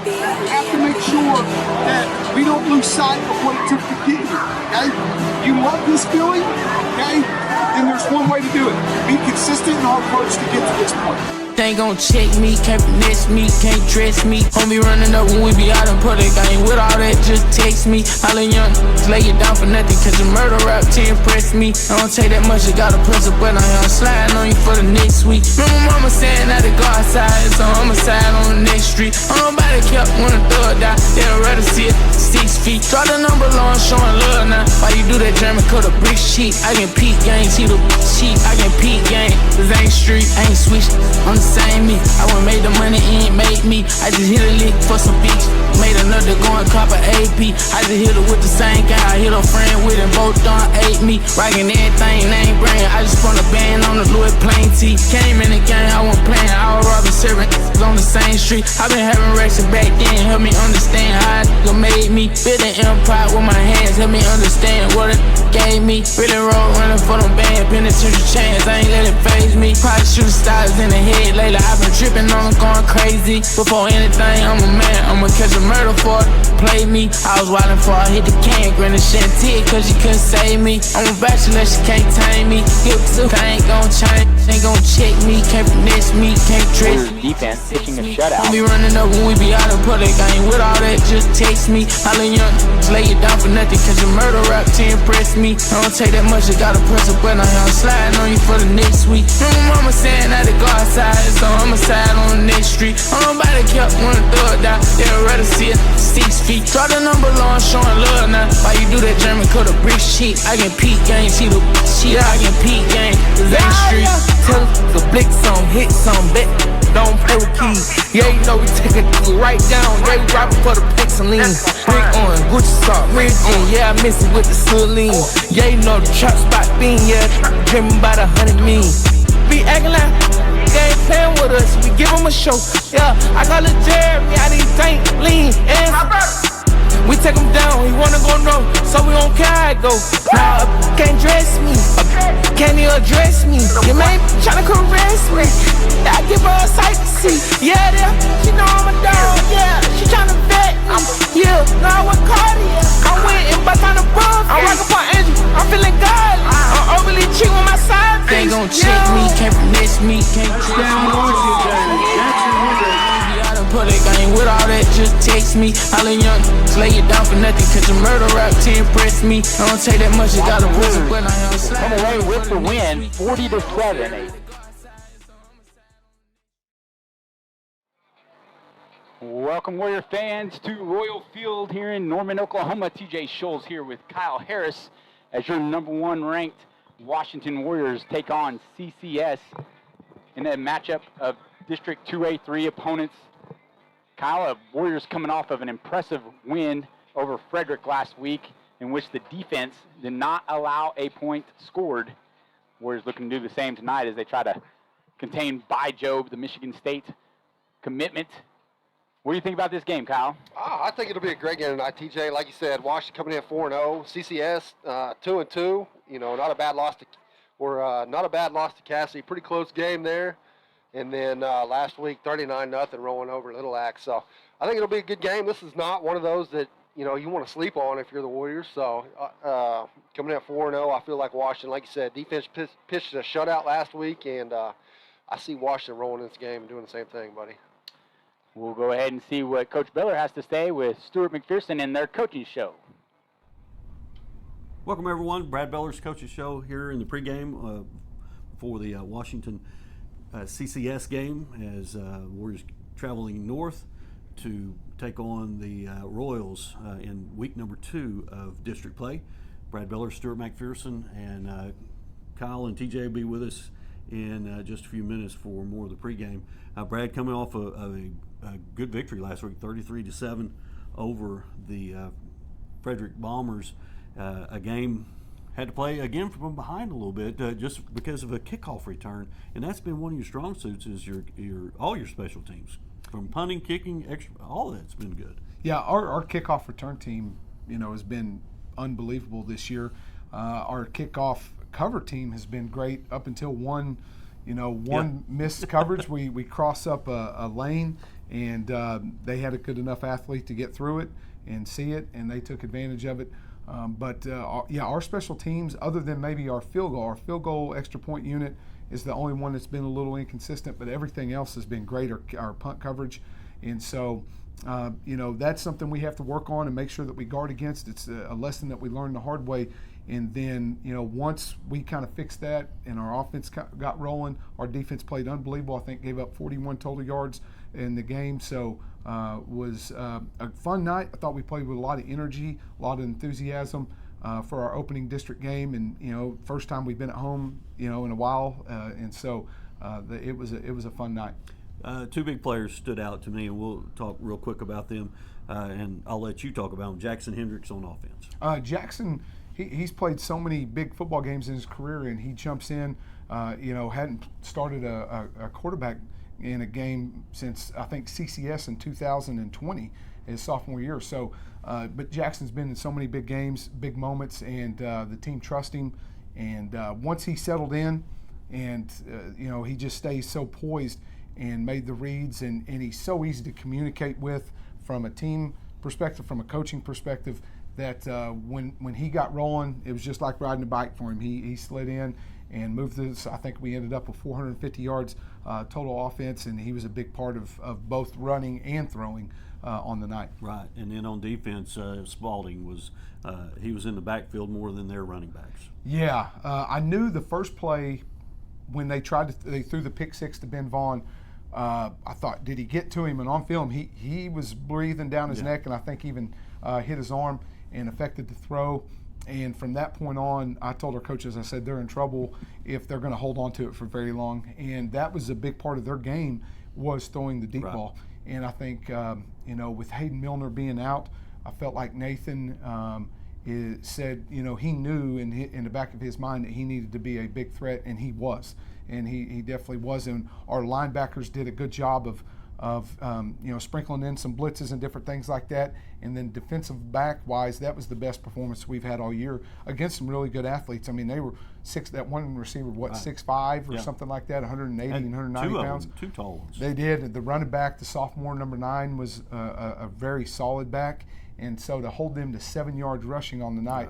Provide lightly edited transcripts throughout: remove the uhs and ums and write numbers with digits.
We have to make sure that we don't lose sight of what it took to get here, okay? You love this feeling, okay? Then there's one way to do it. Be consistent in our approach to get to this point. They ain't gon' check me, can't finesse me, can't dress me. Homie running up when we be out in public. I ain't with all that, just text me. All the young lay it down for nothing, cause the murder rap to impress me. I don't take that much, I gotta press a button. I'm sliding on you for the next week. Remember mama saying that to go outside, it's a homicide on the next street. Nobody kept when a thug die, they'd rather see it 6 feet. Draw the number low, I'm showing love now. Why you do that German cut a brick sheet? I can peak game, see the sheet. I can peak game, cause I ain't street, I ain't switched. I'm the same me. I wouldn't make the money, he ain't made me. I just hit a lick for some beats. Made another go and cop a AP. I just hit her with the same guy. I hit a friend with him, both done ate me. Rockin' everything, name brand. I just spun a band on the Louis Plain T. Came in the game, I wasn't playing. I was robbing seven on the same street. I been having racks back then. Help me understand how it made me. Build an empire with my hands. Help me understand what it gave me. Really roll running for them band. Penitentiary chains, I ain't let it phase me. Probably shooting stars in the head lately. I've been tripping on them, going crazy. Before anything, I'm a man. I'ma catch a murder for it. Play me. I was wildin' for I hit the can. Granted, she ain't tear cause she couldn't save me. I'm a bachelor, she can't tame me. Guilt to I ain't gon' change. Ain't gon' check me. Can't finesse me. Can't trick me. Defense pitching a shutout. Be running up when we be out in public. I ain't with all that, just text me. All the young lay it down for nothing, cause your murder rap to impress me. I don't take that much, I gotta press a button. I'm sliding on you for the next week. Remember mama saying that to go outside, it's a homicide on the next street. Nobody kept when a thug die, they'd rather see it 6 feet. Draw the number low, I'm showing love now. Why you do that German cut a brick sheet? I can peak game, see the shit. I can peak game, cause ain't street. Tell us to blick some, hit some, bet. Don't play with keys. Yeah, you know we take it right down. Yeah, we robbing for the Pexaline. Brick on, Gucci sock, red on. Yeah, I miss it with the Celine. Yeah, you know the trap spot bean. Yeah, dreaming about 100 mean. Be acting like they ain't playing with us. We give them a show. Yeah, I call it Jeremy. I need think lean and we take him down, he wanna go no, so we don't care how it go. Nah, can't dress me, can't even address me. Your man tryna caress me, I give her a sight to see. Yeah, she know I'm a dog, yeah, she tryna vet me. Yeah, now I want Cartier, I'm with him, but on the buff. I'm rockin' for Andrew, I'm feeling godly. I'm overly cheap with my side They bitch. gon' check me, can't finesse me, can't trick me. Public, I ain't with all that, just text me. All the young lay it down for nothing, cause your murder rap to impress me. I don't take that much, I gotta press it, but I am Come away with the win, 40-7. Welcome, Warrior fans, to Royal Field here in Norman, Oklahoma. TJ Scholes here with Kyle Harris as your #1 ranked Washington Warriors take on CCS in a matchup of District 2A3 opponents. Kyle, Warriors coming off of an impressive win over Frederick last week, in which the defense did not allow a point scored. Warriors looking to do the same tonight as they try to contain Job, the Michigan State commitment. What do you think about this game, Kyle? I think it'll be a great game tonight, TJ. Like you said, Washington coming in 4-0, CCS 2-2. You know, not a bad loss to Cassidy. Pretty close game there. And then last week, 39-0 rolling over Little Axe. So I think it'll be a good game. This is not one of those that, you know, you want to sleep on if you're the Warriors. So coming in at 4-0, I feel like Washington, like you said, defense pitched a shutout last week. And I see Washington rolling this game and doing the same thing, buddy. We'll go ahead and see what Coach Biller has to say with Stuart McPherson in their coaching show. Welcome, everyone. Brad Beller's coaching show here in the pregame for the Washington CCS game as Warriors traveling north to take on the Royals in week number 2 of district play. Brad Beller, Stuart McPherson, and Kyle and TJ will be with us in just a few minutes for more of the pregame. Brad coming off of a good victory last week, 33-7 over the Frederick Bombers. A game had to play again from behind a little bit just because of a kickoff return, and that's been one of your strong suits is your all your special teams, from punting, kicking, extra, all of that's been good. Yeah, our kickoff return team, you know, has been unbelievable this year. Our kickoff cover team has been great up until one missed coverage. We cross up a lane and they had a good enough athlete to get through it and see it, and they took advantage of it. Our special teams, other than maybe our field goal extra point unit is the only one that's been a little inconsistent, but everything else has been great, our punt coverage. And so, that's something we have to work on and make sure that we guard against. It's a lesson that we learned the hard way. And then, once we kind of fixed that and our offense got rolling, our defense played unbelievable. I think gave up 41 total yards in the game. So was a fun night. I thought we played with a lot of energy, a lot of enthusiasm for our opening district game. And, first time we've been at home, in a while. And so it was a fun night. Two big players stood out to me, and we'll talk real quick about them. And I'll let you talk about them. Jackson Hendricks on offense. Jackson, he's played so many big football games in his career, and he jumps in. Hadn't started a quarterback in a game since I think CCS in 2020, his sophomore year. So, but Jackson's been in so many big games, big moments, and the team trusts him. And once he settled in, and he just stays so poised and made the reads, and he's so easy to communicate with from a team perspective, from a coaching perspective, that when he got rolling, it was just like riding a bike for him. He slid in and moved this. I think we ended up with 450 yards total offense, and he was a big part of both running and throwing on the night. Right, and then on defense, Spalding was he was in the backfield more than their running backs. Yeah, I knew the first play when they threw the pick six to Ben Vaughn. I thought, did he get to him? And on film, he was breathing down his neck, and I think even hit his arm and affected the throw. And from that point on, I told our coaches, I said, they're in trouble if they're going to hold on to it for very long. And that was a big part of their game, was throwing the deep ball. And I think, with Hayden Milner being out, I felt like Nathan said, he knew in the back of his mind that he needed to be a big threat, and he was. And he definitely was. And our linebackers did a good job of sprinkling in some blitzes and different things like that. And then defensive back-wise, that was the best performance we've had all year against some really good athletes. I mean, they were that one receiver, 6'5" or something like that, 180 and 190 pounds. Two tall ones. They did. The running back, the sophomore, number 9, was a very solid back. And so to hold them to 7 yards rushing on the night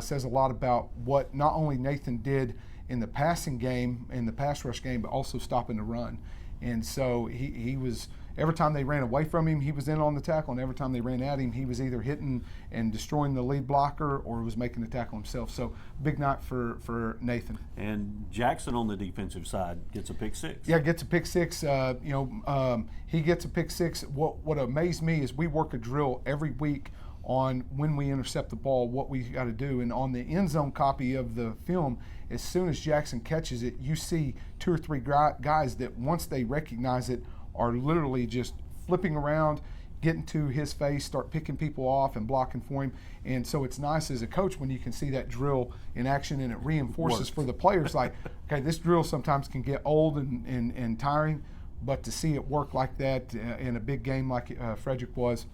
says a lot about what not only Nathan did in the passing game, in the pass rush game, but also stopping the run. And so he was, every time they ran away from him, he was in on the tackle, and every time they ran at him, he was either hitting and destroying the lead blocker or was making the tackle himself. So big night for Nathan. And Jackson on the defensive side gets a pick six. Yeah, gets a pick six. He gets a pick six. What amazed me is we work a drill every week on when we intercept the ball, what we got to do. And on the end zone copy of the film, as soon as Jackson catches it, you see 2 or 3 guys that once they recognize it are literally just flipping around, getting to his face, start picking people off and blocking for him. And so it's nice as a coach when you can see that drill in action, and it reinforces for the players like, okay, this drill sometimes can get old and tiring, but to see it work like that in a big game like Frederick was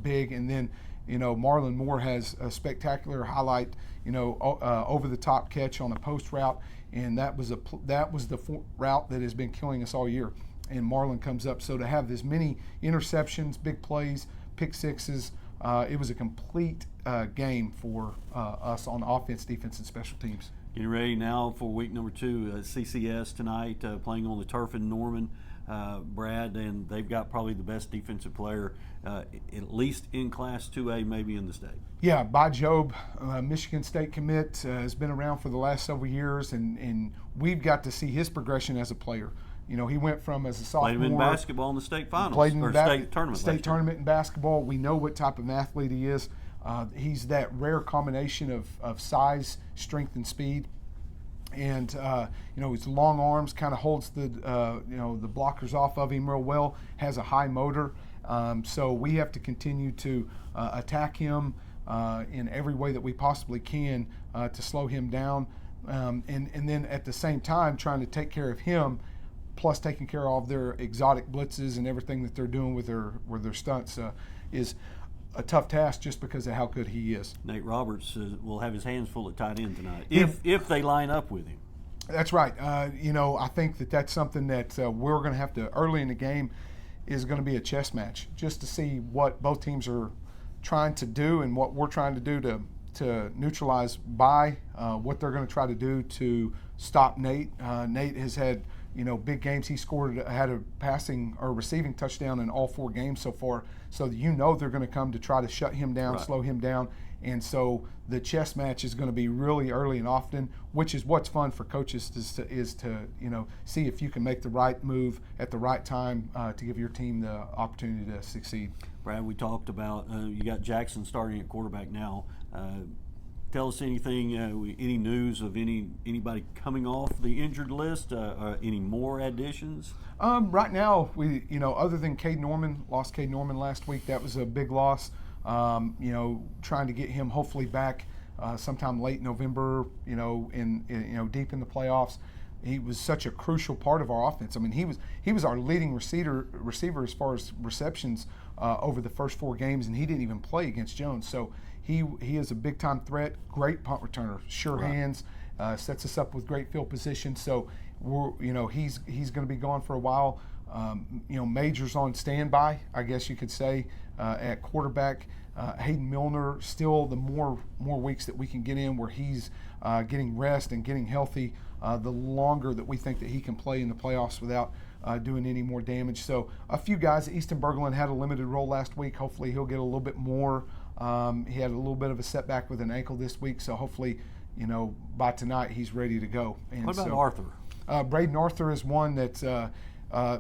big. And then Marlon Moore has a spectacular highlight, over the top catch on a post route, and that was the route that has been killing us all year. And Marlon comes up. So to have as many interceptions, big plays, pick sixes, it was a complete game for us on offense, defense, and special teams. Getting ready now for week number 2, CCS tonight, playing on the turf in Norman. Brad, and they've got probably the best defensive player, at least in Class 2A, maybe in the state. Yeah, By Job, Michigan State commit, has been around for the last several years, and we've got to see his progression as a player. He went from as a sophomore. Played him in basketball in the state finals, state tournament in basketball. We know what type of athlete he is. He's that rare combination of size, strength, and speed. And his long arms kind of holds the blockers off of him real well. Has a high motor, so we have to continue to attack him in every way that we possibly can to slow him down, and then at the same time trying to take care of him, plus taking care of all of their exotic blitzes and everything that they're doing with their stunts is a tough task just because of how good he is. Nate Roberts will have his hands full at tight end tonight if they line up with him. That's right. I think that's something that we're going to have to, early in the game, is going to be a chess match, just to see what both teams are trying to do and what we're trying to do to neutralize what they're going to try to do to stop Nate. Nate has had big games. He had a passing or receiving touchdown in all 4 games so far. So they're going to come to try to shut him down, Right. slow him down. And so the chess match is going to be really early and often, which is what's fun for coaches is to see if you can make the right move at the right time to give your team the opportunity to succeed. Brad, we talked about you got Jackson starting at quarterback now. Tell us anything, any news of anybody coming off the injured list, any more additions? Right now, we other than Cade Norman, lost Cade Norman last week. That was a big loss. Trying to get him hopefully back sometime late November. Deep in the playoffs. He was such a crucial part of our offense. I mean, he was our leading receiver as far as receptions over the first 4 games, and he didn't even play against Jones. So he is a big time threat. Great punt returner, sure Right. hands, sets us up with great field position. So he's going to be gone for a while. Majors on standby, I guess you could say, at quarterback. Hayden Milner, still the more weeks that we can get in where he's getting rest and getting healthy, the longer that we think that he can play in the playoffs without doing any more damage. So a few guys. Easton Berglund had a limited role last week. Hopefully he'll get a little bit more. He had a little bit of a setback with an ankle this week, so hopefully, by tonight he's ready to go. And What about so, Arthur? Braden Arthur is one that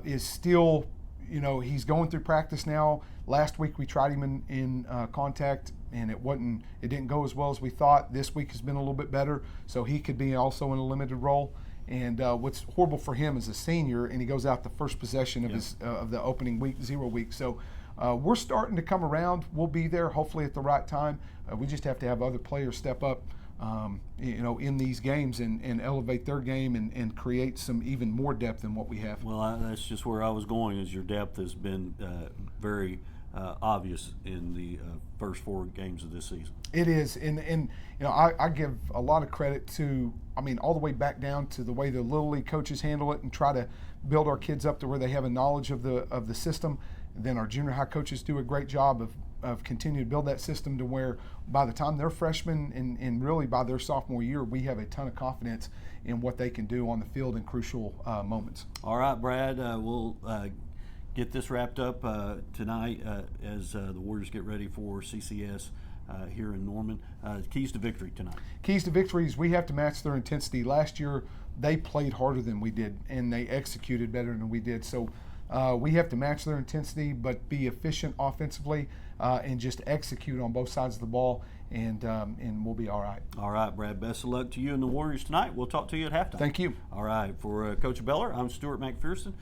is still, he's going through practice now. Last week we tried him in contact, and it didn't go as well as we thought. This week has been a little bit better, so he could be also in a limited role. And what's horrible for him is a senior, and he goes out the first possession of of the opening week, 0 week. So we're starting to come around. We'll be there hopefully at the right time. We just have to have other players step up, in these games and elevate their game and create some even more depth than what we have. Well, that's just where I was going. Is your depth has been very obvious in the first 4 games of this season. It is, and I give a lot of credit to, all the way back down to the way the Little League coaches handle it and try to build our kids up to where they have a knowledge of the system. Then our junior high coaches do a great job of continuing to build that system to where by the time they're freshmen and really by their sophomore year, we have a ton of confidence in what they can do on the field in crucial moments. All right, Brad, we'll get this wrapped up tonight as the Warriors get ready for CCS here in Norman. Keys to victory tonight. Keys to victory is we have to match their intensity. Last year, they played harder than we did, and they executed better than we did. So we have to match their intensity, but be efficient offensively and just execute on both sides of the ball, and we'll be all right. All right, Brad, best of luck to you and the Warriors tonight. We'll talk to you at halftime. Thank you. All right, for Coach Beller, I'm Stuart McPherson.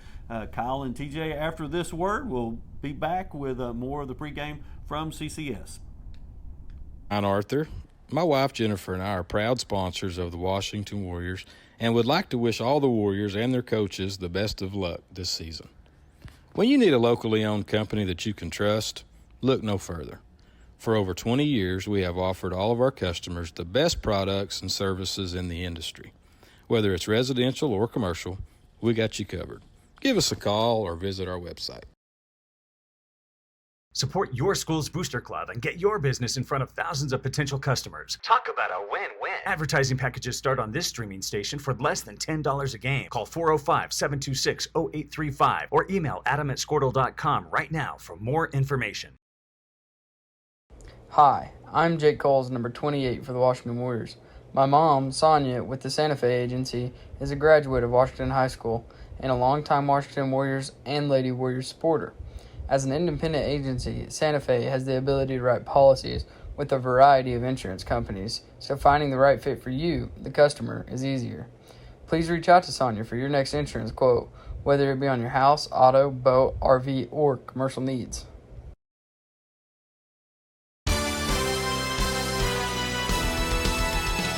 Kyle and TJ, after this word, we'll be back with more of the pregame from CCS. I'm Arthur. My wife Jennifer and I are proud sponsors of the Washington Warriors and would like to wish all the Warriors and their coaches the best of luck this season. When you need a locally owned company that you can trust, look no further. For over 20 years, we have offered all of our customers the best products and services in the industry. Whether it's residential or commercial, we got you covered. Give us a call or visit our website. Support your school's booster club and get your business in front of thousands of potential customers. Talk about a win-win. Advertising packages start on this streaming station for less than $10 a game. Call 405-726-0835 or email adam@squirtle.com right now for more information. Hi, I'm Jake Coles, number 28 for the Washington Warriors. My mom, Sonia, with the Santa Fe Agency, is a graduate of Washington High School and a longtime Washington Warriors and Lady Warriors supporter. As an independent agency, Santa Fe has the ability to write policies with a variety of insurance companies, so finding the right fit for you, the customer, is easier. Please reach out to Sonia for your next insurance quote, whether it be on your house, auto, boat, RV, or commercial needs.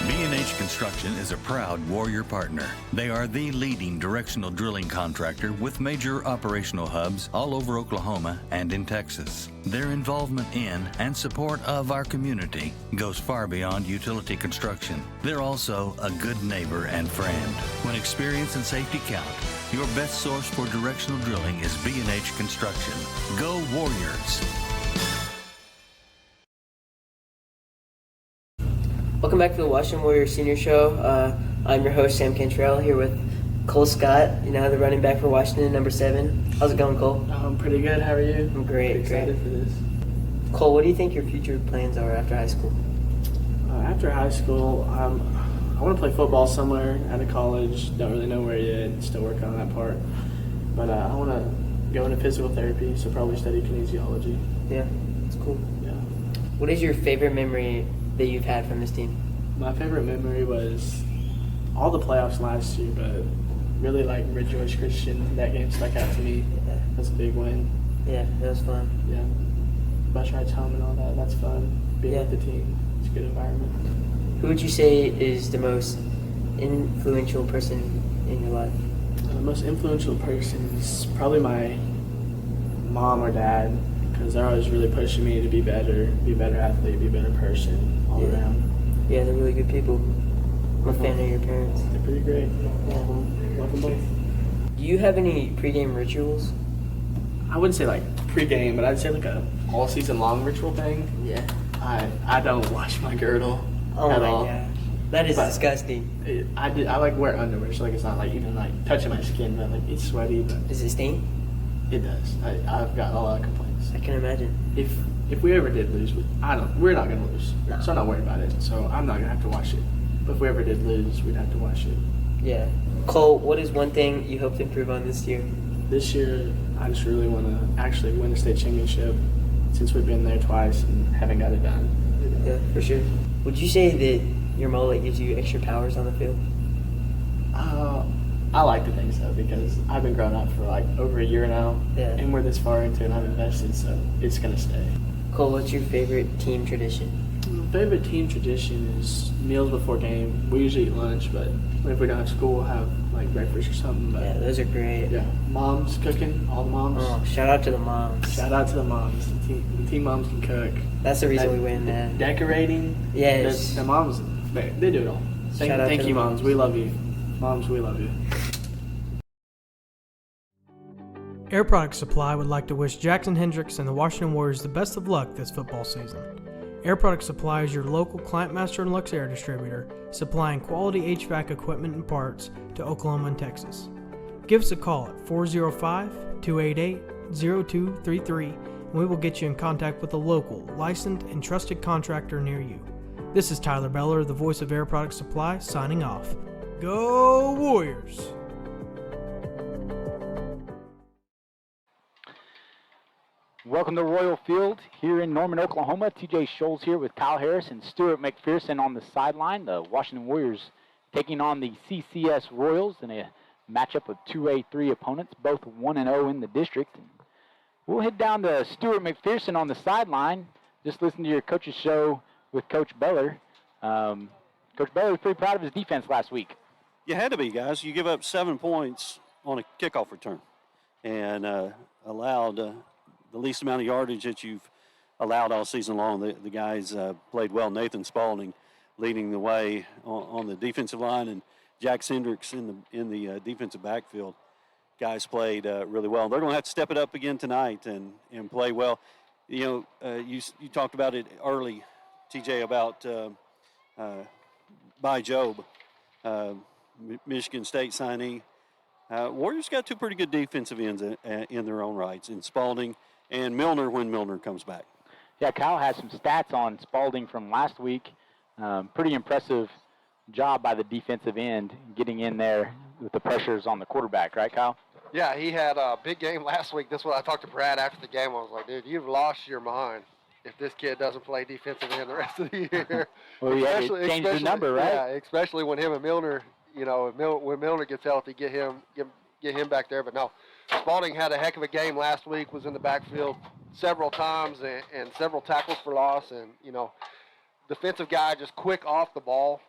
B&H Construction is a proud Warrior partner. They are the leading directional drilling contractor with major operational hubs all over Oklahoma and in Texas. Their involvement in and support of our community goes far beyond utility construction. They're also a good neighbor and friend. When experience and safety count, Your best source for directional drilling is B&H Construction. Go Warriors! Welcome back to the Washington Warriors Senior Show. I'm your host, Sam Cantrell, here with Cole Scott, the running back for Washington, number 7. How's it going, Cole? I'm pretty good. How are you? I'm great. Excited for this. Cole, what do you think your future plans are after high school? After high school, I want to play football somewhere at a college. Don't really know where yet. Still working on that part. But I want to go into physical therapy, so probably study kinesiology. Yeah, that's cool. Yeah. What is your favorite memory that you've had from this team? My favorite memory was all the playoffs last year, but really like Ridgewater Christian. That game stuck out to me. Yeah. That's a big win. Yeah, that was fun. Yeah. Bus rides home and all that. That's fun. Being with the team. It's a good environment. Who would you say is the most influential person in your life? The most influential person is probably my mom or dad, because they're always really pushing me to be better athlete, be a better person all around. Yeah, they're really good people. I'm a fan of your parents. They're pretty great. Love them both. Do you have any pregame rituals? I wouldn't say like pregame, but I'd say like a all season long ritual thing. Yeah. I don't wash my girdle Oh at my all. gosh. That is disgusting. I like wear underwear, so like it's not like even like touching my skin, but like it's sweaty. But Does it sting? it does. I've got a lot of complaints. I can imagine. If we ever did lose, we're not gonna lose. No. So I'm not worried about it. So I'm not gonna have to wash it. But if we ever did lose, we'd have to wash it. Yeah. Cole, what is one thing you hope to improve on this year? This year, I just really want to actually win the state championship, since we've been there twice and haven't got it done. Yeah, for sure. Would you say that your mullet gives you extra powers on the field? I like to think so, because I've been growing up for like over a year now, and we're this far into it, and I've invested, so it's gonna stay. Cole, what's your favorite team tradition? My favorite team tradition is meals before game. We usually eat lunch, but if we don't have school, we'll have like breakfast or something. But Yeah, those are great. yeah, moms cooking, all the moms. Oh, shout out to the moms. Shout out to the moms. The team moms can cook. That's the reason we win, man. Decorating. Yes. The moms, they do it all. Shout out Thank to you, the moms. We love you. Moms, we love you. Air Product Supply would like to wish Jackson Hendricks and the Washington Warriors the best of luck this football season. Air Product Supply is your local Client Master and Lux Air distributor, supplying quality HVAC equipment and parts to Oklahoma and Texas. Give us a call at 405-288-0233 and we will get you in contact with a local, licensed, and trusted contractor near you. This is Tyler Beller, the voice of Air Product Supply, signing off. Go Warriors! Welcome to Royal Field here in Norman, Oklahoma. TJ Scholes here with Kyle Harris and Stuart McPherson on the sideline. The Washington Warriors taking on the CCS Royals in a matchup of 2A3 opponents, both 1-0 in the district. We'll head down to Stuart McPherson on the sideline. Just listen to your coach's show with Coach Beller. Coach Beller was pretty proud of his defense last week. You had to be, guys. You give up 7 points on a kickoff return and allowed the least amount of yardage that you've allowed all season long. The guys played well. Nathan Spalding leading the way on the defensive line, and Jack Hendricks in the defensive backfield. Guys played really well. They're going to have to step it up again tonight and play well. You know, you talked about it early, TJ, about By Job, Michigan State signee. Warriors got 2 pretty good defensive ends in their own rights, in Spalding and Milner when Milner comes back. Yeah, Kyle has some stats on Spalding from last week. Pretty impressive job by the defensive end getting in there with the pressures on the quarterback, right, Kyle? Yeah, he had a big game last week. That's what I talked to Brad after the game. I was like, dude, you've lost your mind if this kid doesn't play defensive end the rest of the year. Well, he had to change the number, right? Yeah, especially when him and Milner, you know, when Milner gets healthy, get him back there. But no, Spalding had a heck of a game last week, was in the backfield several times and several tackles for loss. And, you know, defensive guy just quick off the ball,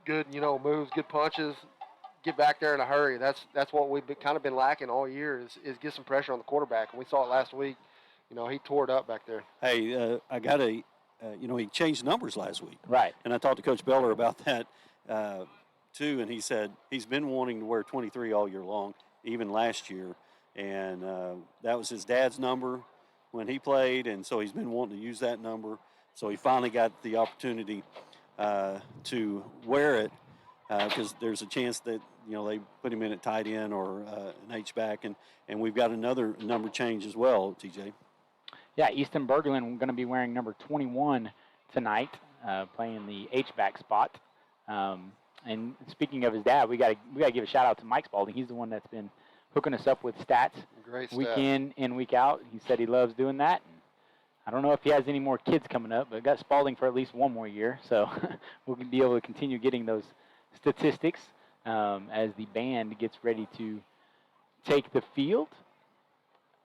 good, you know, moves, good punches, get back there in a hurry. That's what we've kind of been lacking all year is get some pressure on the quarterback. And we saw it last week. You know, he tore it up back there. Hey, I got you know, he changed numbers last week. Right. And I talked to Coach Beller about that, too, and he said he's been wanting to wear 23 all year long. even last year. And that was his dad's number when he played, and so he's been wanting to use that number. So he finally got the opportunity to wear it because there's a chance that, they put him in at tight end or an H-back, and we've got another number change as well, TJ. Yeah, Easton Berglund going to be wearing number 21 tonight, playing the H-back spot. And speaking of his dad, we got to give a shout out to Mike Spalding. He's the one that's been hooking us up with stats week in and week out. He said he loves doing that. And I don't know if he has any more kids coming up, but got Spalding for at least one more year, so we'll be able to continue getting those statistics as the band gets ready to take the field.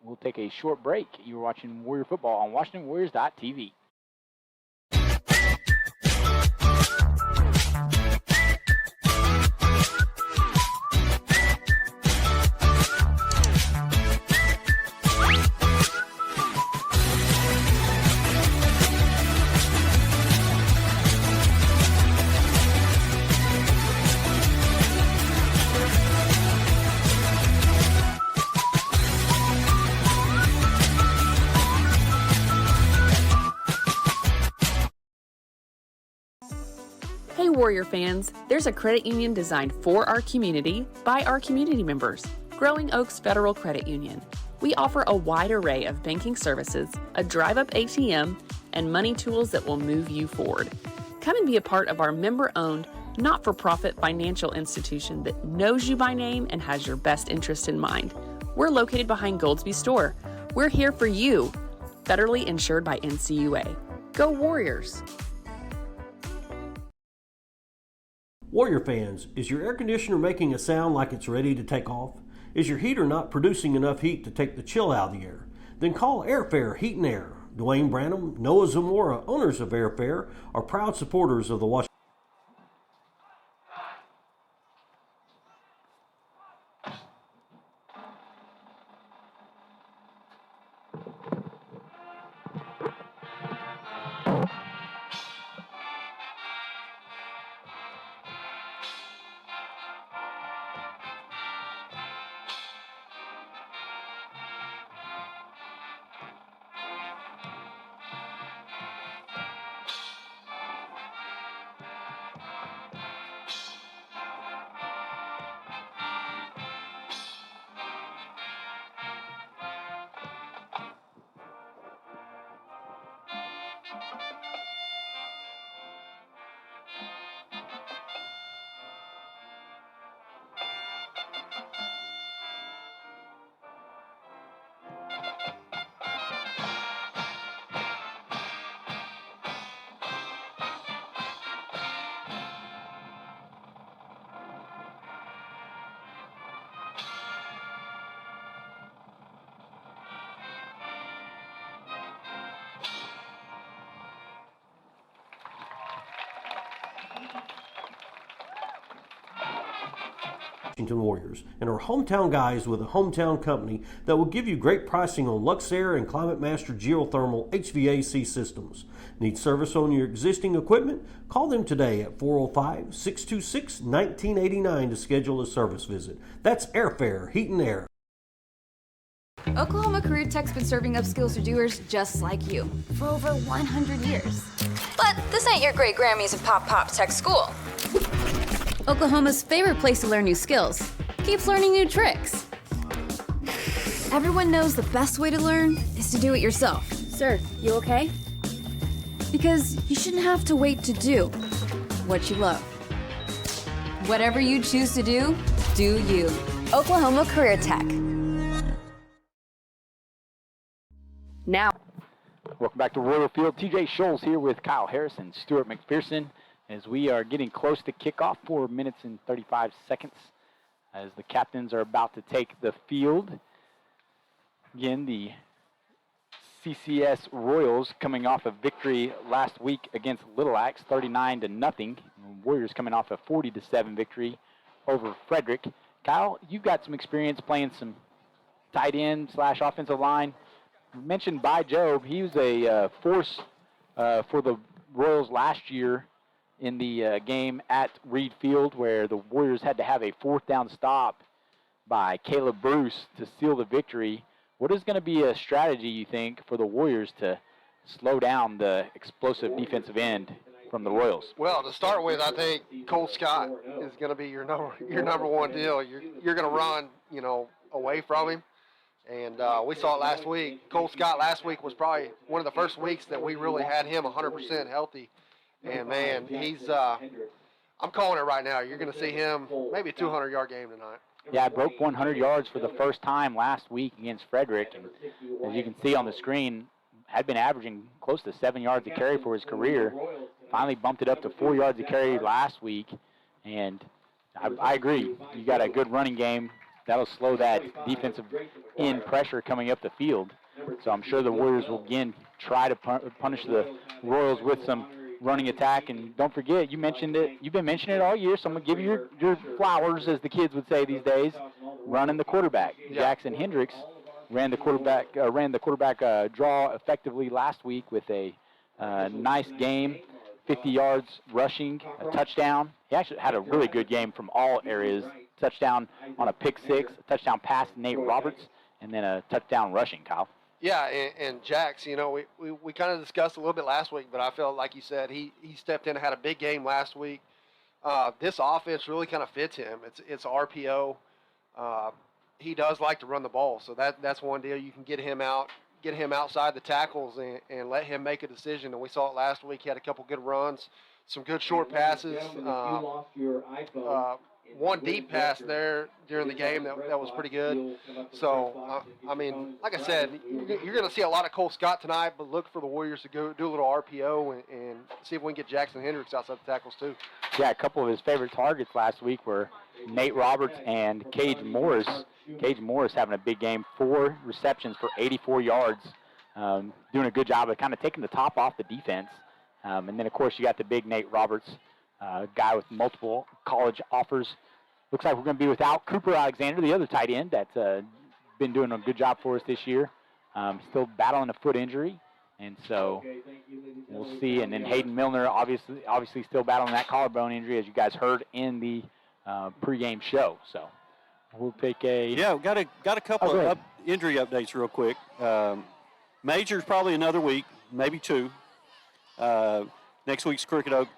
We'll take a short break. You're watching Warrior Football on WashingtonWarriors.tv. Hey Warrior fans, there's a credit union designed for our community by our community members, Growing Oaks Federal Credit Union. We offer a wide array of banking services, a drive-up ATM, and money tools that will move you forward. Come and be a part of our member-owned, not-for-profit financial institution that knows you by name and has your best interest in mind. We're located behind Goldsby Store. We're here for you. Federally insured by NCUA. Go Warriors! Warrior fans, is your air conditioner making a sound like it's ready to take off? Is your heater not producing enough heat to take the chill out of the air? Then call Airfare Heat and Air. Dwayne Branham, Noah Zamora, owners of Airfare, are proud supporters of the Washington. Warriors and our hometown guys with a hometown company that will give you great pricing on Luxair and Climate Master geothermal HVAC systems. Need service on your existing equipment? Call them today at 405-626-1989 to schedule a service visit. That's Airfare Heat and Air. Oklahoma Career Tech's been serving up skills to doers just like you for over 100 years. But this ain't your great Grammys of Pop Tech School. Oklahoma's favorite place to learn new skills keeps learning new tricks. Everyone knows the best way to learn is to do it yourself. Sir, you okay? Because you shouldn't have to wait to do what you love. Whatever you choose to do you. Oklahoma Career Tech. Now. Welcome back to Royal Field. TJ Scholes here with Kyle Harris and Stuart McPherson as we are getting close to kickoff, 4 minutes and 35 seconds as the captains are about to take the field. Again, the CCS Royals coming off a victory last week against Little Axe, 39-0. Warriors coming off a 40-7 victory over Frederick. Kyle, you've got some experience playing some tight end / offensive line. Mentioned by Job, he was a force for the Royals last year in the game at Reed Field where the Warriors had to have a 4th down stop by Caleb Bruce to seal the victory. What is going to be a strategy, you think, for the Warriors to slow down the explosive defensive end from the Royals? Well, to start with, I think Cole Scott is going to be your number one deal. You're going to run, away from him. And we saw it last week. Cole Scott last week was probably one of the first weeks that we really had him 100% healthy. And, man, he's I'm calling it right now. You're going to see him maybe a 200-yard game tonight. Yeah, I broke 100 yards for the first time last week against Frederick. And as you can see on the screen, had been averaging close to 7 yards a carry for his career. Finally bumped it up to 4 yards a carry last week. And I agree. You got a good running game. That'll slow that defensive end pressure coming up the field. So I'm sure the Warriors will again try to punish the Royals with some running attack. And don't forget, you mentioned it. You've been mentioning it all year, so I'm going to give you your flowers, as the kids would say these days, running the quarterback. Jackson Hendricks ran the quarterback draw effectively last week with a nice game, 50 yards rushing, a touchdown. He actually had a really good game from all areas. Touchdown on a pick six, a touchdown pass to Nate Roberts, and then a touchdown rushing, Kyle. Yeah, and Jax, we kind of discussed a little bit last week, but I felt like you said he stepped in and had a big game last week. This offense really kind of fits him. It's RPO. He does like to run the ball, so that's one deal. You can get him outside the tackles and let him make a decision. And we saw it last week. He had a couple good runs, some good short passes. One deep pass there during the game that was pretty good. So, like I said, you're going to see a lot of Cole Scott tonight, but look for the Warriors to go do a little RPO and see if we can get Jackson Hendricks outside the tackles too. Yeah, a couple of his favorite targets last week were Nate Roberts and Cage Morris. Cage Morris having a big game, 4 receptions for 84 yards, doing a good job of kind of taking the top off the defense. And then, of course, you got the big Nate Roberts, guy with multiple college offers. Looks like we're going to be without Cooper Alexander, the other tight end that's been doing a good job for us this year. Still battling a foot injury, and so we'll see. And then Hayden Milner, obviously still battling that collarbone injury, as you guys heard in the pregame show. So we'll take a got a couple of injury updates real quick. Major's probably another week, maybe 2. Next week's Crooked Oak.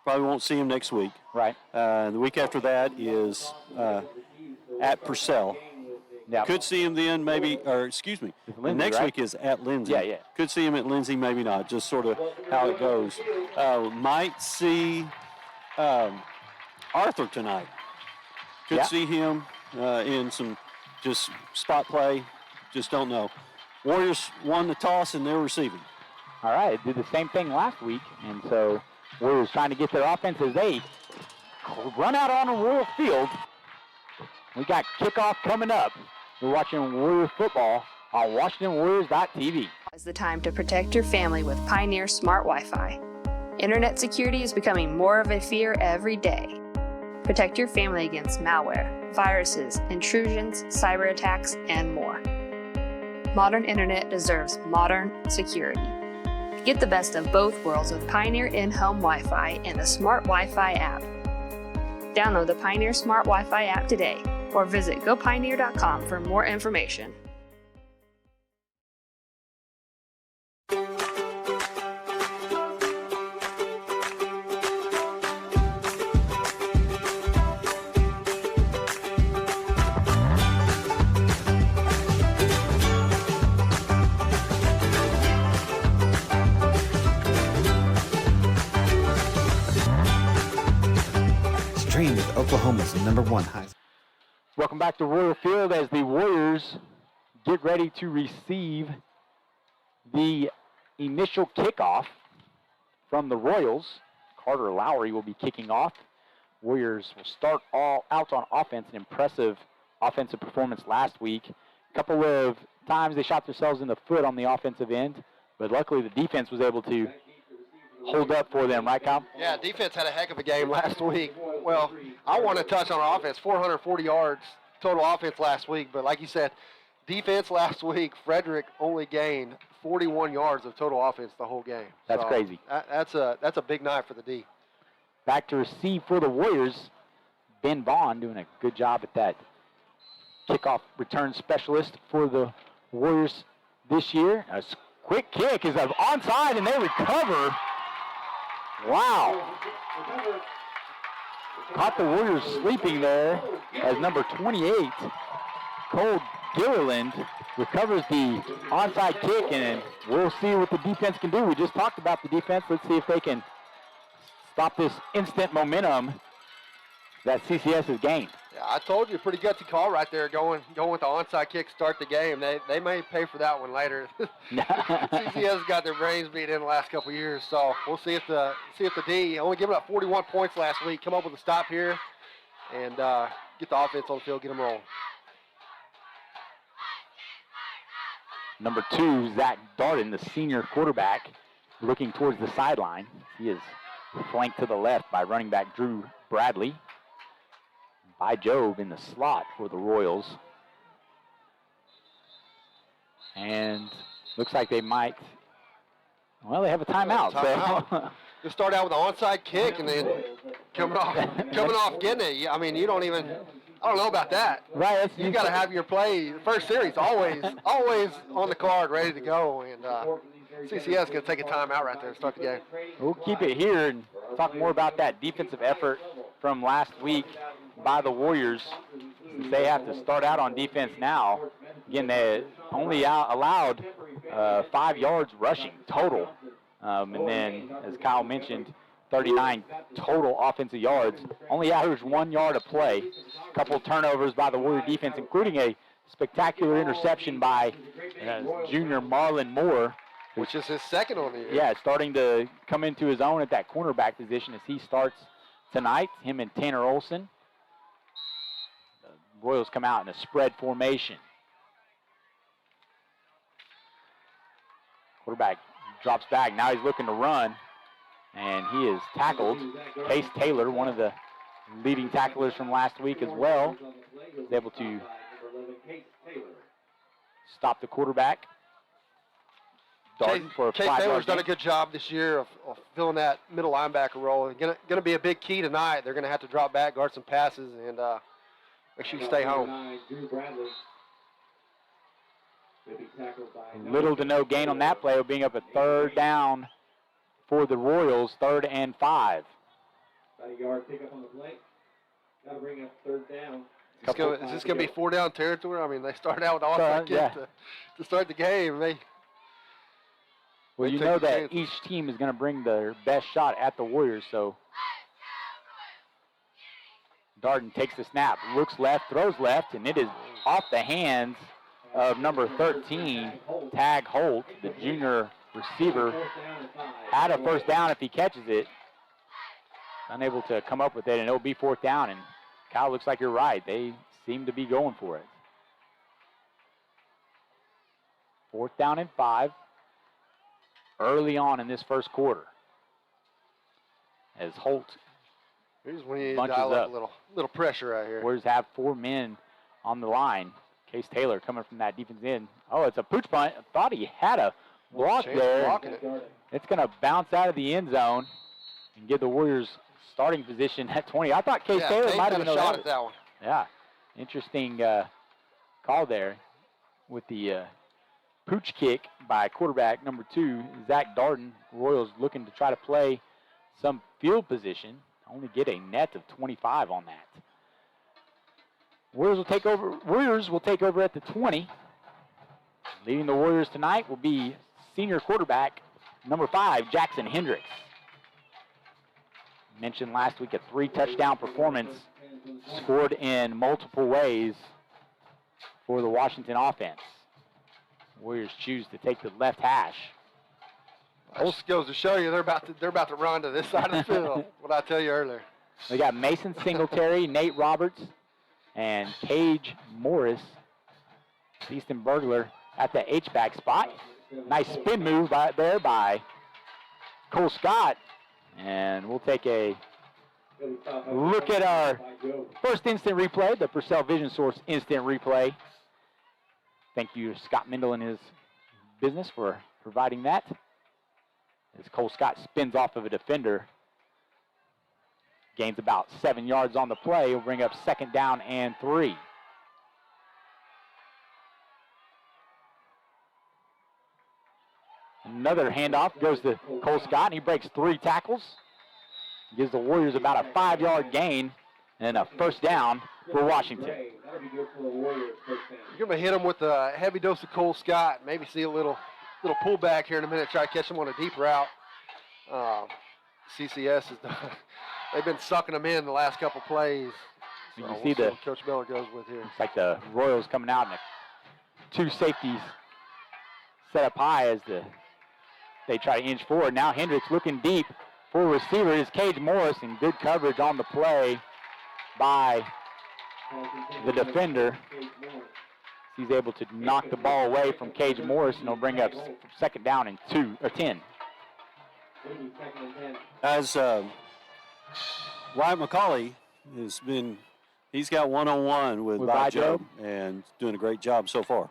Probably won't see him next week. Right. The week after that is at Purcell. Yeah. Could see him then, maybe, or excuse me. Lindsay, next right? week is at Lindsay. Yeah. Could see him at Lindsay, maybe not. Just sort of how it goes. Might see Arthur tonight. Could see him in some just spot play. Just don't know. Warriors won the toss and they're receiving. All right. Did the same thing last week, and so Warriors trying to get their offense as they run out on a Royal Field. We got kickoff coming up. We're watching Warrior football on WashingtonWarriors.tv. It's the time to protect your family with Pioneer Smart Wi-Fi. Internet security is becoming more of a fear every day. Protect your family against malware, viruses, intrusions, cyber attacks, and more. Modern internet deserves modern security. Get the best of both worlds with Pioneer in-home Wi-Fi and the Smart Wi-Fi app. Download the Pioneer Smart Wi-Fi app today or visit gopioneer.com for more information. With Oklahoma's #1 high. Welcome back to Royal Field as the Warriors get ready to receive the initial kickoff from the Royals. Carter Lowry will be kicking off. Warriors will start all out on offense. An impressive offensive performance last week. A couple of times they shot themselves in the foot on the offensive end, but luckily the defense was able to hold up for them, right, Kyle? Yeah, defense had a heck of a game last week. Well, I want to touch on our offense. 440 yards total offense last week, but like you said, defense last week, Frederick only gained 41 yards of total offense the whole game. That's crazy. That's a big night for the D. Back to receive for the Warriors. Ben Vaughn doing a good job at that kickoff return specialist for the Warriors this year. A quick kick is onside, and they recover. Wow. Caught the Warriors sleeping there as number 28, Cole Gilliland, recovers the onside kick, and we'll see what the defense can do. We just talked about the defense. Let's see if they can stop this instant momentum that CCS has gained. Yeah, I told you, pretty gutsy call right there, going with the onside kick to start the game. They may pay for that one later. CCS has got their brains beat in the last couple of years, so we'll see if the D, only giving up 41 points last week, come up with a stop here and get the offense on the field, get them rolling. Number 2, Zach Darden, the senior quarterback, looking towards the sideline. He is flanked to the left by running back Drew Bradley. By Job in the slot for the Royals. And looks like they might, well, they have a timeout. So. You start out with an onside kick and then coming off getting it. I mean, you don't even, I don't know about that. Right. You got to have your play. The first series always on the card, ready to go. And CCS is going to take a timeout right there to start the game. We'll keep it here and talk more about that defensive effort from last week by the Warriors, since they have to start out on defense now. Again, they only allowed 5 yards rushing total. And then, as Kyle mentioned, 39 total offensive yards. Only averaged 1 yard a play. A couple of turnovers by the Warrior defense, including a spectacular interception by junior Marlon Moore. Which is his second on the year. Yeah, starting to come into his own at that cornerback position as he starts tonight, him and Tanner Olson. The Royals come out in a spread formation. Quarterback drops back. Now he's looking to run, and he is tackled. Case Taylor, one of the leading tacklers from last week as well, is able to stop the quarterback. Case Taylor's done a good job this year of filling that middle linebacker role. Going to be a big key tonight. They're going to have to drop back, guard some passes, and make sure you stay home. Little to no gain on that play, being up a 3rd down for the Royals, 3rd and 5. About a yard pickup on the play. Got to bring up 3rd down. Is this going to be 4-down territory? I mean, they started out with the offensive kick to start the game. Well, you know that each team is going to bring their best shot at the Warriors, so Darden takes the snap, looks left, throws left, and it is off the hands of number 13, Tag Holt, the junior receiver. Had a 1st down if he catches it. Unable to come up with it, and it'll be 4th down, and Kyle, looks like you're right. They seem to be going for it. 4th down and 5. Early on in this first quarter, as Holt here's when you bunches dial up. A little pressure right here. Warriors have 4 men on the line. Case Taylor coming from that defense end. Oh, it's a pooch punt. I thought he had a block there. It's going to bounce out of the end zone and give the Warriors starting position at 20. I thought Case Taylor might have been a shot at that one. Yeah, interesting call there with the pooch kick by quarterback number 2, Zach Darden. Royals looking to try to play some field position. Only get a net of 25 on that. Warriors will take over at the 20. Leading the Warriors tonight will be senior quarterback number 5, Jackson Hendricks. Mentioned last week a 3-touchdown performance, scored in multiple ways for the Washington offense. Warriors choose to take the left hash. Just goes to show you they're about to run to this side of the field. What I tell you earlier. We got Mason Singletary, Nate Roberts, and Cage Morris. Easton Burglar at the H-back spot. Nice spin move there by Cole Scott. And we'll take a look at our first instant replay, the Purcell Vision Source instant replay. Thank you, Scott Mendel and his business, for providing that. As Cole Scott spins off of a defender, gains about 7 yards on the play. He'll bring up 2nd down and 3. Another handoff goes to Cole Scott, and he breaks 3 tackles. Gives the Warriors about a 5-yard gain and a first down for Washington. You're going to hit him with a heavy dose of Cole Scott. Maybe see a little pullback here in a minute. Try to catch him on a deep route. CCS is they've been sucking them in the last couple plays. So So you we'll see what Coach Miller goes with here. It's like the Royals coming out and 2 safeties set up high as they try to inch forward. Now Hendricks looking deep for receiver is Cage Morris, and good coverage on the play by the defender. He's able to knock the ball away from Cage Morris, and he'll bring up second down and 10. As Wyatt McCauley he's got one-on-one with Job and doing a great job so far.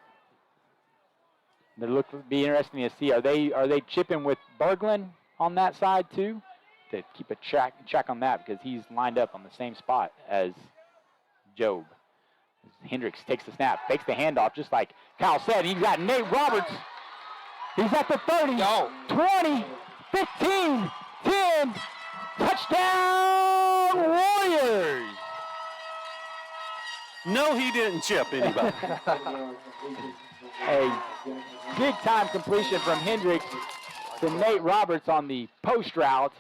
It'll be interesting to see. Are they chipping with Berglund on that side too? To keep a check on that, because he's lined up on the same spot as Job. Hendricks takes the snap, fakes the handoff, just like Kyle said. He's got Nate Roberts. He's at the 30, 20, 15, 10. Touchdown Warriors! No, he didn't chip anybody. A big-time completion from Hendricks to Nate Roberts on the post route.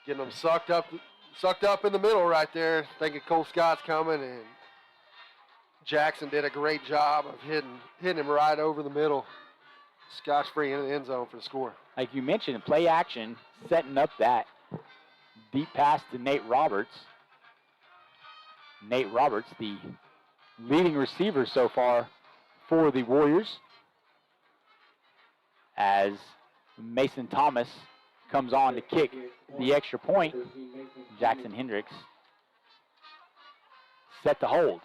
Getting them sucked up in the middle right there, thinking Cole Scott's coming, and Jackson did a great job of hitting him right over the middle. Scott's free into the end zone for the score. Like you mentioned, play action, setting up that deep pass to Nate Roberts. Nate Roberts, the leading receiver so far for the Warriors, as Mason Thomas comes on to kick the extra point. Jackson Hendricks set to hold.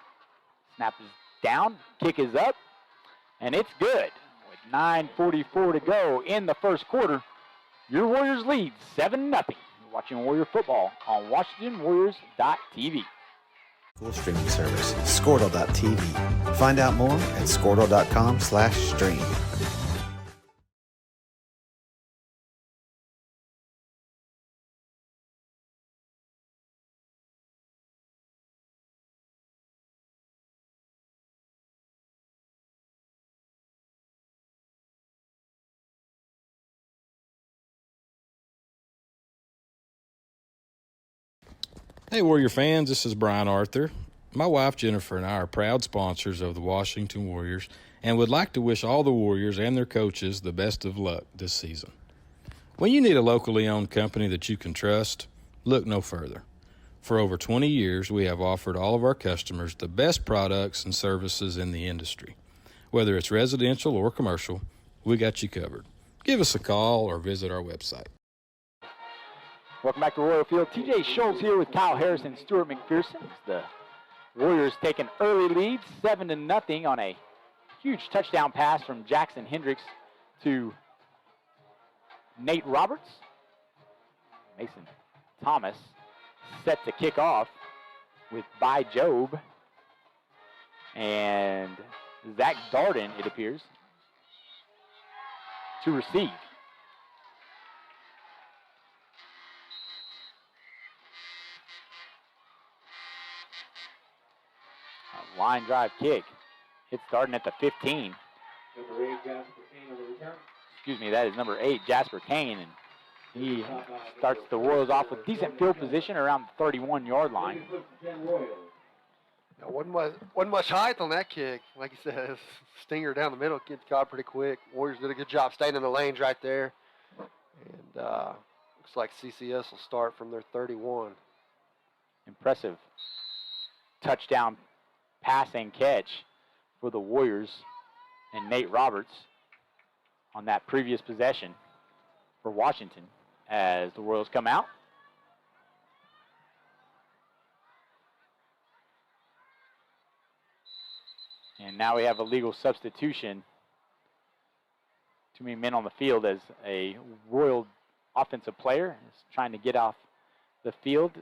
Snap is down, kick is up, and it's good. With 9:44 to go in the first quarter, your Warriors lead 7-0. You're watching Warrior football on WashingtonWarriors.tv. Full streaming service, Squirtle.tv. Find out more at Squirtle.com/stream. Hey, Warrior fans, this is Brian Arthur. My wife Jennifer and I are proud sponsors of the Washington Warriors and would like to wish all the Warriors and their coaches the best of luck this season. When you need a locally owned company that you can trust, look no further. For over 20 years, we have offered all of our customers the best products and services in the industry. Whether it's residential or commercial, we got you covered. Give us a call or visit our website. Welcome back to Royal Field. TJ Schultz here with Kyle Harris and Stuart McPherson. The Warriors take an early lead, 7-0 on a huge touchdown pass from Jackson Hendricks to Nate Roberts. Mason Thomas set to kick off with By Job. And Zach Darden, it appears, to receive. Line drive kick. It's starting at the 15. Number 8, Jasper Kane on the return. Excuse me, that is number 8, Jasper Kane. And he starts the Royals off with decent field position around the 31-yard line. Wasn't much height on that kick. Like you said, stinger down the middle, gets caught pretty quick. Warriors did a good job staying in the lanes right there. And looks like CCS will start from their 31. Impressive touchdown pass and catch for the Warriors and Nate Roberts on that previous possession for Washington as the Royals come out. And now we have a legal substitution. Too many men on the field as a Royal offensive player is trying to get off the field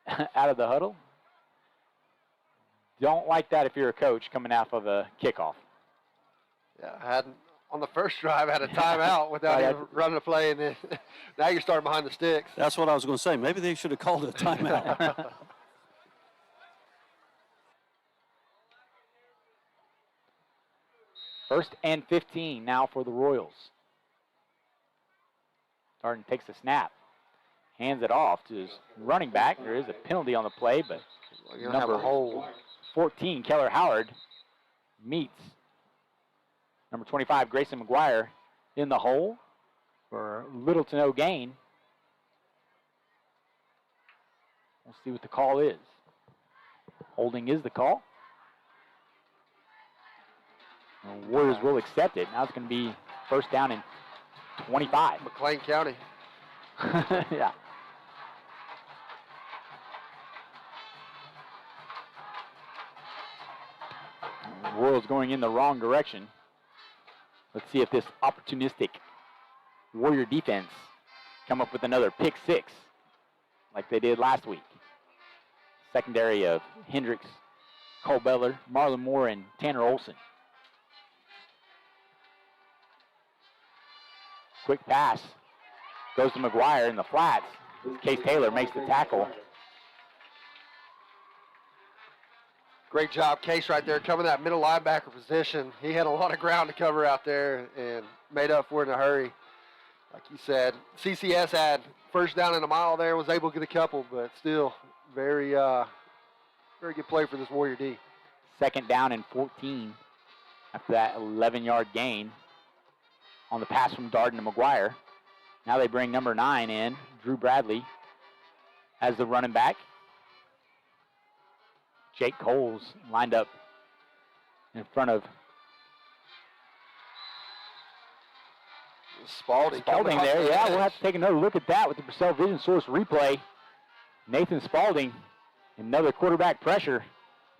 out of the huddle. Don't like that if you're a coach coming off of a kickoff. Yeah, had on the first drive had a timeout without even running a play, and then now you're starting behind the sticks. That's what I was going to say. Maybe they should have called it a timeout. First and 15 now for the Royals. Darden takes the snap, hands it off to his running back. There is a penalty on the play, but number 14, Keller Howard, meets number 25, Grayson McGuire, in the hole for little to no gain. We'll see what the call is. Holding is the call. The Warriors will accept it. Now it's going to be first down and 25. McLean County. Yeah. The Royals going in the wrong direction. Let's see if this opportunistic Warrior defense come up with another pick six like they did last week. Secondary of Hendricks, Cole Beller, Marlon Moore, and Tanner Olson. Quick pass goes to McGuire in the flats. Case Taylor makes the tackle. Great job, Case, right there, covering that middle linebacker position. He had a lot of ground to cover out there and made up for it in a hurry. Like you said, CCS had first down and a mile there, was able to get a couple, but still very good play for this Warrior D. Second down and 14 after that 11-yard gain on the pass from Darden to McGuire. Now they bring number 9 in, Drew Bradley, as the running back. Jake Coles lined up in front of Spalding there. Yeah, we'll have to take another look at that with the Purcell Vision Source replay. Nathan Spalding, another quarterback pressure.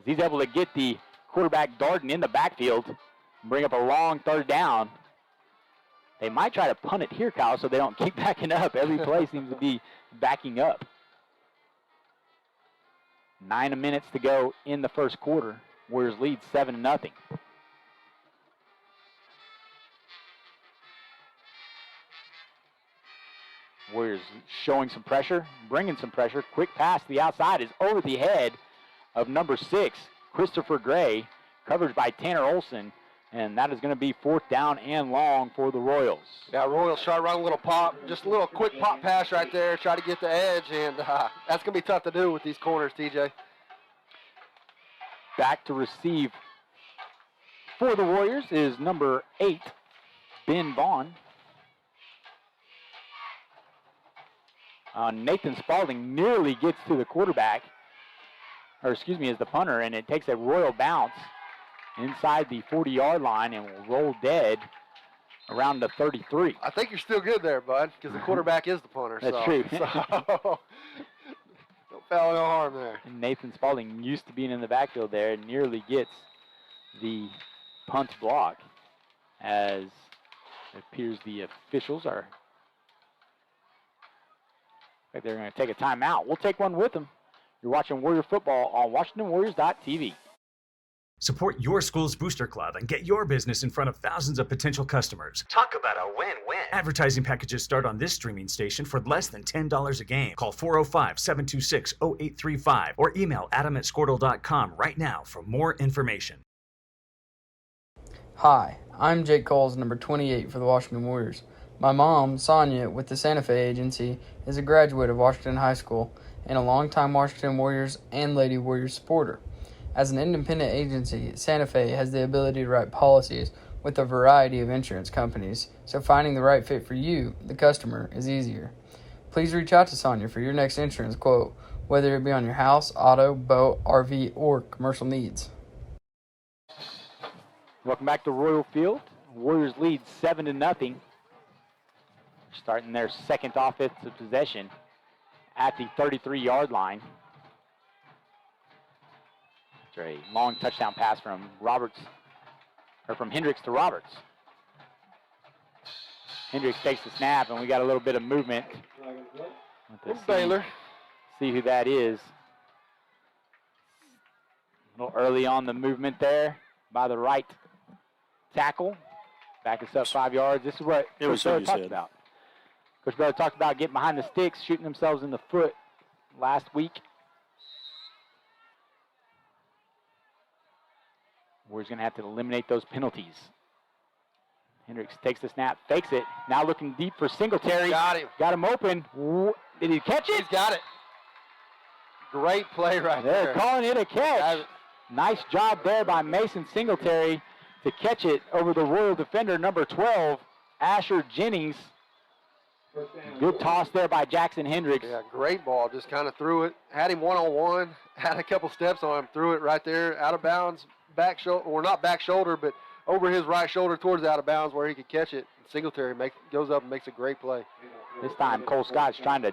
He's able to get the quarterback Darden in the backfield and bring up a long third down. They might try to punt it here, Kyle, so they don't keep backing up. Every play seems to be backing up. 9 minutes to go in the first quarter. Warriors lead 7-0. Warriors showing some pressure, bringing some pressure. Quick pass to the outside is over the head of number 6, Christopher Gray. Coverage by Tanner Olson. And that is going to be fourth down and long for the Royals. Yeah, Royals try to run a little pop, just a little quick pop pass right there, try to get the edge, and that's going to be tough to do with these corners, TJ. Back to receive for the Warriors is number 8, Ben Vaughn. Nathan Spalding nearly gets to the quarterback, is the punter, and it takes a Royal bounce inside the 40-yard line and will roll dead around the 33. I think you're still good there, bud, because the quarterback is the punter. That's true. So no foul, no harm there. And Nathan Spalding, used to being in the backfield there, nearly gets the punt block, as it appears the officials are they're going to take a timeout. We'll take one with them. You're watching Warrior Football on WashingtonWarriors.tv. Support your school's booster club and get your business in front of thousands of potential customers. Talk about a win-win. Advertising packages start on this streaming station for less than $10 a game. Call 405-726-0835 or email adam@squirtle.com right now for more information. Hi, I'm Jake Coles, number 28 for the Washington Warriors. My mom, Sonia, with the Santa Fe Agency, is a graduate of Washington High School and a longtime Washington Warriors and Lady Warriors supporter. As an independent agency, Santa Fe has the ability to write policies with a variety of insurance companies, so finding the right fit for you, the customer, is easier. Please reach out to Sonia for your next insurance quote, whether it be on your house, auto, boat, RV, or commercial needs. Welcome back to Royal Field. Warriors lead 7-0. Starting their second offensive possession at the 33-yard line. After a long touchdown pass from Hendricks to Roberts. Hendricks takes the snap, and we got a little bit of movement. Baylor. See who that is. A little early on the movement there by the right tackle. Back us up 5 yards. This is what It was Coach Bella what you talked said. about. Coach Bella talked about getting behind the sticks, shooting themselves in the foot last week. We're going to have to eliminate those penalties. Hendricks takes the snap, fakes it. Now looking deep for Singletary. Got him. Got him open. Did he catch it? He's got it. Great play right there. They're calling it a catch. Nice job there by Mason Singletary to catch it over the Royal defender, number 12, Asher Jennings. Good toss there by Jackson Hendricks. Yeah, great ball. Just kind of threw it. Had him one-on-one. Had a couple steps on him. Threw it right there, out of bounds. Back shoulder, or not back shoulder, but over his right shoulder towards out of bounds where he could catch it. Singletary goes up and makes a great play. This time Cole Scott's trying to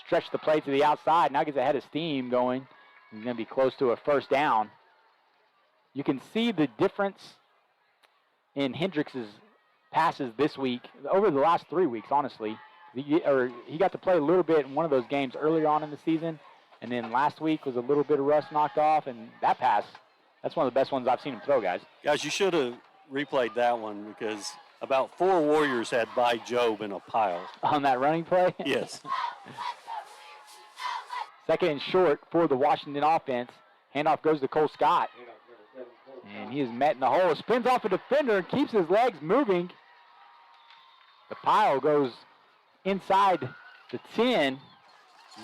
stretch the play to the outside. Now gets a head of steam going. He's going to be close to a first down. You can see the difference in Hendricks' passes this week, over the last 3 weeks, honestly. He got to play a little bit in one of those games earlier on in the season, and then last week was a little bit of rust knocked off, and that pass, that's one of the best ones I've seen him throw, guys. Guys, you should have replayed that one because about 4 Warriors had by Job in a pile. On that running play? Yes. Second and short for the Washington offense. Handoff goes to Cole Scott. And he is met in the hole. Spins off a defender and keeps his legs moving. The pile goes inside the 10.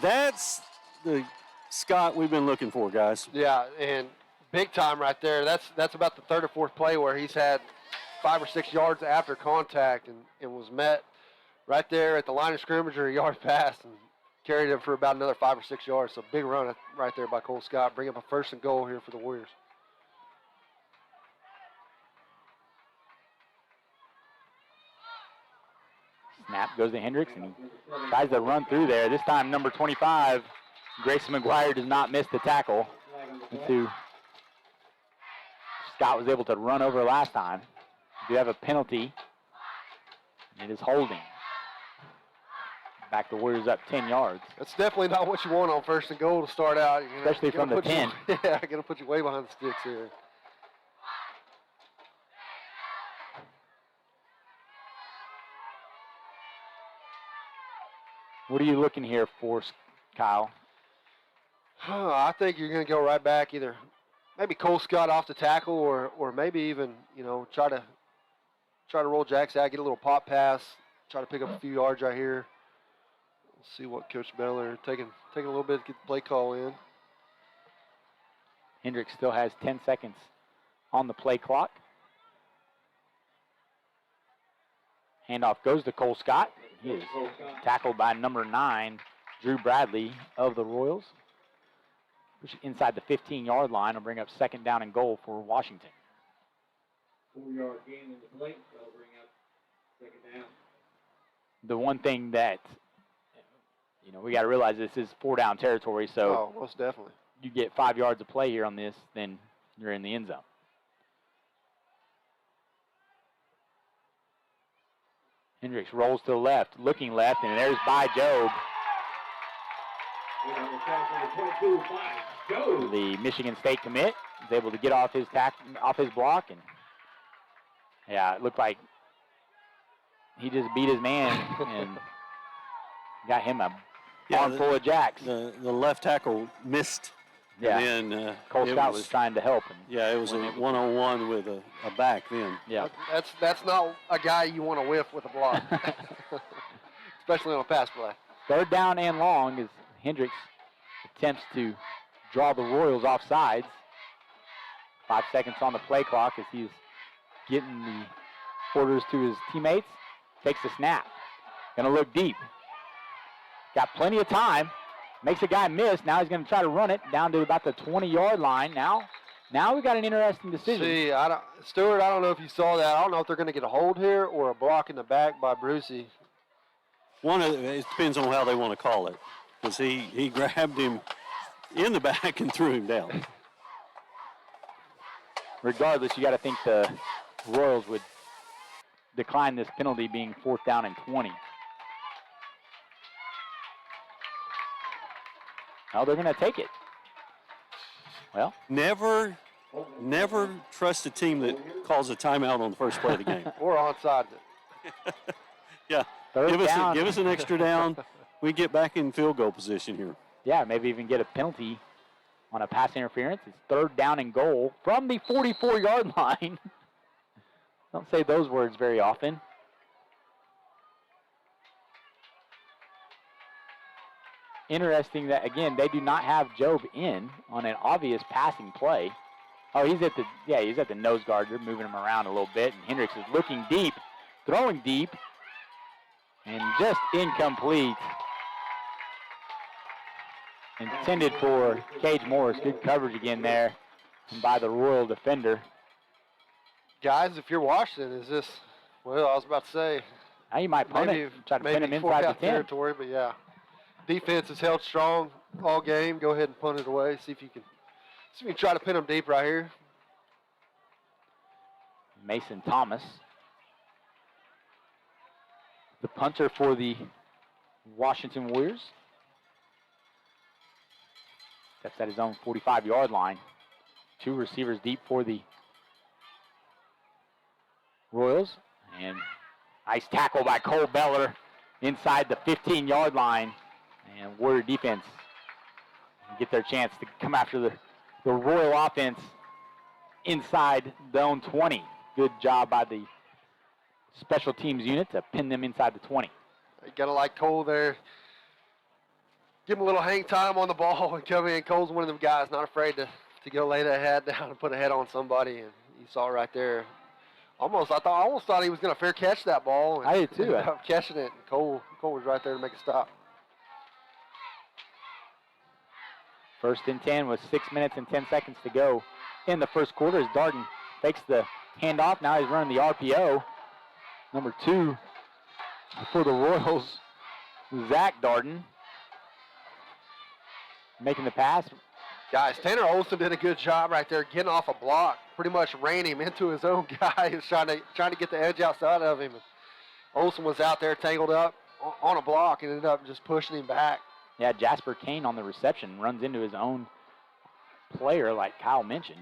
That's the Scott we've been looking for, guys. Yeah, and big time right there. That's about the third or fourth play where he's had 5 or 6 yards after contact and was met right there at the line of scrimmage or a yard past and carried him for about another 5 or 6 yards. So big run right there by Cole Scott. Bring up a 1st and goal here for the Warriors. Snap goes to Hendricks, and he tries to run through there. This time, number 25, Grayson McGuire, does not miss the tackle. That's who Scott was able to run over last time. We do have a penalty. It is holding. Back the Warriors up 10 yards. That's definitely not what you want on 1st and goal to start out. Especially from the 10. Yeah, going to put you way behind the sticks here. What are you looking here for, Kyle? I think you're going to go right back, either maybe Cole Scott off the tackle, or maybe even try to roll Jacks out, get a little pop pass, try to pick up a few yards right here. We'll see what Coach Beller taking a little bit to get the play call in. Hendricks still has 10 seconds on the play clock. Handoff goes to Cole Scott. He is tackled by number 9, Drew Bradley of the Royals. Push it inside the 15-yard line will bring up 2nd down and goal for Washington. 4-yard gain in the plate. That'll bring up 2nd down. The one thing that we got to realize, this is 4-down territory, so most definitely. You get 5 yards of play here on this, then you're in the end zone. Hendricks rolls to the left, looking left, and there's by Job. The Michigan State commit is able to get off his block, and it looked like he just beat his man and got him a armful of jacks. The left tackle missed. Yeah, and then, Cole Scott was trying to help him. Yeah, it was a one-on-one with a back then. Yeah, that's not a guy you want to whiff with a block, especially on a pass play. 3rd down and long as Hendricks attempts to draw the Royals off sides. 5 seconds on the play clock as he's getting the orders to his teammates. Takes the snap. Gonna look deep. Got plenty of time. Makes a guy miss. Now he's going to try to run it down to about the 20-yard line. Now we got an interesting decision. See, Stewart, I don't know if you saw that. I don't know if they're going to get a hold here or a block in the back by Brucey. It depends on how they want to call it, because he grabbed him in the back and threw him down. Regardless, you got to think the Royals would decline this penalty, being 4th down and 20. No, they're going to take it. Well, never never trust a team that calls a timeout on the first play of the game. Or onside. Yeah, Third give down. us an extra down. We get back in field goal position here. Yeah, maybe even get a penalty on a pass interference. It's 3rd down and goal from the 44-yard line. Don't say those words very often. Interesting that, again, they do not have Job in on an obvious passing play. Oh, he's at the nose guard. They're moving him around a little bit, and Hendricks is looking deep, throwing deep, and just incomplete. Intended for Cage Morris. Good coverage again there by the Royal defender. Guys, if you're Washington, is this, well, I was about to say. Now you might punt it, try to pin him inside the 10. Territory, but yeah. Defense has held strong all game. Go ahead and punt it away. See if you can try to pin them deep right here. Mason Thomas, the punter for the Washington Warriors. Steps at his own 45-yard line. 2 receivers deep for the Royals. And nice tackle by Cole Beller inside the 15-yard line. And Warrior defense get their chance to come after the Royal offense inside the own 20. Good job by the special teams unit to pin them inside the 20. You got to like Cole there. Give him a little hang time on the ball and come in. Cole's one of them guys not afraid to go lay that head down and put a head on somebody. And you saw right there. I almost thought he was going to fair catch that ball. And I did too. Ended up catching it. And Cole was right there to make a stop. 1st and 10 with 6 minutes and 10 seconds to go in the first quarter as Darden takes the handoff. Now he's running the RPO. Number 2 for the Royals, Zach Darden. Making the pass. Guys, Tanner Olson did a good job right there getting off a block. Pretty much ran him into his own guy. He was trying to get the edge outside of him. Olson was out there tangled up on a block and ended up just pushing him back. Yeah, Jasper Kane on the reception runs into his own player like Kyle mentioned.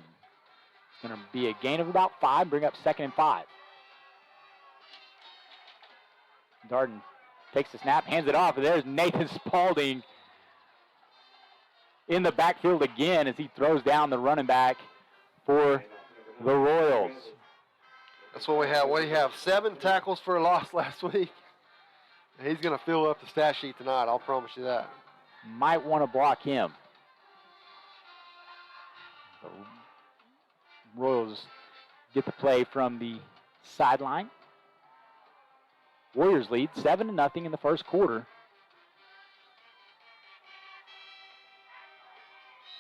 It's going to be a gain of about 5, bring up 2nd and 5. Darden takes the snap, hands it off, and there's Nathan Spaulding in the backfield again as he throws down the running back for the Royals. That's what we have. We have 7 tackles for a loss last week. He's going to fill up the stat sheet tonight, I'll promise you that. Might want to block him. The Royals get the play from the sideline. Warriors lead 7-0 in the first quarter.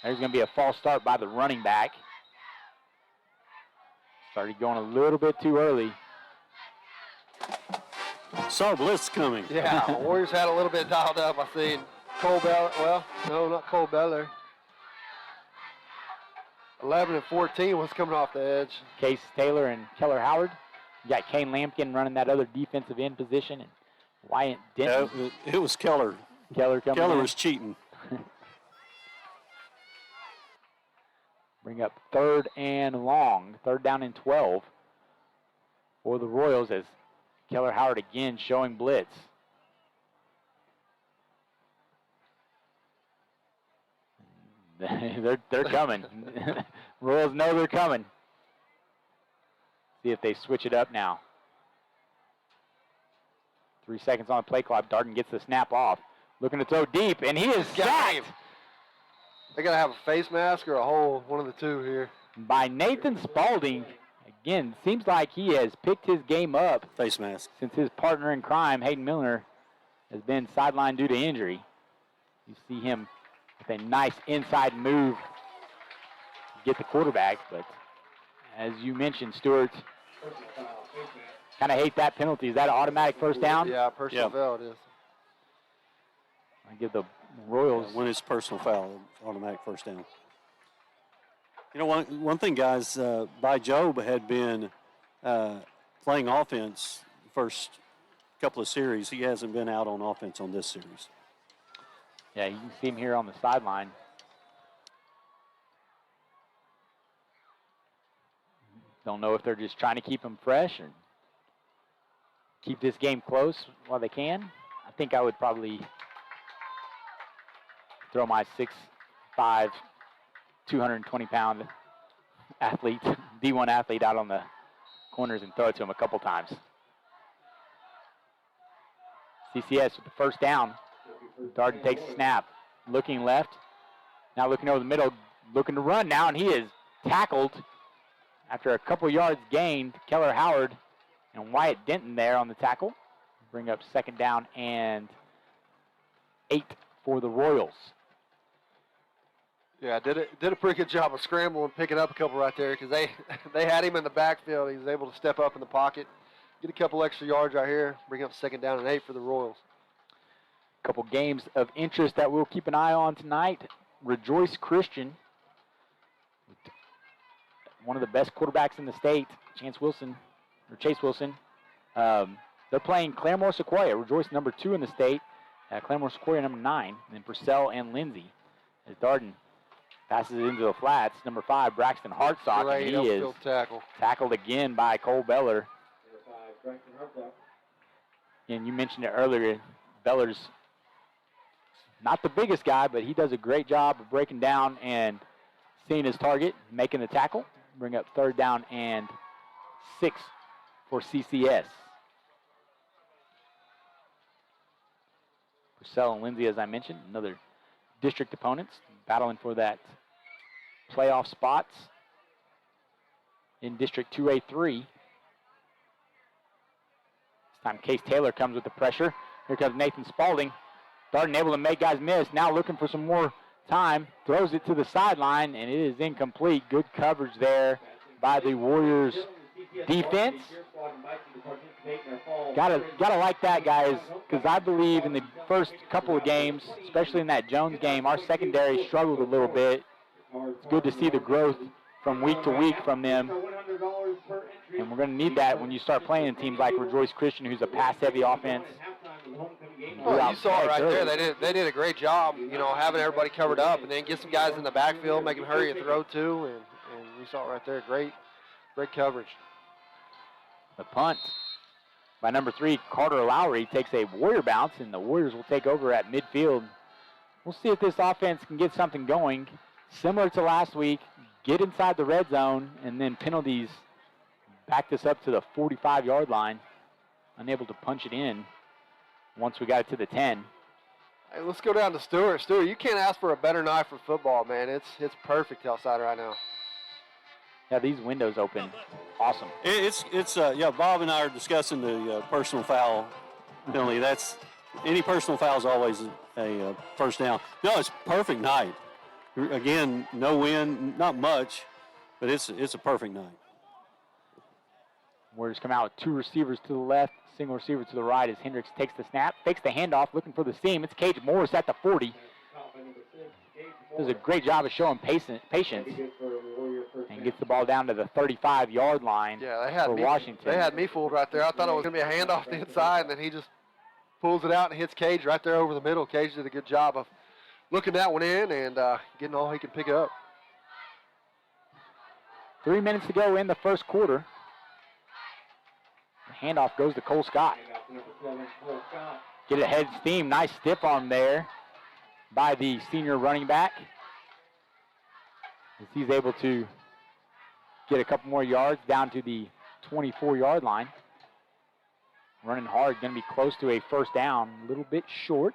There's going to be a false start by the running back. Started going a little bit too early. Saw blitz coming. Yeah, Warriors had a little bit dialed up. I seen Cole Beller. Well, no, not Cole Beller. 11 and 14 was coming off the edge. Case Taylor and Keller Howard. You got Kane Lampkin running that other defensive end position, and Wyatt Denton. Yeah, it was Keller. Keller was cheating. Bring up 3rd and long, 3rd down and 12 for the Royals as Keller Howard again showing blitz. They're coming. Royals know they're coming. See if they switch it up now. 3 seconds on the play clock. Darden gets the snap off. Looking to throw deep, and he is sacked. They got to have a face mask or a hole, one of the two here. By Nathan Spaulding. Again, seems like he has picked his game up. Face mask. Since his partner in crime, Hayden Miller, has been sidelined due to injury. You see him with a nice inside move to get the quarterback, but as you mentioned, Stewart, kind of hate that penalty. Is that an automatic first down? Yeah, personal foul it is. I give the Royals. When it's personal foul, automatic first down. You know, one thing, guys, By Job had been playing offense the first couple of series. He hasn't been out on offense on this series. Yeah, you can see him here on the sideline. Don't know if they're just trying to keep them fresh or keep this game close while they can. I think I would probably throw my 6'5", 220-pound athlete, D1 athlete out on the corners and throw it to him a couple times. CCS with the first down. Darden takes a snap, looking left, now looking over the middle, looking to run now, and he is tackled after a couple yards gained. Keller Howard and Wyatt Denton there on the tackle. Bring up second down and 8 for the Royals. Yeah, did a pretty good job of scrambling, picking up a couple right there because they had him in the backfield. He was able to step up in the pocket, get a couple extra yards right here, bring up second down and 8 for the Royals. A couple games of interest that we'll keep an eye on tonight. Rejoice Christian, one of the best quarterbacks in the state, Chase Wilson. They're playing Claremore Sequoia. Rejoice number 2 in the state. Claremore Sequoia number 9. And then Purcell and Lindsay. As Darden passes it into the flats. Number 5, Braxton Hartsock. And he is tackled again by Cole Beller. And you mentioned it earlier. Beller's not the biggest guy, but he does a great job of breaking down and seeing his target, making the tackle. Bring up third down and 6 for CCS. Purcell and Lindsay, as I mentioned, another district opponents battling for that playoff spots in District 2A3. This time Case Taylor comes with the pressure. Here comes Nathan Spalding. Darden able to make guys miss. Now looking for some more time. Throws it to the sideline, and it is incomplete. Good coverage there by the Warriors defense. Gotta like that, guys, because I believe in the first couple of games, especially in that Jones game, our secondary struggled a little bit. It's good to see the growth from week to week from them. And we're going to need that when you start playing teams like Rejoice Christian, who's a pass-heavy offense. Well, you saw it right there. They did a great job, having everybody covered up, and then get some guys in the backfield, make them hurry and throw too. And you saw it right there. Great coverage. The punt by number 3, Carter Lowry, takes a Warrior bounce, and the Warriors will take over at midfield. We'll see if this offense can get something going. Similar to last week, get inside the red zone, and then penalties back this up to the 45-yard line. Unable to punch it in once we got it to the 10. Hey, let's go down to Stewart. Stewart, you can't ask for a better night for football, man. It's perfect outside right now. Yeah, these windows open. Awesome. Bob and I are discussing the personal foul penalty. Any personal foul is always a first down. No, it's a perfect night. Again, no wind, not much, but it's a perfect night. Warriors come out with 2 receivers to the left, single receiver to the right as Hendricks takes the snap, fakes the handoff, looking for the seam. It's Cage Morris at the 40. Does a great job of showing patience and gets the ball down to the 35-yard line for Washington. They had me fooled right there. I thought it was going to be a handoff to the inside, and then he just pulls it out and hits Cage right there over the middle. Cage did a good job of looking that one in and getting all he can pick up. 3 minutes to go in the first quarter. The handoff goes to Cole Scott. Get ahead steam. Nice stiff arm there by the senior running back, as he's able to get a couple more yards down to the 24-yard line. Running hard, going to be close to a first down, a little bit short.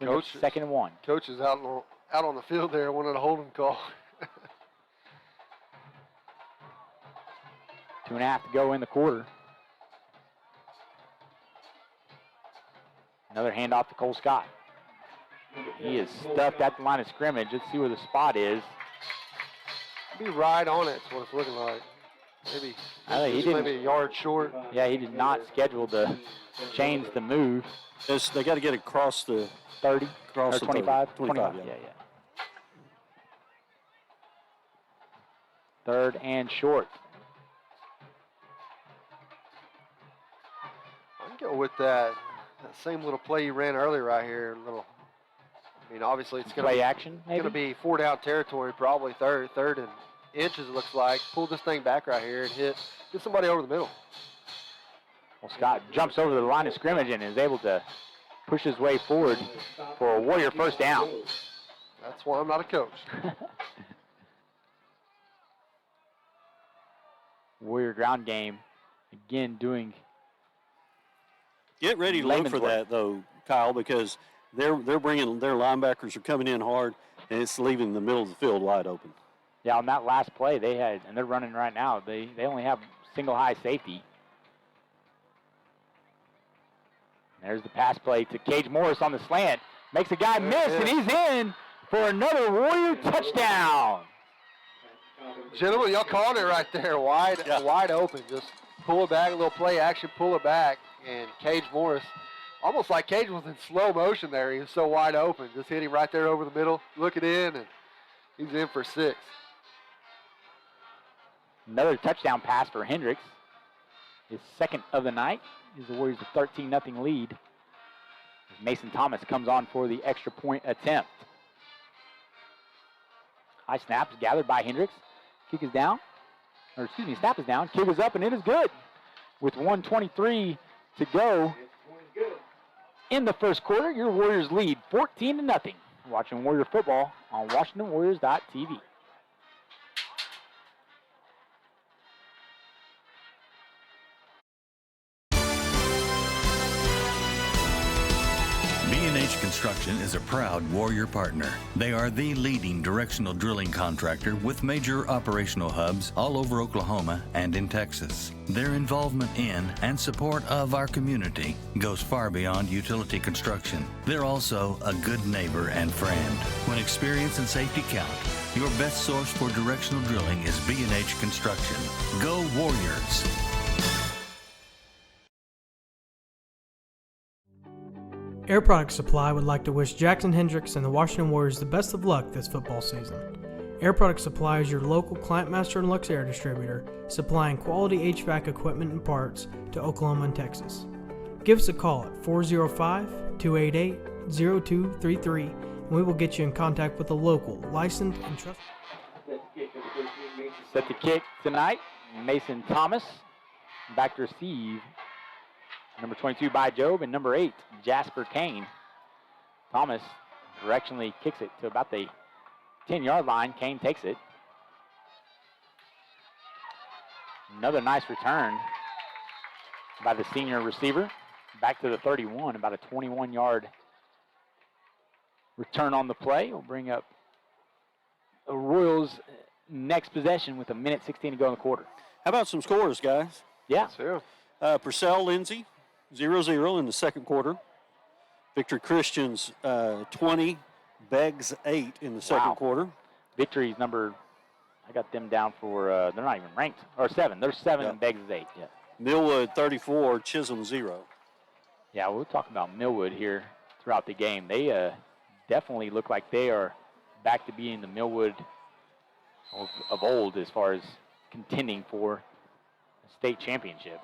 Coach, 2nd and 1. Coach is out on the field there, wanted a holding call. 2.5 to go in the quarter. Another handoff to Cole Scott. He is stuffed at the line of scrimmage. Let's see where the spot is. Be right on it, is what it's looking like. Maybe a yard short. Yeah, he did not schedule to change the move. They got to get across the 30 or 25. 25, yeah. Third and short. I can go with that same little play you ran earlier right here. Obviously it's going to play action. It's going to be 4 down territory, probably third and inches, it looks like. Pull this thing back right here and get somebody over the middle. Well, Scott jumps over the line of scrimmage and is able to push his way forward for a Warrior first down. That's why I'm not a coach. Warrior ground game, again doing. Get ready to look for that, though, Kyle, because they're bringing their linebackers are coming in hard, and it's leaving the middle of the field wide open. Yeah, on that last play they had, and they're running right now. They only have single high safety. There's the pass play to Cage Morris on the slant. Makes a guy miss, and he's in for another Warrior touchdown. Gentlemen, y'all called it right there, wide open. Just pull it back, a little play action, pull it back, and Cage Morris, almost like Cage was in slow motion there. He was so wide open. Just hit him right there over the middle, looking in, and he's in for 6. Another touchdown pass for Hendricks. His second of the night. Gives the Warriors a 13-0 lead. As Mason Thomas comes on for the extra point attempt. High snap is gathered by Hendricks. Kick is down. Or excuse me, snap is down. Kick is up, and it is good. With 1:23 to go in the first quarter, your Warriors lead 14-0. Watching Warrior football on WashingtonWarriors.tv. B&H Construction is a proud Warrior partner. They are the leading directional drilling contractor with major operational hubs all over Oklahoma and in Texas. Their involvement in and support of our community goes far beyond utility construction. They're also a good neighbor and friend. When experience and safety count, your best source for directional drilling is B&H Construction. Go Warriors! Air Product Supply would like to wish Jackson Hendricks and the Washington Warriors the best of luck this football season. Air Product Supply is your local Client Master and Lux Air distributor, supplying quality HVAC equipment and parts to Oklahoma and Texas. Give us a call at 405-288-0233 and we will get you in contact with a local, licensed, and trusted. Set the kick tonight, Mason Thomas. Back to receive. Number 22 by Job, and number 8, Jasper Kane. Thomas directionally kicks it to about the 10-yard line. Kane takes it. Another nice return by the senior receiver. Back to the 31, about a 21-yard return on the play. Will bring up the Royals' next possession with 1:16 to go in the quarter. How about some scores, guys? Yeah. Purcell Lindsay, 0-0 in the second quarter. Victory Christians 20, Beggs 8 in the second quarter. Victory's number, I got them down for, they're not even ranked, or 7. They're 7 and Beggs is 8. Yeah. Millwood 34, Chisholm 0. Yeah, we'll talk about Millwood here throughout the game. They definitely look like they are back to being the Millwood of old as far as contending for a state championship.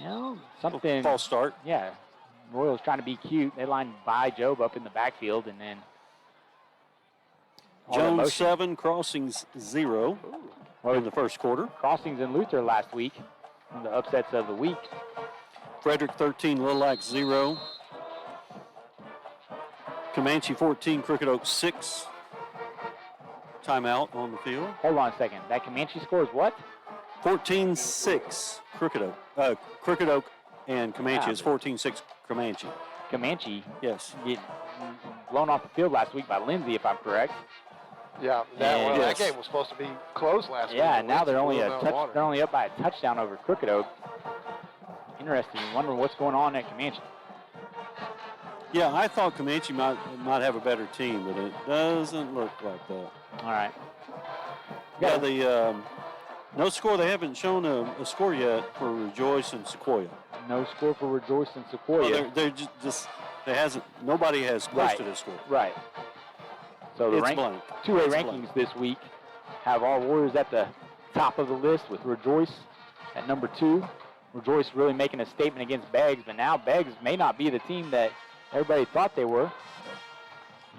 Well, something. False start. Yeah. Royals trying to be cute. They lined by Job up in the backfield, and then Jones 7, Crossings 0 in the first quarter. Crossings and Luther last week, one of the upsets of the week. Frederick 13, Lilac 0. Comanche 14, Crooked Oak 6. Timeout on the field. Hold on a second. That Comanche score is what? 14-6 Crooked Oak. Crooked Oak and Comanche is 14-6 Comanche. Comanche, yes, get blown off the field last week by Lindsay, if I'm correct. Yeah, that game was supposed to be close last week. Yeah, and now they're only up by a touchdown over Crooked Oak. Interesting. Wondering what's going on at Comanche. Yeah, I thought Comanche might have a better team, but it doesn't look like that. All right. Yeah, the no score. They haven't shown a score yet for Rejoice and Sequoia. No score for Rejoice and Sequoia. Well, they're just nobody has posted a score. Right. So the It's blank. 2A It's rankings blank. this week have all Warriors at the top of the list with Rejoice at number 2. Rejoice really making a statement against Beggs, but now Beggs may not be the team that everybody thought they were.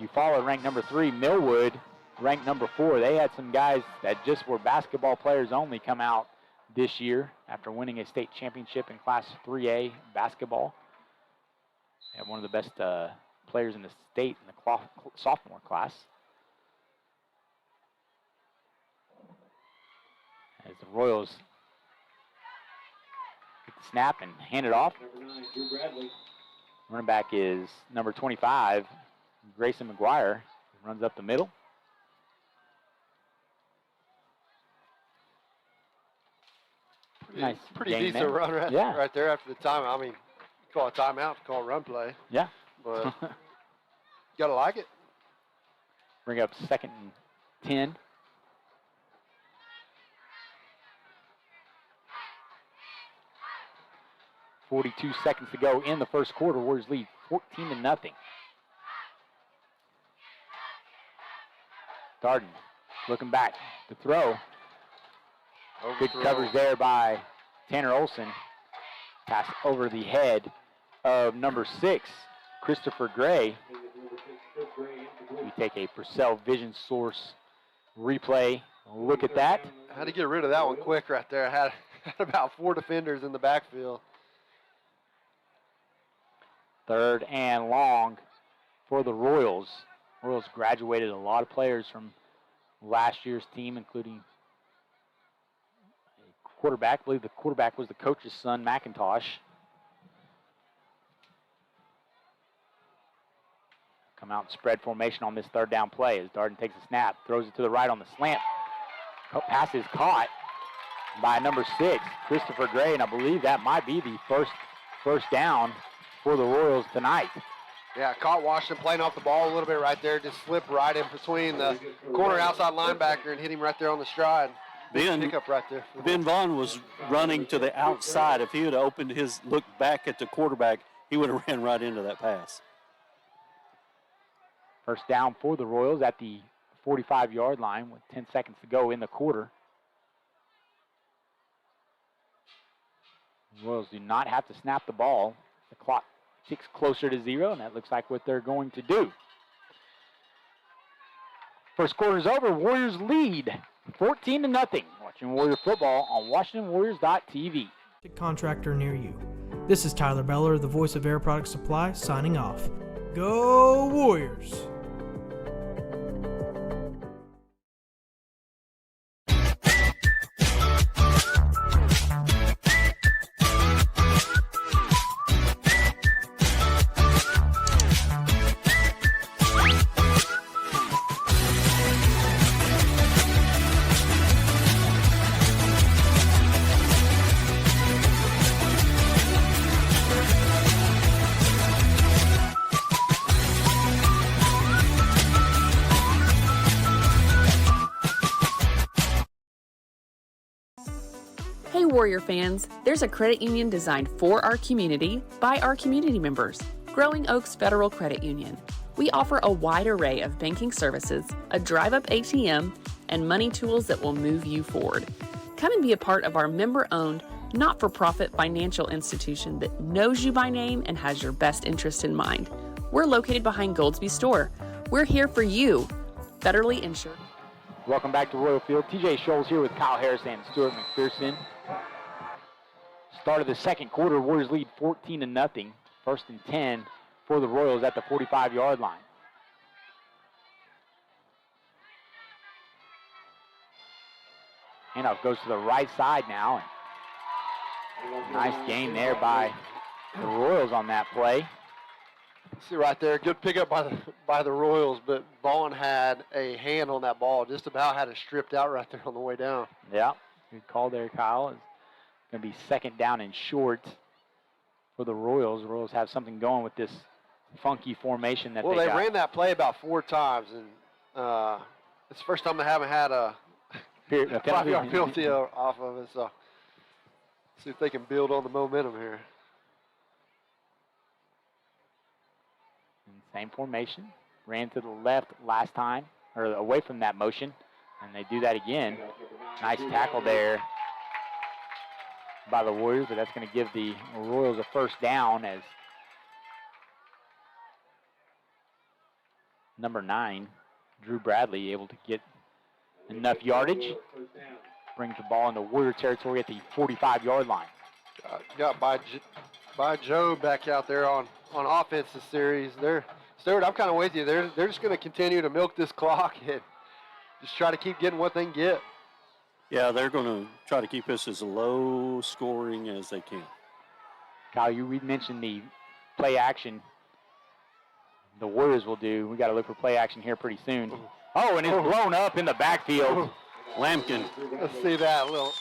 You followed ranked number 3, Millwood, ranked number 4. They had some guys that just were basketball players only come out this year after winning a state championship in Class 3A basketball. They have one of the best players in the state in the sophomore class. As the Royals get the snap and hand it off. Number 9, Drew Bradley. Running back is number 25, Grayson McGuire. Runs up the middle. Nice Pretty gain decent there. run right there after the timeout. I mean, call a timeout, call a run play. Yeah. But gotta like it. Bring up 2nd and 10. .42 seconds to go in the first quarter. Warriors lead 14-0. Darden looking back to throw. Good coverage there by Tanner Olson. Pass over the head of number 6, Christopher Gray. We take a Purcell Vision Source replay. Look at that. I had to get rid of that one quick right there. I had about 4 defenders in the backfield. 3rd and long for the Royals. Royals graduated a lot of players from last year's team, including a quarterback. I believe the quarterback was the coach's son, McIntosh. Come out and spread formation on this 3rd down play as Darden takes a snap, throws it to the right on the slant. Pass is caught by number 6, Christopher Gray, and I believe that might be the first down for the Royals tonight. Yeah, caught Washington playing off the ball a little bit right there. Just slipped right in between the corner outside linebacker and hit him right there on the stride. Pick up right there. Ben Vaughn was running to the outside. If he had opened his look back at the quarterback, he would have ran right into that pass. First down for the Royals at the 45-yard line with 10 seconds to go in the quarter. The Royals do not have to snap the ball. The clock ticks closer to 0, and that looks like what they're going to do. First quarter's over. Warriors lead 14-0. Watching Warrior football on WashingtonWarriors.tv. Contractor near you. This is Tyler Beller, the voice of Air Product Supply, signing off. Go Warriors! Hey Warrior fans, there's a credit union designed for our community by our community members, Growing Oaks Federal Credit Union. We offer a wide array of banking services, a drive-up ATM, and money tools that will move you forward. Come and be a part of our member-owned, not-for-profit financial institution that knows you by name and has your best interest in mind. We're located behind Goldsby Store. We're here for you. Federally insured. Welcome back to Royal Field. TJ Scholes here with Kyle Harris and Stuart McPherson. Start of the second quarter, Warriors lead 14-0. 1st and 10 for the Royals at the 45-yard line. Handoff goes to the right side now. And nice gain there by the Royals on that play. See right there, good pickup by the Royals, but Vaughn had a hand on that ball, just about had it stripped out right there on the way down. Yeah, good call there, Kyle. It's going to be 2nd down and short for the Royals. The Royals have something going with this funky formation that they got. ran that play about 4 times, and it's the first time they haven't had a 5-yard penalty off of it. So see if they can build on the momentum here. Same formation. Ran to the left last time, or away from that motion, and they do that again. Nice tackle there by the Warriors, but that's going to give the Royals a 1st down as number 9, Drew Bradley, able to get enough yardage. Brings the ball into Warrior territory at the 45-yard line. Got by Joe back out there on offense this series. Stewart, I'm kind of with you. They're just going to continue to milk this clock and just try to keep getting what they can get. Yeah, they're going to try to keep this as low scoring as they can. Kyle, we mentioned the play action the Warriors will do. We got to look for play action here pretty soon. Oh, and it's blown up in the backfield. Lampkin. Let's see that little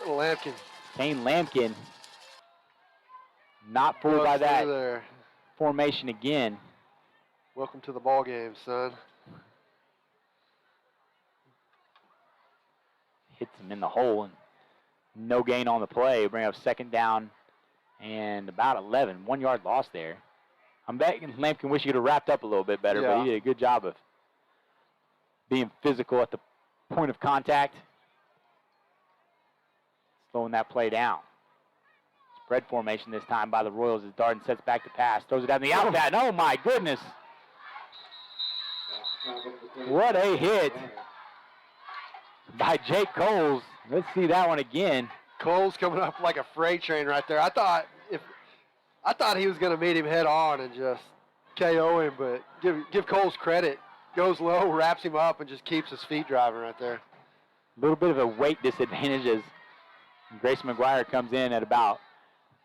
Lampkin. Kane Lampkin. Not fooled by that there. Formation again. Welcome to the ball game, son. Hits him in the hole and no gain on the play. Bring up second down and about 11. 1 yard loss there. I'm betting Lampkin wish he could have wrapped up a little bit better, but he did a good job of being physical at the point of contact. Slowing that play down. Spread formation this time by the Royals as Darden sets back to pass. Throws it down the out pad. Oh my goodness. What a hit by Jake Coles. Let's see that one again. Coles coming up like a freight train right there. I thought he was going to meet him head on and just KO him, but give Coles credit. Goes low, wraps him up, and just keeps his feet driving right there. A little bit of a weight disadvantage as Grayson McGuire comes in at about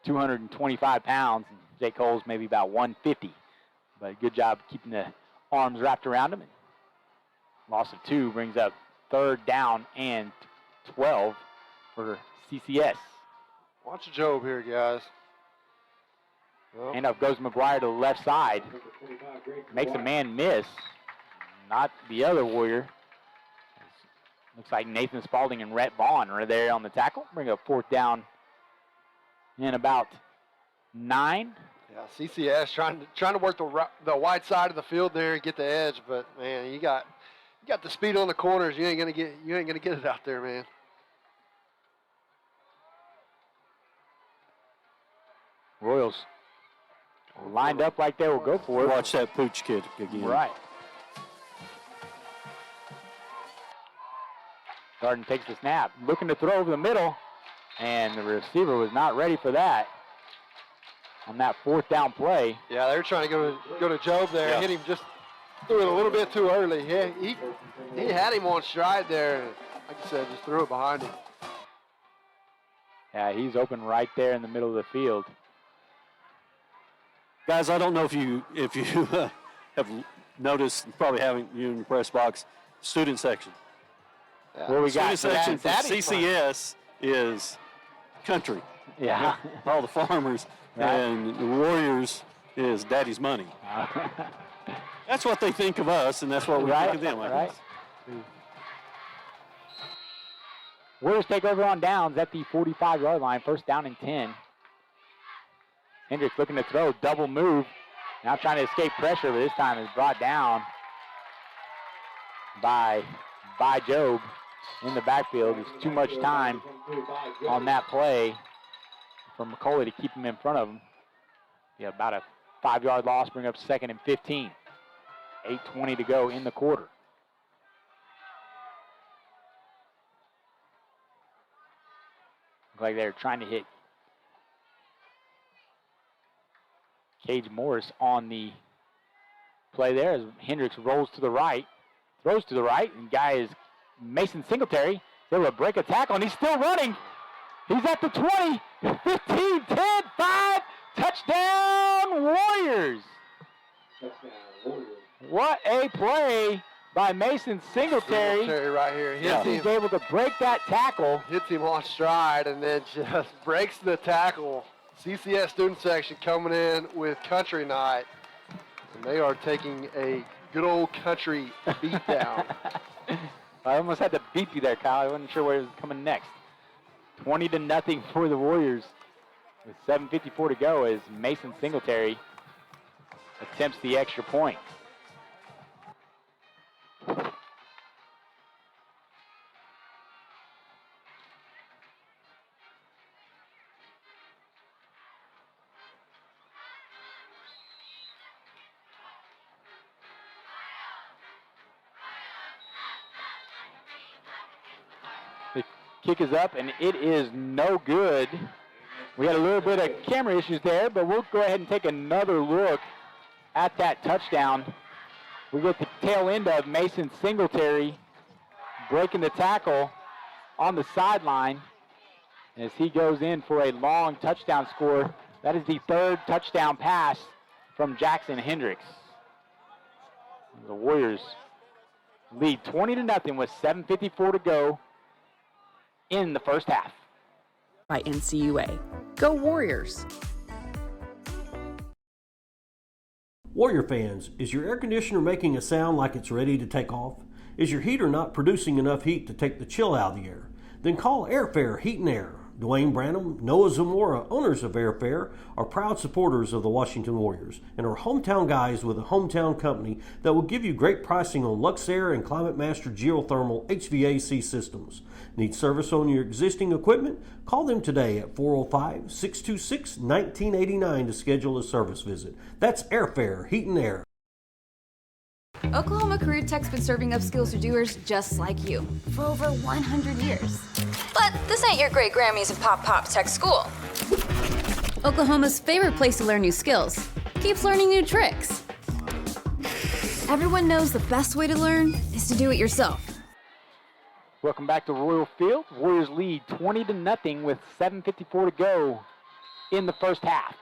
225 pounds, and Jake Coles maybe about 150. But a good job keeping the arms wrapped around him. And loss of 2 brings up third down and 12 for CCS. Watch Job here, guys. Hand up goes McGuire to the left side. Makes a man miss. Not the other Warrior. Looks like Nathan Spalding and Rhett Vaughn are there on the tackle. Bring up fourth down in about 9. Yeah, CCS trying to work the wide side of the field there and get the edge, but man, you got the speed on the corners. You ain't gonna get it out there, man. Royals lined up like they will go for it. Watch that Pooch kid again. Right. Darden takes the snap, looking to throw over the middle, and the receiver was not ready for that on that fourth down play. Yeah, they were trying to go to Job there. Yeah. Hit him just threw it a little bit too early. He had him on stride there. And like you said, just threw it behind him. Yeah, he's open right there in the middle of the field. Guys, I don't know if you have noticed, probably haven't, you in the press box, student section. Yeah. What we got? Student section for CCS is country. Yeah. All the farmers. Right. And the Warriors is daddy's money. That's what they think of us, and that's what we think of them. I Right. guess. Warriors take over on downs at the 45-yard line. First down and 10. Hendricks looking to throw, double move. Now trying to escape pressure, but this time is brought down by Job in the backfield. There's too much time on that play for McCauley to keep him in front of him. Yeah, about a 5-yard loss, bring up second and 15. 8:20 to go in the quarter. Looks like they're trying to hit Cage Morris on the play there as Hendricks rolls to the right, throws to the right, and guy is Mason Singletary. He's able to break a tackle, and he's still running. He's at the 20, 15, 10, 5, touchdown Warriors. What a play by Mason Singletary. Right here. He's able to break that tackle. Hits him on stride and then just breaks the tackle. CCS student section coming in with country night. And they are taking a good old country beat down. I almost had to beat you there, Kyle. I wasn't sure where it was coming next. 20-0 for the Warriors with 7:54 to go as Mason Singletary attempts the extra point. Kick is up, and it is no good. We had a little bit of camera issues there, but we'll go ahead and take another look at that touchdown. We get the tail end of Mason Singletary breaking the tackle on the sideline as he goes in for a long touchdown score. That is the third touchdown pass from Jackson Hendricks. The Warriors lead 20-0 with 7:54 to go in the first half. By NCUA. Go Warriors! Warrior fans, is your air conditioner making a sound like it's ready to take off? Is your heater not producing enough heat to take the chill out of the air? Then call Airfare Heat and Air. Dwayne Branham, Noah Zamora, owners of Airfare, are proud supporters of the Washington Warriors and are hometown guys with a hometown company that will give you great pricing on Luxair and Climate Master geothermal HVAC systems. Need service on your existing equipment? Call them today at 405-626-1989 to schedule a service visit. That's Airfare Heat and Air. Oklahoma Career Tech's been serving up skills to doers just like you for over 100 years. But this ain't your great Grammys and Pop Tech school. Oklahoma's favorite place to learn new skills keeps learning new tricks. Everyone knows the best way to learn is to do it yourself. Welcome back to Royal Field. Warriors lead 20-0 with 7:54 to go in the first half.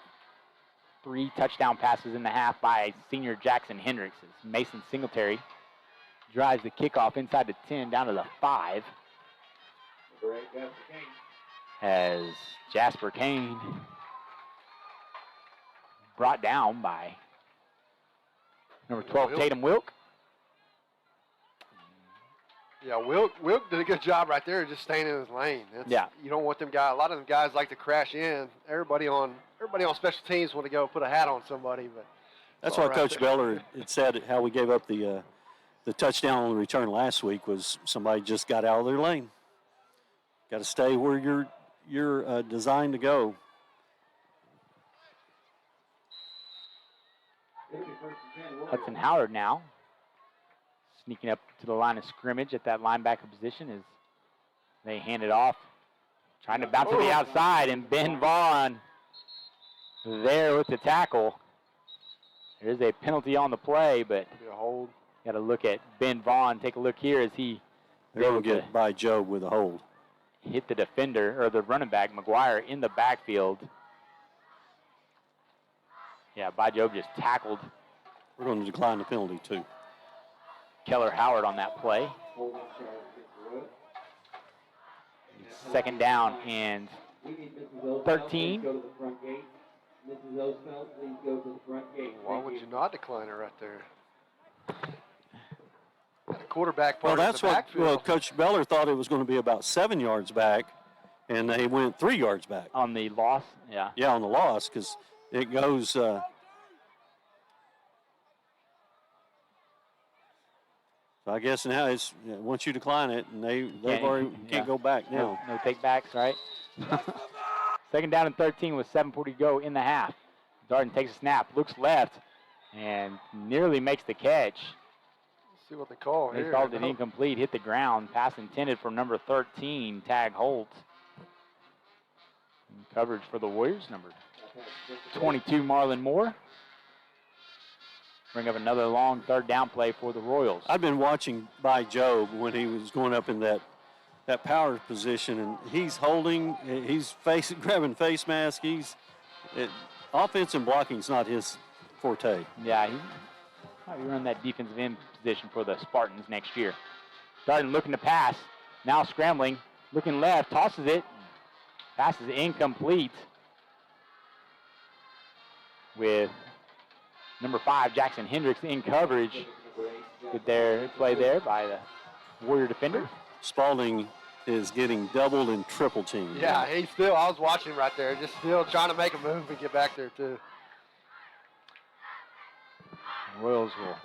3 touchdown passes in the half by senior Jackson Hendricks. Mason Singletary drives the kickoff inside the 10 down to the 5. As Jasper Kane brought down by number 12, Tatum Wilk. Yeah, Wilk did a good job right there, just staying in his lane. Yeah. You don't want them guys. A lot of them guys like to crash in. Everybody on special teams want to go put a hat on somebody, but that's why Coach Beller had said how we gave up the touchdown on the return last week was somebody just got out of their lane. Got to stay where you're designed to go. Hudson Howard now sneaking up to the line of scrimmage at that linebacker position as they hand it off, trying to bounce to the outside, and Ben Vaughn there with the tackle. There's a penalty on the play, but a hold. Got to look at Ben Vaughn. Take a look here as he They're going to get by Job with a hold. Hit the defender, or the running back, McGuire, in the backfield. Yeah, By Job just tackled. We're going to decline the penalty, too. Keller Howard on that play. Second down and 13. Why would you not decline it right there? Got a quarterback Well, part that's in the what backfield. Coach Beller thought it was going to be about 7 yards back, and they went 3 yards back. On the loss? Yeah. Yeah, on the loss, because it goes so I guess now it's once you decline it, and they've already can't go back now. No take backs, right? Second down and 13 with 7:40 to go in the half. Darden takes a snap, looks left, and nearly makes the catch. Let's see what they call They here. called it incomplete, hit the ground. Pass intended for number 13, Tag Holt. And coverage for the Warriors, number 22, Marlon Moore. Bring up another long third down play for the Royals. I've been watching By Job when he was going up in that power position, and he's holding, he's grabbing face mask. Offense and blocking is not his forte. Yeah, he might be running that defensive end position for the Spartans next year. Darden looking to pass, now scrambling, looking left, tosses it. Pass is incomplete with number 5, Jackson Hendricks, in coverage. Good play there by the Warrior defender. Spalding is getting doubled and triple teamed. Yeah, I was watching right there, just still trying to make a move and get back there too. Royals will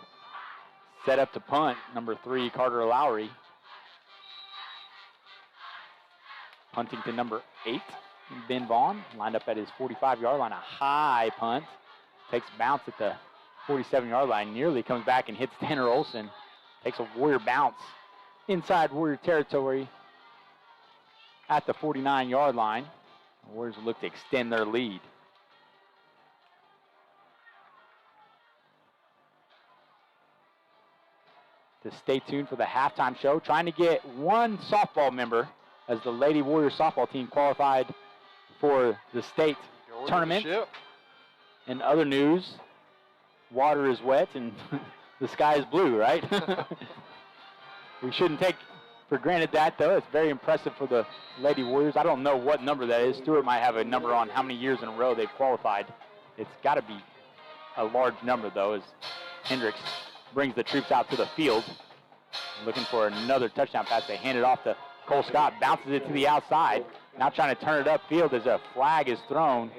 set up to punt, number 3, Carter Lowry. Punting to number 8, Ben Vaughn, lined up at his 45-yard line, a high punt. Takes a bounce at the 47-yard line, nearly comes back and hits Tanner Olson. Takes a Warrior bounce inside Warrior territory. at the 49-yard line. The Warriors look to extend their lead. To stay tuned for the halftime show. Trying to get one softball member as the Lady Warriors softball team qualified for the state tournament. In other news, water is wet and the sky is blue, right? We shouldn't take for granted that, though. It's very impressive for the Lady Warriors. I don't know what number that is. Stewart might have a number on how many years in a row they've qualified. It's got to be a large number, though, as Hendricks brings the troops out to the field. Looking for another touchdown pass. They hand it off to Cole Scott, bounces it to the outside. Now trying to turn it upfield as a flag is thrown.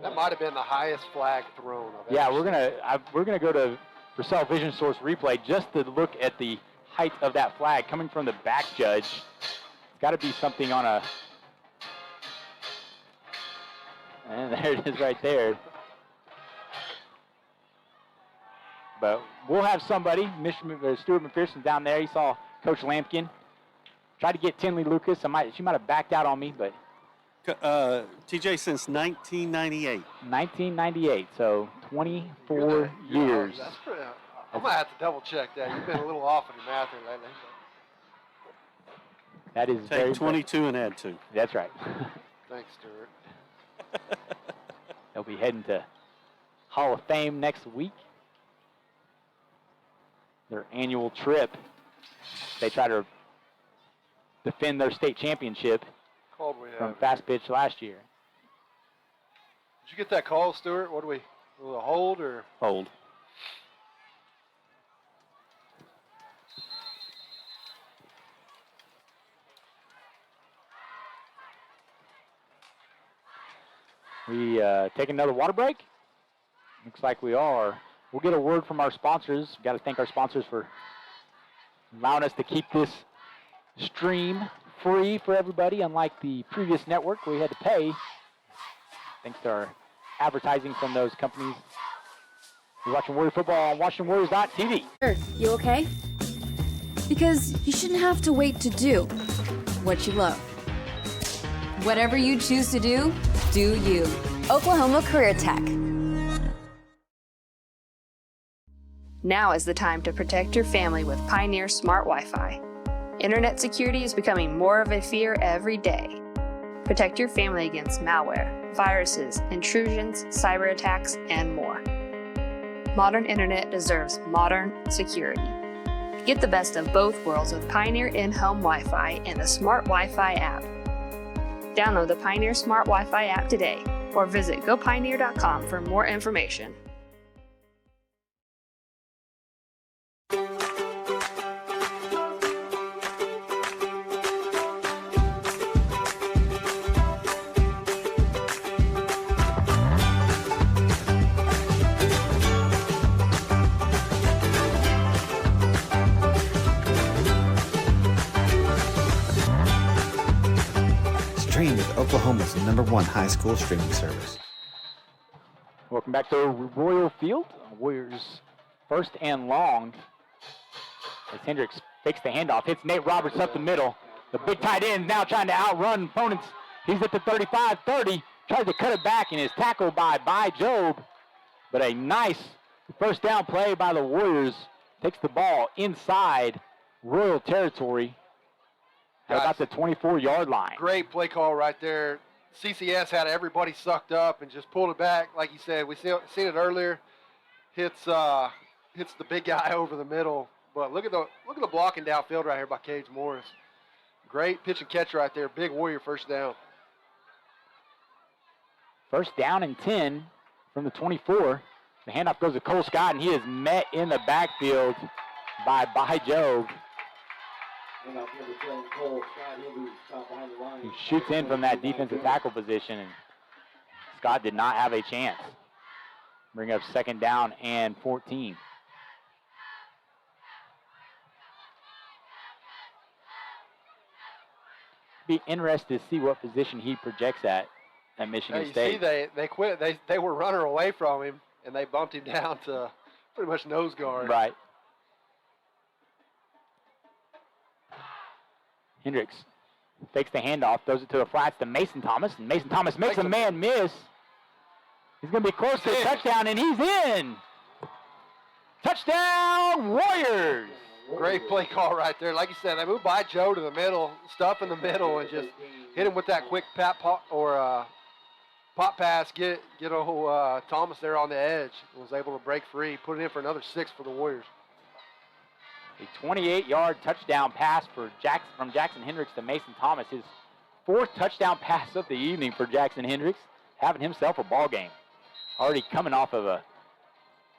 That might have been the highest flag thrown. Yeah, we're gonna go to Purcell Vision Source replay just to look at the height of that flag coming from the back judge. It's got to be something on a. And there it is right there. But we'll have somebody, Stuart McPherson down there. He saw Coach Lampkin. Tried to get Tinley Lucas. She might have backed out on me, but. TJ, since 1998. 1998, so 24 years. That's pretty, I'm going to have to double check that. You've been a little off on your math here lately. That is very Take 22 and add 2. That's right. Thanks, Stuart. They'll be heading to Hall of Fame next week. Their annual trip. They try to defend their state championship from fast pitch last year. Did you get that call, Stuart? What do we, a hold or? Hold. We take another water break? Looks like we are. We'll get a word from our sponsors. Got to thank our sponsors for allowing us to keep this stream free for everybody, unlike the previous network where we had to pay. Thanks to our advertising from those companies. You're watching Warrior Football on WashingtonWarriors.tv. You okay? Because you shouldn't have to wait to do what you love. Whatever you choose to do, do you. Oklahoma Career Tech. Now is the time to protect your family with Pioneer Smart Wi-Fi. Internet security is becoming more of a fear every day. Protect your family against malware, viruses, intrusions, cyber attacks, and more. Modern internet deserves modern security. Get the best of both worlds with Pioneer in-home Wi-Fi and the Smart Wi-Fi app. Download the Pioneer Smart Wi-Fi app today or visit gopioneer.com for more information. Stream with Oklahoma's #1 high school streaming service. Welcome back to Royal Field. Warriors first and long. As Hendricks fakes the handoff, hits Nate Roberts up the middle. The big tight end now trying to outrun opponents. He's at the 35-30, tries to cut it back and is tackled by Job. But a nice first down play by the Warriors. Takes the ball inside Royal territory at about the 24-yard line. Great play call right there. CCS had everybody sucked up and just pulled it back. Like you said, we seen it earlier. Hits the big guy over the middle. But look at the blocking downfield right here by Cage Morris. Great pitch and catch right there. Big Warrior first down. First down and 10 from the 24. The handoff goes to Cole Scott, and he is met in the backfield by Job. He shoots in from that defensive tackle position, and Scott did not have a chance. Bring up second down and 14. Be interested to see what position he projects at Michigan State. You see, they quit. They were running away from him, and they bumped him down to pretty much nose guard. Right. Hendricks Fakes the handoff, throws it to the flats to Mason Thomas, and Mason Thomas makes a man miss. He's going to be close to a touchdown, and he's in. Touchdown, Warriors! Great play call right there. Like you said, they moved by Joe to the middle, stuff in the middle, and just hit him with that quick pop pass. Get old Thomas there on the edge. Was able to break free, put it in for another 6 for the Warriors. A 28-yard touchdown pass from Jackson Hendricks to Mason Thomas. His 4th touchdown pass of the evening for Jackson Hendricks, having himself a ball game. Already coming off of a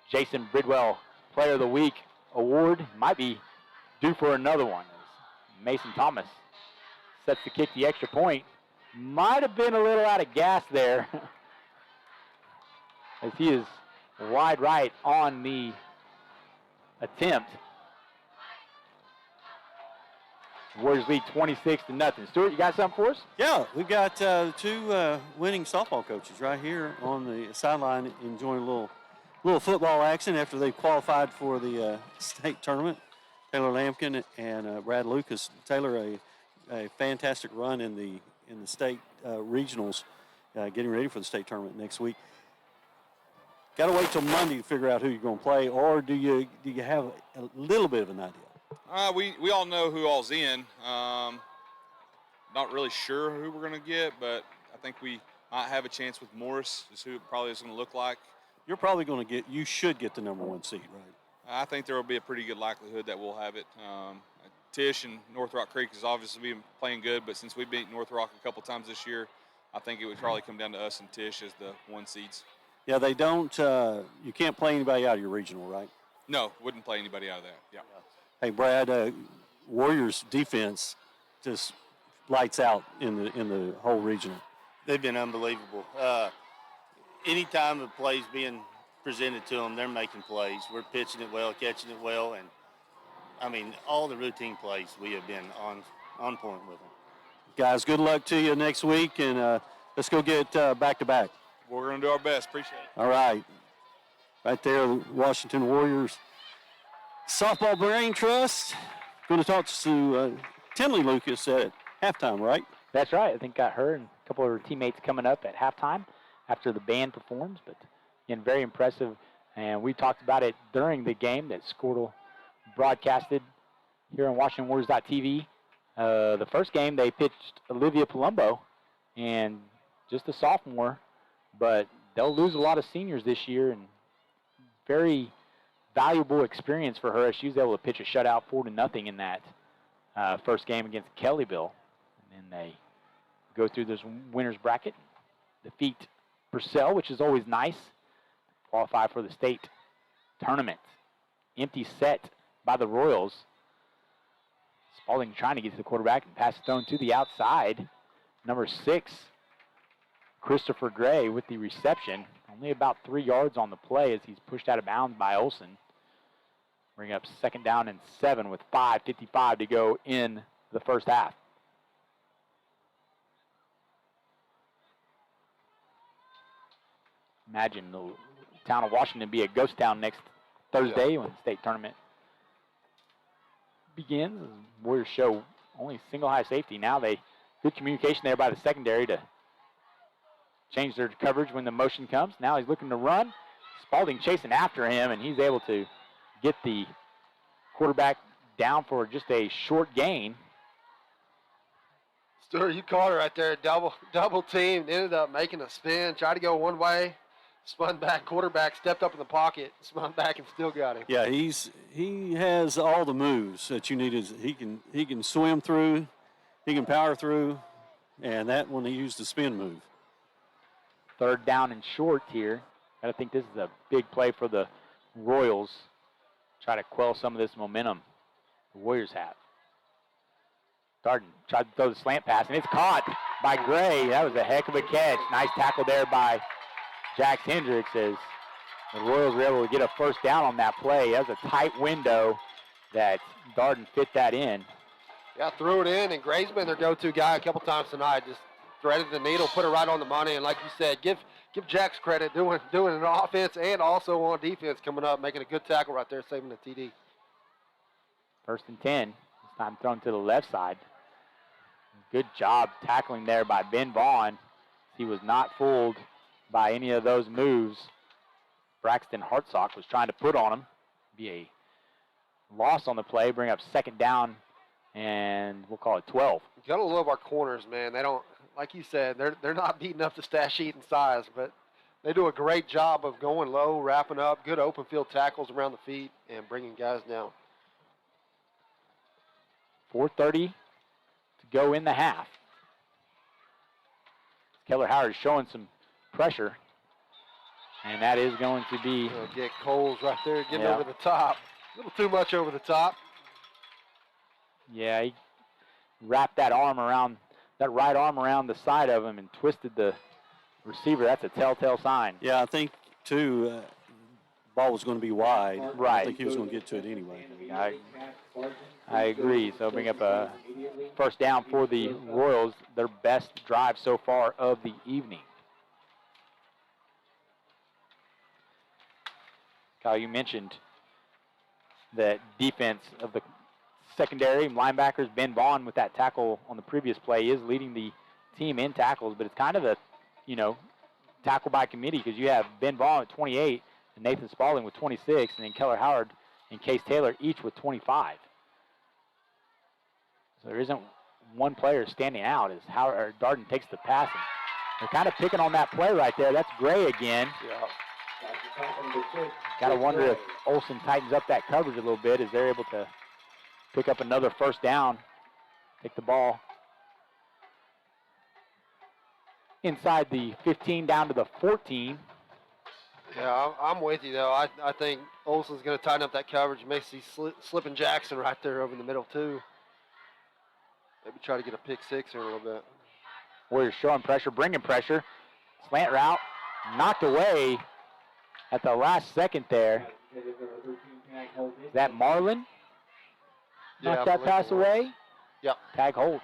Jason Bridwell Player of the Week award. Might be due for another one. As Mason Thomas sets to kick the extra point. Might have been a little out of gas there as he is wide right on the attempt. Warriors lead 26-0. Stuart, you got something for us? Yeah, we've got 2 winning softball coaches right here on the sideline enjoying a little football action after they qualified for the state tournament. Taylor Lampkin and Brad Lucas. Taylor, a fantastic run in the state regionals, getting ready for the state tournament next week. Got to wait till Monday to figure out who you're going to play, or do you have a little bit of an idea? We all know who all's in. Not really sure who we're going to get, but I think we might have a chance with Morris, is who it probably is going to look like. You're probably going to you should get the number 1 seed, right? I think there will be a pretty good likelihood that we'll have it. Tisch and North Rock Creek has obviously been playing good, but since we beat North Rock a couple times this year, I think it would probably come down to us and Tisch as the 1 seeds. Yeah, they don't, you can't play anybody out of your regional, right? No, wouldn't play anybody out of that, yeah. Hey, Brad, Warriors defense just lights out in the whole regional. They've been unbelievable. Anytime a play's being presented to them, they're making plays. We're pitching it well, catching it well, and I mean, all the routine plays we have been on point with them. Guys, good luck to you next week, and let's go get back-to-back. We're going to do our best. Appreciate it. All right. Right there, the Washington Warriors Softball Brain Trust. Going to talk to Tinley Lucas at halftime, right? That's right. I think got her and a couple of her teammates coming up at halftime after the band performs. But, again, very impressive. And we talked about it during the game that Squirtle broadcasted here on WashingtonWarriors.tv. The first game, they pitched Olivia Palumbo, and just a sophomore. But they'll lose a lot of seniors this year, and very valuable experience for her as she was able to pitch a shutout 4-0 in that first game against Kellyville. And then they go through this winner's bracket, defeat Purcell, which is always nice, qualify for the state tournament. Empty set by the Royals. Spalding trying to get to the quarterback and pass thrown to the outside. Number 6, Christopher Gray with the reception. Only about 3 yards on the play as he's pushed out of bounds by Olson. Bring up 2nd down and 7 with 5:55 to go in the first half. Imagine the town of Washington be a ghost town next Thursday when the state tournament begins. Warriors show only single high safety. Now good communication there by the secondary to change their coverage when the motion comes. Now he's looking to run. Spalding chasing after him, and he's able to get the quarterback down for just a short gain. Stuart, you caught her right there. Double teamed, ended up making a spin, tried to go one way, spun back, quarterback stepped up in the pocket, spun back and still got him. Yeah, he has all the moves that you need. He can swim through, he can power through, and that one he used the spin move. 3rd down and short here. I think this is a big play for the Royals. Try to quell some of this momentum the Warriors have. Darden tried to throw the slant pass, and it's caught by Gray. That was a heck of a catch. Nice tackle there by Jax Hendricks as the Royals were able to get a first down on that play. That was a tight window that Darden fit that in. Yeah, threw it in, and Gray's been their go-to guy a couple times tonight. Just threaded the needle, put it right on the money, and like you said, give Jax credit doing an offense and also on defense coming up, making a good tackle right there, saving the TD. 1st and 10. This time thrown to the left side. Good job tackling there by Ben Vaughn. He was not fooled by any of those moves Braxton Hartsock was trying to put on him. Be a loss on the play, bring up second down, and we'll call it 12. You gotta love our corners, man. They don't, like you said, they're not beating up the stat sheet in size, but they do a great job of going low, wrapping up, good open field tackles around the feet, and bringing guys down. 4:30 to go in the half. Keller Howard is showing some pressure, and that is going to be... Get Coles right there, getting over the top. A little too much over the top. Yeah, he wrapped that arm around, that right arm around the side of him and twisted the receiver. That's a telltale sign. Yeah, I think, too, ball was going to be wide. Right. I think he was going to get to it anyway. I agree. So bring up a first down for the Royals, their best drive so far of the evening. Kyle, you mentioned that defense of the secondary linebackers. Ben Vaughn with that tackle on the previous play is leading the team in tackles, but it's kind of a, tackle by committee because you have Ben Vaughn at 28 and Nathan Spaulding with 26, and then Keller Howard and Case Taylor each with 25. So there isn't one player standing out as Darden takes the pass. And they're kind of picking on that play right there. That's Gray again. Got to wonder if Olsen tightens up that coverage a little bit as they're able to pick up another first down, take the ball inside the 15 down to the 14. Yeah, I'm with you, though. I think Olsen's going to tighten up that coverage. You may see Slippin' Jackson right there over in the middle, too. Maybe try to get a pick six here a little bit. Warriors showing pressure, bringing pressure. Slant route, knocked away at the last second there. Is that Marlin? Knocked that pass away? Yep. Tag hold.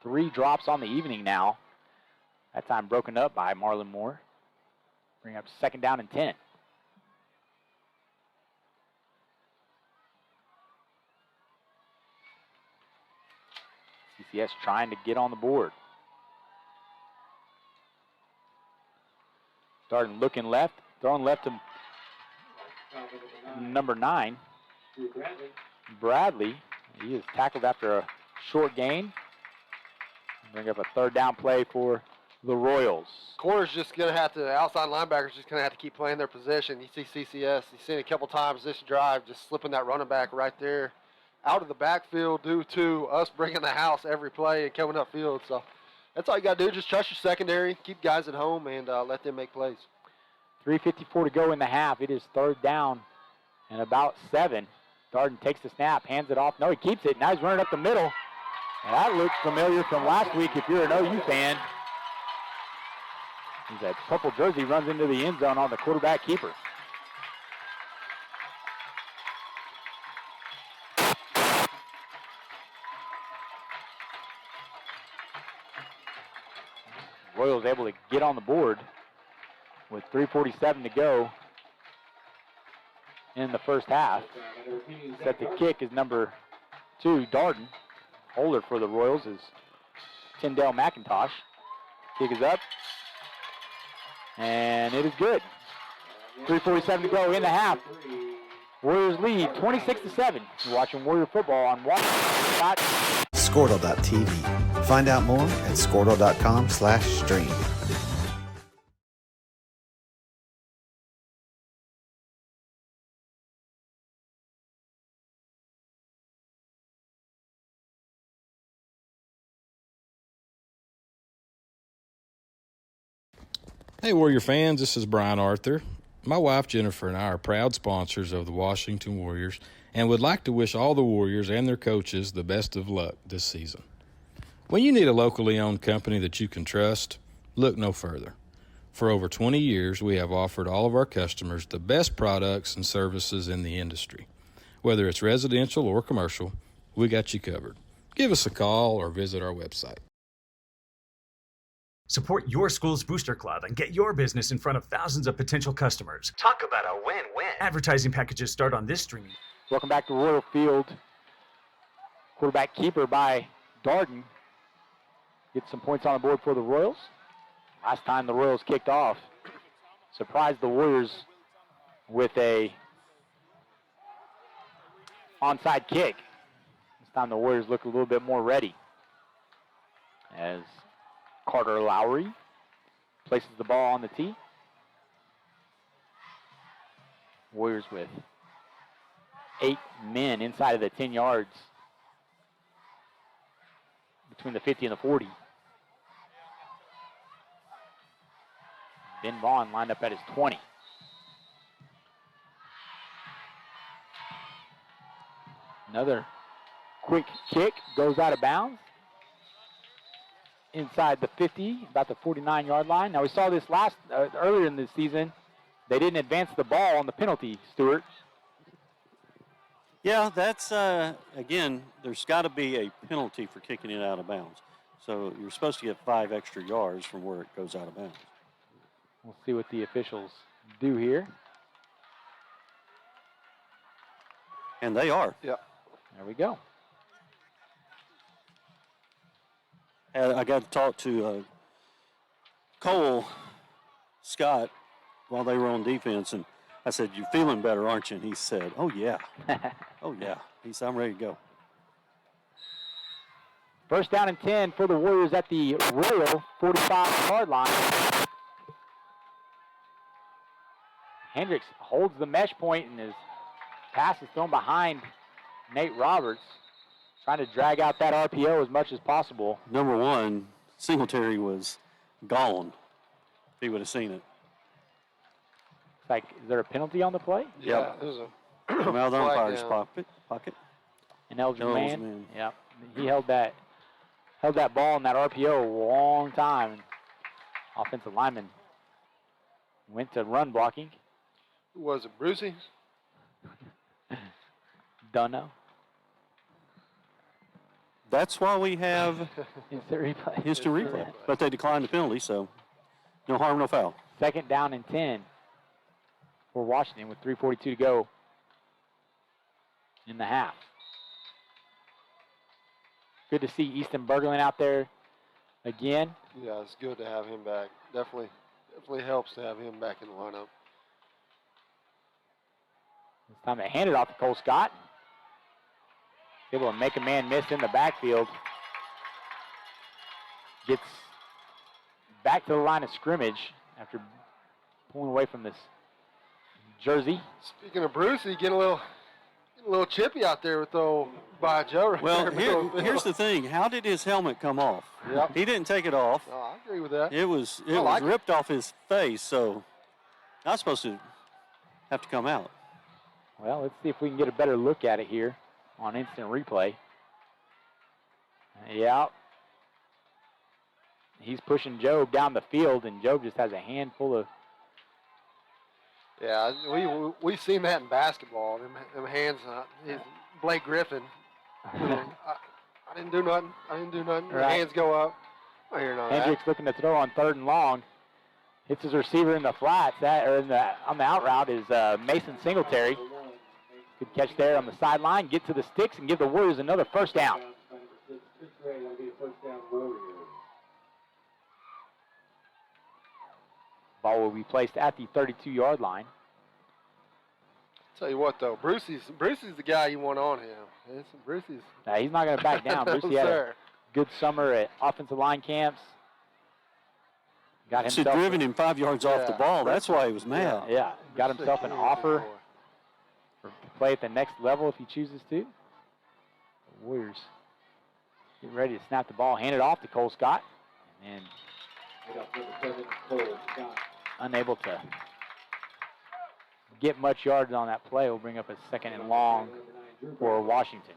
3 drops on the evening now. That time broken up by Marlon Moore. Bring up second down and 10. CCS trying to get on the board. Starting looking left, throwing left to number 9. Bradley. He is tackled after a short gain. Bring up a third down play for the Royals. Corner's just going to have to, outside linebackers just going to have to keep playing their position. You see CCS, you've seen it a couple times this drive, just slipping that running back right there out of the backfield due to us bringing the house every play and coming upfield. So that's all you got to do, just trust your secondary, keep guys at home, and let them make plays. 3:54 to go in the half. It is third down and about 7. Darden takes the snap, hands it off. No, he keeps it. Now he's running up the middle. And that looks familiar from last week if you're an OU fan. He's that purple jersey, runs into the end zone on the quarterback keeper. Royals able to get on the board with 3:47 to go in the first half. Set the kick is number 2, Darden. Holder for the Royals is Tyndale McIntosh. Kick is up. And it is good. 3:47 to go in the half. Warriors lead 26-7. You're watching Warrior football on Washington. Squirtle.tv. Find out more at squirtle.com/stream. Hey Warrior fans, this is Brian Arthur. My wife Jennifer and I are proud sponsors of the Washington Warriors and would like to wish all the Warriors and their coaches the best of luck this season. When you need a locally owned company that you can trust, look no further. For over 20 years, we have offered all of our customers the best products and services in the industry. Whether it's residential or commercial, we got you covered. Give us a call or visit our website. Support your school's booster club and get your business in front of thousands of potential customers. Talk about a win-win. Advertising packages start on this streaming. Welcome back to Royal Field. Quarterback keeper by Darden. get some points on the board for the Royals. Last time the Royals kicked off, surprised the Warriors with a onside kick. This time the Warriors look a little bit more ready as Carter Lowry places the ball on the tee. Warriors with 8 men inside of the 10 yards between the 50 and the 40. Ben Vaughn lined up at his 20. Another quick kick goes out of bounds inside the 50, about the 49-yard line. Now we saw this earlier in the season. They didn't advance the ball on the penalty, Stuart. Yeah, that's, again, there's got to be a penalty for kicking it out of bounds. So you're supposed to get 5 extra yards from where it goes out of bounds. We'll see what the officials do here. And they are. Yep. There we go. I got to talk to Cole Scott while they were on defense, and I said, "You feeling better, aren't you?" And he said, "Oh, yeah." Oh, yeah. He said, "I'm ready to go." First down and 10 for the Warriors at the Royal 45-yard line. Hendricks holds the mesh point, and his pass is thrown behind Nate Roberts, trying to drag out that RPO as much as possible. Number one, Singletary was gone. If he would have seen it. It's like, is there a penalty on the play? Yep. There's a Come out of the flag umpire's down. pocket. An eligible Eligible man. man. Yep. He held that ball in that RPO a long time. And offensive lineman went to run blocking. Who was it, Brucey? Dunno. That's why we have Instant replay. instant replay. But they declined the penalty, so no harm, no foul. Second down and 10 for Washington with 3:42 to go in the half. Good to see Easton Berglund out there again. Yeah, it's good to have him back. Definitely helps to have him back in the lineup. This time they hand it off to Cole Scott. Able to make a man miss in the backfield. Gets back to the line of scrimmage after pulling away from this jersey. Speaking of Brucey, getting a little chippy out there with by Joe. Right Well, there, here's the thing. How did his helmet come off? Yep. He didn't take it off. No, I agree with that. It was like it. ripped off his face, so not supposed to have to come out. Well, let's see if we can get a better look at it here on instant replay. Yeah. He's pushing Job down the field, and Job just has a handful of... Yeah, we've seen that in basketball. Them hands, Blake Griffin. I didn't do nothing. The Right. hands go up. I hear none of that. Hendricks looking to throw on 3rd and long. Hits his receiver in the flats. On the out route is Mason Singletary. Good catch there on the sideline. Get to the sticks and give the Warriors another first down. Ball will be placed at the 32-yard line. Tell you what, though, Brucey's the guy you want on him. Brucey's. Now, he's not going to back down. No, Brucey had a sir. good summer at offensive line camps. Got Should himself have driven him 5 yards off the ball. That's why he was mad. Yeah, got himself an offer to play at the next level if he chooses to. The Warriors getting ready to snap the ball, hand it off to Cole Scott, and unable to get much yards on that play. Will bring up a 2nd and long for Washington.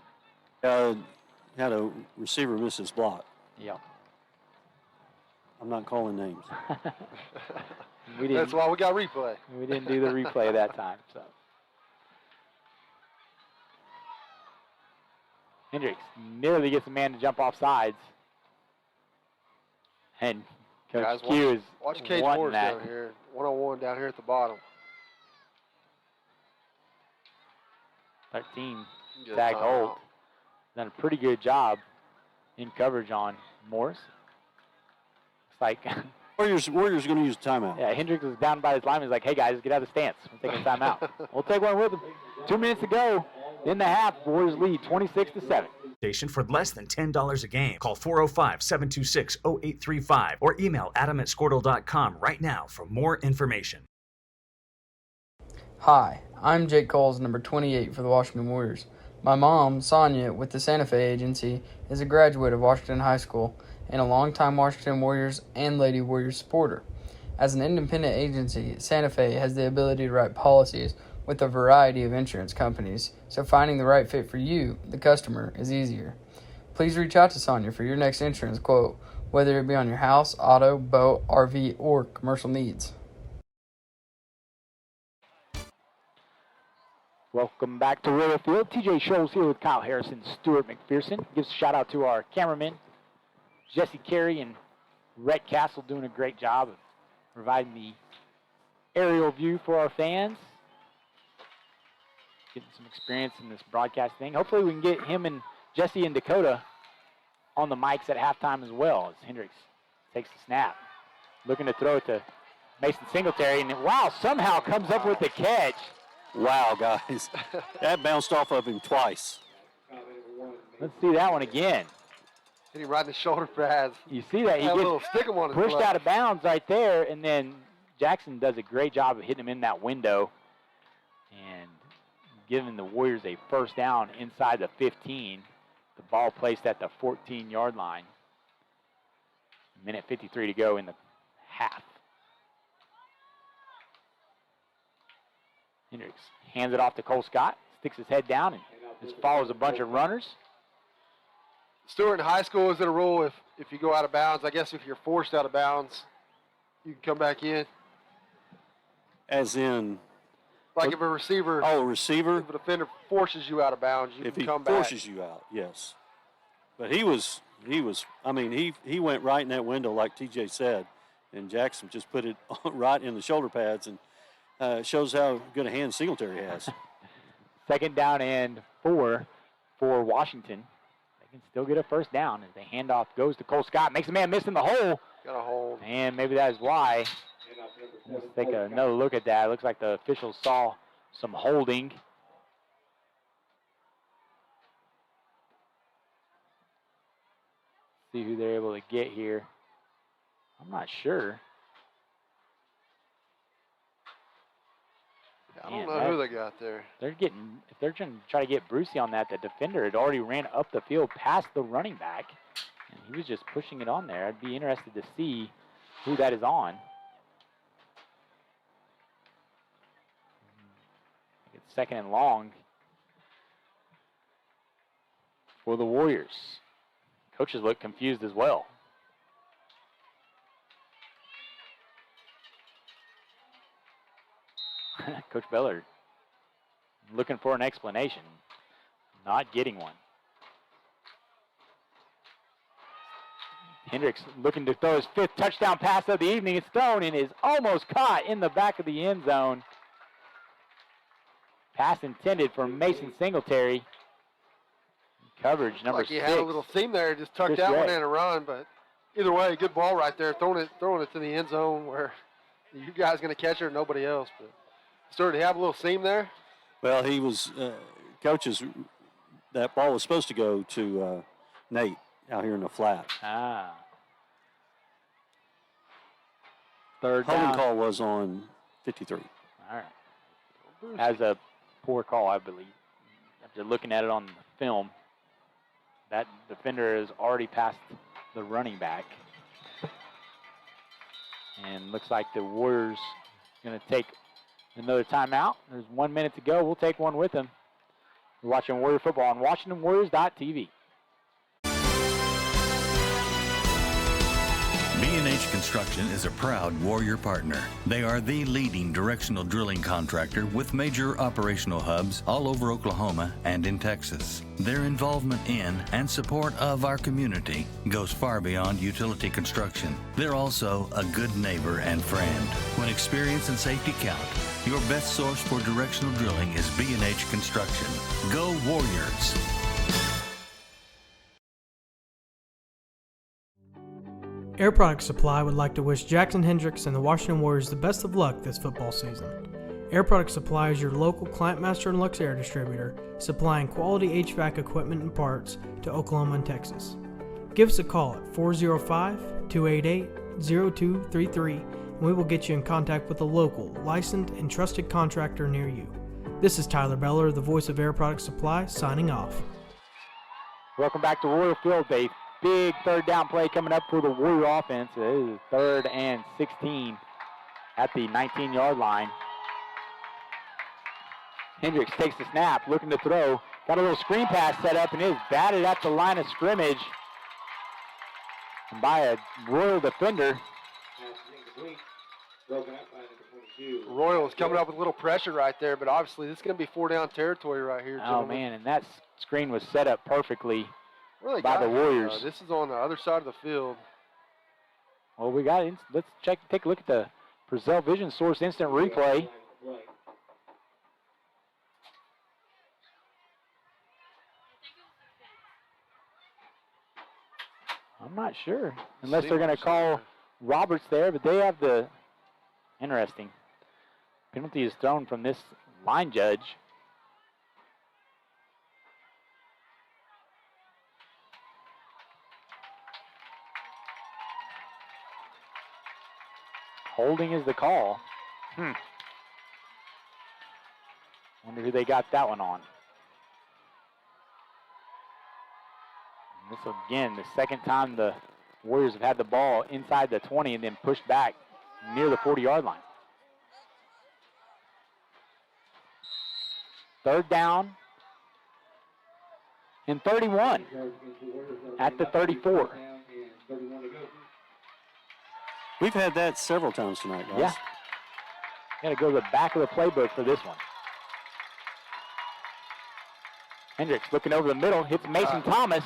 Had a receiver miss his block. Yep. I'm not calling names. That's why we got replay. We didn't do the replay that time. So Hendricks nearly gets a man to jump off sides. And Coach Guys, Q is watch Cage wanting Morris that. down here. 101 down here at the bottom. 13 Good tagged timeout. Holt. Done a pretty good job in coverage on Morris. like Warriors are going to use a timeout. yeah, Hendricks is down by his lineman. He's like, hey, guys, get out of the stance. We're taking a timeout. We'll take one with him. 2 minutes to go in the half. Warriors lead 26-7. Station for less than $10 a game. Call 405-726-0835 or email adam@squirtle.com right now for more information. Hi, I'm Jake Coles, number 28 for the Washington Warriors. My mom, Sonia, with the Santa Fe Agency, is a graduate of Washington High School and a longtime Washington Warriors and Lady Warriors supporter. As an independent agency, Santa Fe has the ability to write policies with a variety of insurance companies, so finding the right fit for you, the customer, is easier. Please reach out to Sonia for your next insurance quote, whether it be on your house, auto, boat, RV, or commercial needs. Welcome back to Royal Field. TJ Scholes here with Kyle Harrison, Stuart McPherson. Gives a shout out to our cameramen, Jesse Carey and Rhett Castle, doing a great job of providing the aerial view for our fans. Getting some experience in this broadcast thing. Hopefully we can get him and Jesse and Dakota on the mics at halftime as well, as Hendricks takes the snap. Looking to throw it to Mason Singletary, and wow, somehow comes up with the catch. Wow, guys. That bounced off of him twice. Let's see that one again. Hit him right in the shoulder pads. You see that? He Had a gets little stick 'em on his pushed glove. out of bounds right there, and then Jackson does a great job of hitting him in that window and giving the Warriors a first down inside the 15. The ball placed at the 14-yard line. Minute 53 to go in the half. Hendricks hands it off to Cole Scott, sticks his head down, and just follows a bunch of runners. Stewart, in high school, is it a rule if you go out of bounds? I guess if you're forced out of bounds, you can come back in. As in? Like if a receiver. Oh, a receiver? If a defender forces you out of bounds, you can come back. If he forces you out, yes. But he went right in that window like TJ said, and Jackson just put it right in the shoulder pads, and shows how good a hand Singletary has. Second down and 4 for Washington. They can still get a first down as the handoff goes to Cole Scott. Makes a man miss in the hole. Got a hold. And maybe that is why. Let's take another look at that. It looks like the officials saw some holding. See who they're able to get here. I'm not sure. I don't know who they got there. If they're trying to try to get Brucey on that, the defender had already ran up the field past the running back, and he was just pushing it on there. I'd be interested to see who that is on. It's second and long for the Warriors. Coaches look confused as well. Coach Beller looking for an explanation, not getting one. Hendricks looking to throw his 5th touchdown pass of the evening. It's thrown and is almost caught in the back of the end zone. Pass intended for Mason Singletary. Coverage number 6. Like he had a little seam there, just tucked that one in and run, but either way, good ball right there, throwing it to the end zone where you guys going to catch it or nobody else. But started to have a little seam there. Well, he was, coaches, that ball was supposed to go to Nate out here in the flat. Ah. Third down. Holding call was on 53. All right. As a poor call, I believe. After looking at it on the film, that defender has already passed the running back. And looks like the Warriors going to take another timeout. There's 1 minute to go. We'll take one with them. We're watching Warrior football on WashingtonWarriors.tv. B&H Construction is a proud Warrior partner. They are the leading directional drilling contractor with major operational hubs all over Oklahoma and in Texas. Their involvement in and support of our community goes far beyond utility construction. They're also a good neighbor and friend. When experience and safety count, your best source for directional drilling is B&H Construction. Go Warriors! Air Product Supply would like to wish Jackson Hendricks and the Washington Warriors the best of luck this football season. Air Product Supply is your local Client Master and Lux Air distributor, supplying quality HVAC equipment and parts to Oklahoma and Texas. Give us a call at 405-288-0233 and we will get you in contact with a local, licensed, and trusted contractor near you. This is Tyler Beller, the voice of Air Product Supply, signing off. Welcome back to Royal Field. A big third down play coming up for the Warrior offense. It is 3rd and 16 at the 19-yard line. Hendricks takes the snap, looking to throw. Got a little screen pass set up and is batted at the line of scrimmage by a Royal defender. Royals coming up with a little pressure right there, but obviously this is going to be 4-down territory right here, Oh, gentlemen. man, and that screen was set up perfectly Really by got the it. Warriors. This is on the other side of the field. Well, we got it. Let's take a look at the Brazil Vision Source instant replay. I'm not sure, unless they're going to call Roberts there, but they have the interesting penalty is thrown from this line judge. Holding is the call. Wonder who they got that one on. And this again, the second time the Warriors have had the ball inside the 20 and then pushed back near the 40-yard line. 3rd down and 31 at the 34. We've had that several times tonight, guys. Yeah. Got to go to the back of the playbook for this one. Hendricks looking over the middle, hits Mason Thomas,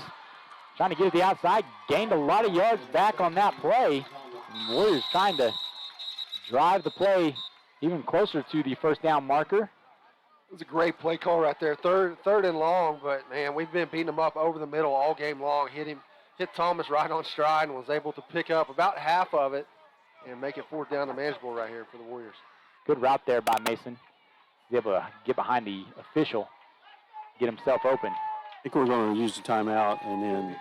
trying to get to the outside, gained a lot of yards back on that play. And Warriors trying to drive the play even closer to the 1st down marker. It was a great play call right there. Third and long, but man, we've been beating him up over the middle all game long. Hit Thomas right on stride and was able to pick up about half of it and make it 4th down and manageable right here for the Warriors. Good route there by Mason. He's able to get behind the official, get himself open. I think we're going to use the timeout and then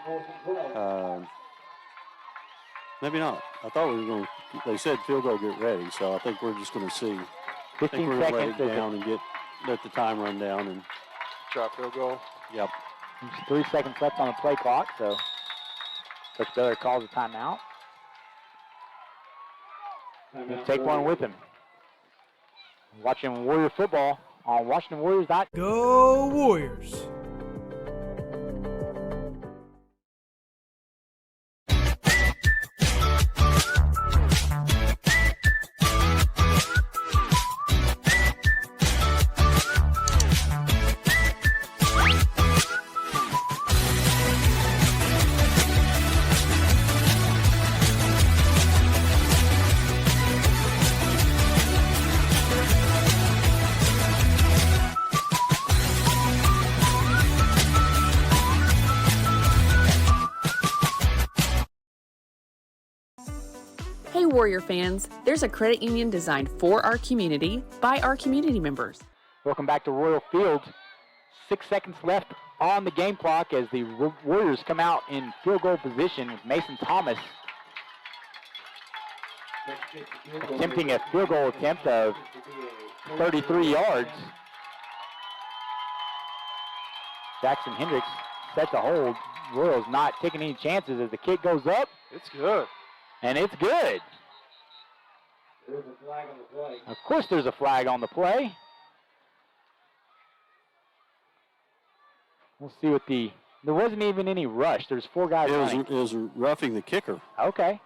maybe not. I thought we were going to, they said field goal, get ready, so I think we're just going to see. 15 I think we're going to let seconds. it down and let the time run down and try field goal. Yep. There's 3 seconds left on the play clock, so Coach Beller calls a timeout. He'll take one with him. Watching Warrior football on WashingtonWarriors.com. Go Warriors! Hey Warrior fans, there's a credit union designed for our community by our community members. Welcome back to Royal Field. 6 seconds left on the game clock as the Warriors come out in field goal position with Mason Thomas attempting a field goal attempt of 33 yards. Jackson Hendricks set to hold. Royals not taking any chances as the kick goes up. It's good. And it's good. There's a flag on the play. Of course there's a flag on the play. We'll see what there wasn't even any rush. There's 4 guys running. it was roughing the kicker. Okay.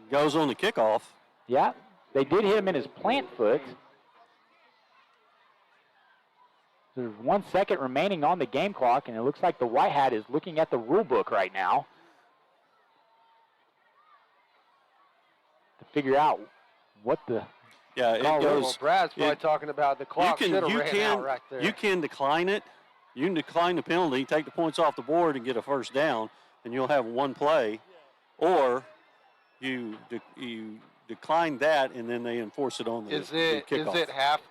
Goes on the kickoff. Yeah, they did hit him in his plant foot. There's 1 second remaining on the game clock, and it looks like the White Hat is looking at the rule book right now to figure out what the Yeah, it Well, goes. Brad's probably talking about the clock should have you ran can, out right there. You can decline it. You can decline the penalty, take the points off the board, and get a 1st down, and you'll have 1 play. or you decline that and then they enforce it on the kickoff. Is it half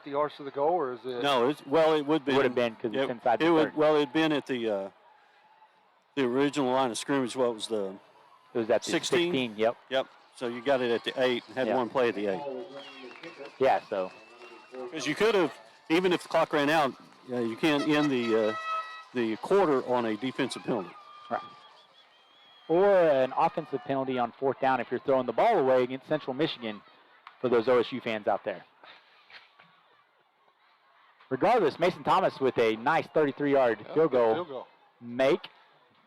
the yards to the goal, or is it? No, it would be. Would have been because it's inside the 30. Well, it'd been at the original line of scrimmage. What was the? It was at the 16. Yep. Yep. So you got it at the 8 and had one play at the 8. Yeah. So. Because you could have, even if the clock ran out, you can't end the quarter on a defensive penalty. Right. Or an offensive penalty on 4th down if you're throwing the ball away against Central Michigan for those OSU fans out there. Regardless, Mason Thomas with a nice 33-yard field goal make.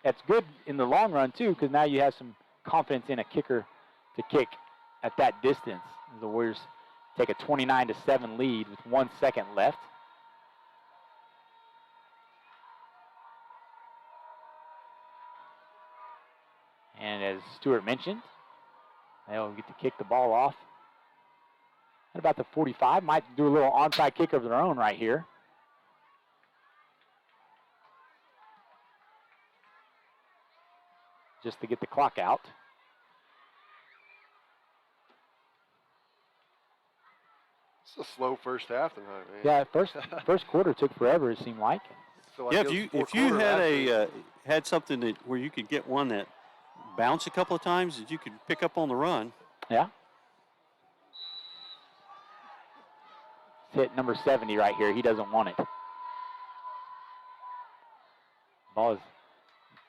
That's good in the long run, too, because now you have some confidence in a kicker to kick at that distance. The Warriors take a 29-7 lead with 1 second left. And as Stewart mentioned, they'll get to kick the ball off at about the 45. Might do a little onside kick of their own right here. Just to get the clock out. It's a slow first half tonight, man. Yeah, first quarter took forever, it seemed like. Yeah, if you had had something where you could get one that bounced a couple of times that you could pick up on the run. Yeah. Hit number 70 right here. He doesn't want it. Ball is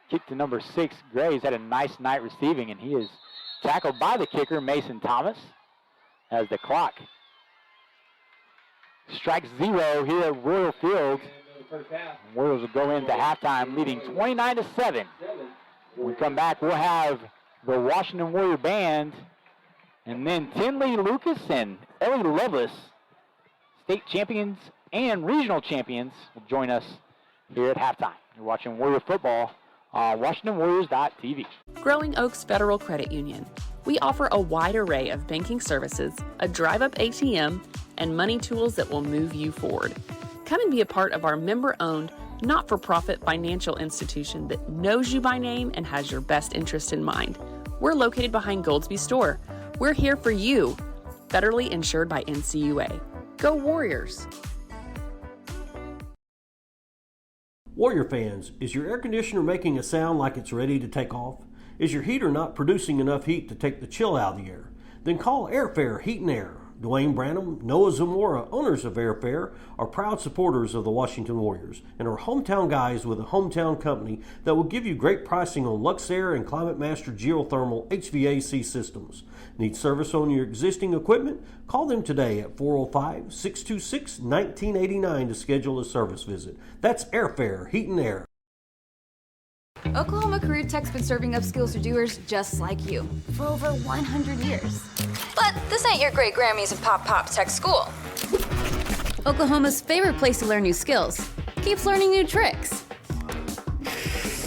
kicked to number 6. Gray's had a nice night receiving, and he is tackled by the kicker, Mason Thomas, as the clock strikes 0 here at Royal Field. Warriors will go into halftime leading 29-7. When we come back, we'll have the Washington Warrior Band, and then Tinley Lucas and Ellie Lovelace, state champions and regional champions, will join us here at halftime. You're watching Warrior Football on WashingtonWarriors.tv. Growing Oaks Federal Credit Union. We offer a wide array of banking services, a drive-up ATM, and money tools that will move you forward. Come and be a part of our member-owned, not-for-profit financial institution that knows you by name and has your best interest in mind. We're located behind Goldsby Store. We're here for you. Federally insured by NCUA. Go Warriors! Warrior fans, is your air conditioner making a sound like it's ready to take off? Is your heater not producing enough heat to take the chill out of the air? Then call Airfare Heat and Air. Dwayne Branham, Noah Zamora, owners of Airfare, are proud supporters of the Washington Warriors and are hometown guys with a hometown company that will give you great pricing on Luxair and Climate Master geothermal HVAC systems. Need service on your existing equipment? Call them today at 405-626-1989 to schedule a service visit. That's Airfare Heat and Air. Oklahoma Career Tech's been serving up skills to doers just like you for over 100 years. But this ain't your great Grammys and Pop Tech school. Oklahoma's favorite place to learn new skills keeps learning new tricks.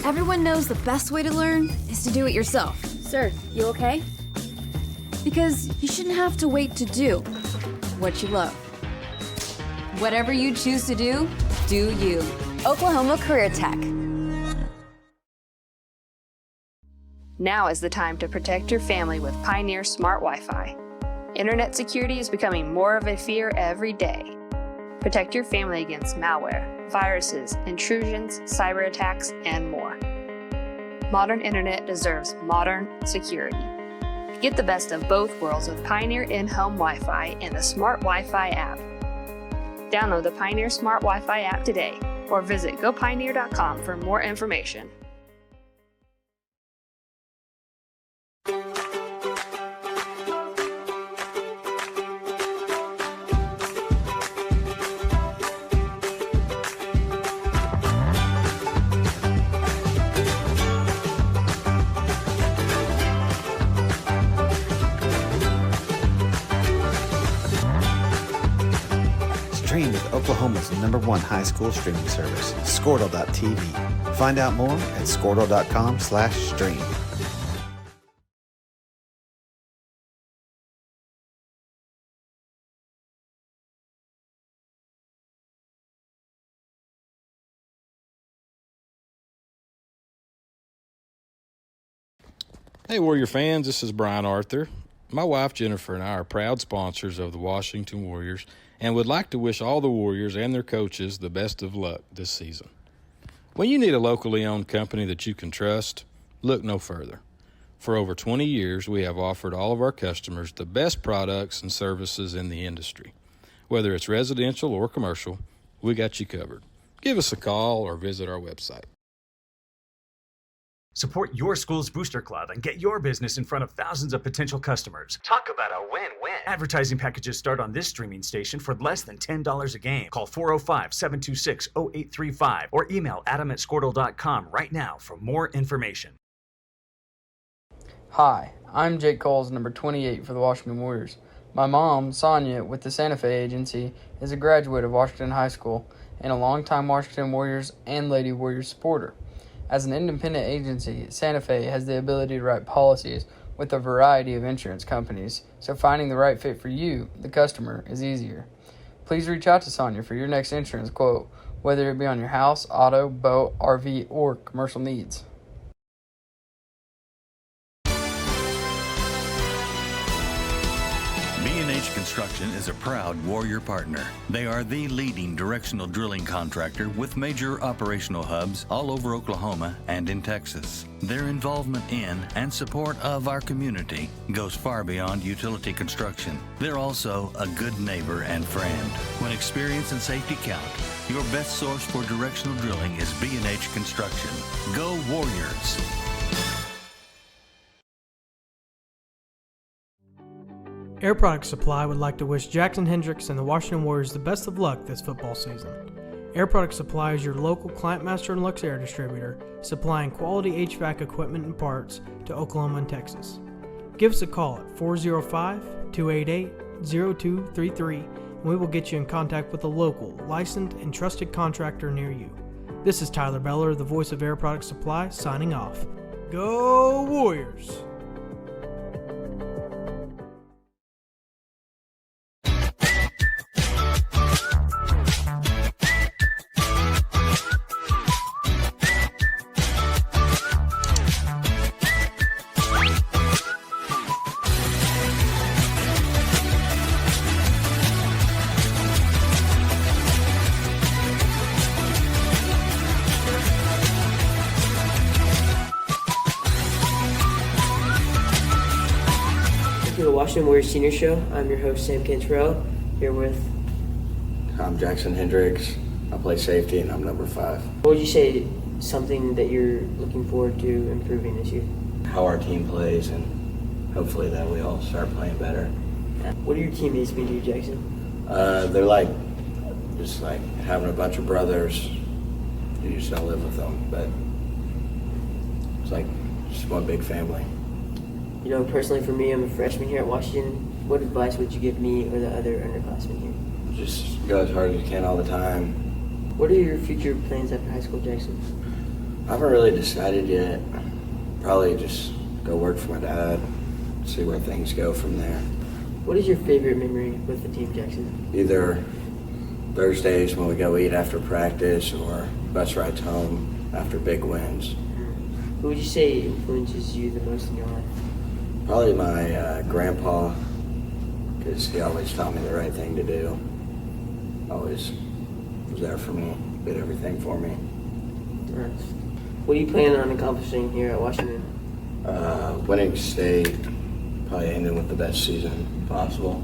Everyone knows the best way to learn is to do it yourself. Sir, you okay? Because you shouldn't have to wait to do what you love. Whatever you choose to do you. Oklahoma Career Tech. Now is the time to protect your family with Pioneer Smart Wi-Fi. Internet security is becoming more of a fear every day. Protect your family against malware, viruses, intrusions, cyber attacks, and more. Modern internet deserves modern security. Get the best of both worlds with Pioneer in-home Wi-Fi and the Smart Wi-Fi app. Download the Pioneer Smart Wi-Fi app today or visit gopioneer.com for more information. Stream with Oklahoma's #1 high school streaming service, Squirtle.tv. Find out more at Squirtle.com/stream. Hey, Warrior fans, this is Brian Arthur. My wife Jennifer and I are proud sponsors of the Washington Warriors and would like to wish all the Warriors and their coaches the best of luck this season. When you need a locally owned company that you can trust, look no further. For over 20 years, we have offered all of our customers the best products and services in the industry. Whether it's residential or commercial, we got you covered. Give us a call or visit our website. Support your school's booster club and get your business in front of thousands of potential customers. Talk about a win-win. Advertising packages start on this streaming station for less than $10 a game. Call 405-726-0835 or email adam@squirtle.com right now for more information. Hi, I'm Jake Coles, number 28 for the Washington Warriors. My mom, Sonia, with the Santa Fe Agency, is a graduate of Washington High School and a longtime Washington Warriors and Lady Warriors supporter. As an independent agency, Santa Fe has the ability to write policies with a variety of insurance companies, so finding the right fit for you, the customer, is easier. Please reach out to Sonia for your next insurance quote, whether it be on your house, auto, boat, RV, or commercial needs. B&H Construction is a proud Warrior partner. They are the leading directional drilling contractor with major operational hubs all over Oklahoma and in Texas. Their involvement in and support of our community goes far beyond utility construction. They're also a good neighbor and friend. When experience and safety count, your best source for directional drilling is B&H Construction. Go Warriors! Air Product Supply would like to wish Jackson Hendricks and the Washington Warriors the best of luck this football season. Air Product Supply is your local Client Master and Lux Air distributor, supplying quality HVAC equipment and parts to Oklahoma and Texas. Give us a call at 405-288-0233 and we will get you in contact with a local, licensed, and trusted contractor near you. This is Tyler Beller, the voice of Air Product Supply, signing off. Go Warriors! The Washington Warriors Senior Show. I'm your host, Sam Cantrell, here with... I'm Jackson Hendricks. I play safety, and I'm number 5. What would you say something that you're looking forward to improving this year? How our team plays, and hopefully that we all start playing better. What do your teammates mean to you, Jackson? They're like, just like having a bunch of brothers. You just don't live with them, but it's like just one big family. You know, personally for me, I'm a freshman here at Washington. What advice would you give me or the other underclassmen here? Just go as hard as you can all the time. What are your future plans after high school, Jackson? I haven't really decided yet. Probably just go work for my dad, see where things go from there. What is your favorite memory with the team, Jackson? Either Thursdays when we go eat after practice or bus rides home after big wins. Who would you say influences you the most in your life? Probably my grandpa, because he always taught me the right thing to do. Always was there for me, did everything for me. Nice. What do you plan on accomplishing here at Washington? Winning state, probably ending with the best season possible.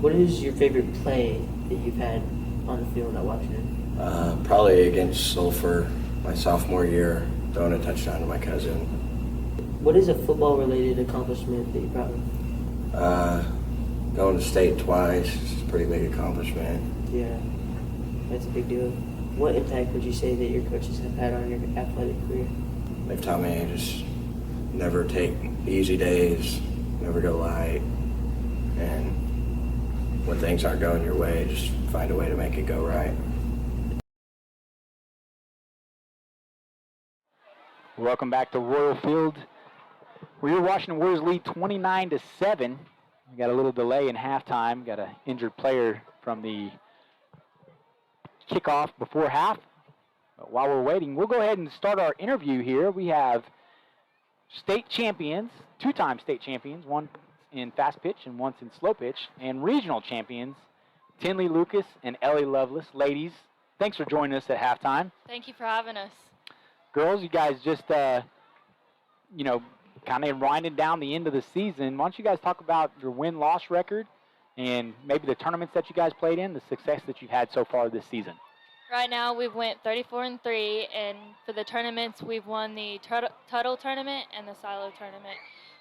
What is your favorite play that you've had on the field at Washington? Probably against Sulphur my sophomore year, throwing a touchdown to my cousin. What is a football-related accomplishment that you're proud of? Going to state twice is a pretty big accomplishment. Yeah, that's a big deal. What impact would you say that your coaches have had on your athletic career? They've taught me to just never take easy days, never go light, and when things aren't going your way, just find a way to make it go right. Welcome back to Royal Field, where your Washington Warriors lead 29-7. We got a little delay in halftime. Got an injured player from the kickoff before half. But while we're waiting, we'll go ahead and start our interview here. We have state champions, two-time state champions, one in fast pitch and once in slow pitch, and regional champions, Tinley Lucas and Ellie Lovelace. Ladies, thanks for joining us at halftime. Thank you for having us. Girls, you guys just, you know, kind of winding down the end of the season. Why don't you guys talk about your win-loss record and maybe the tournaments that you guys played in, the success that you've had so far this season? Right now, we've went 34-3, and for the tournaments, we've won the Tuttle tournament and the Silo tournament.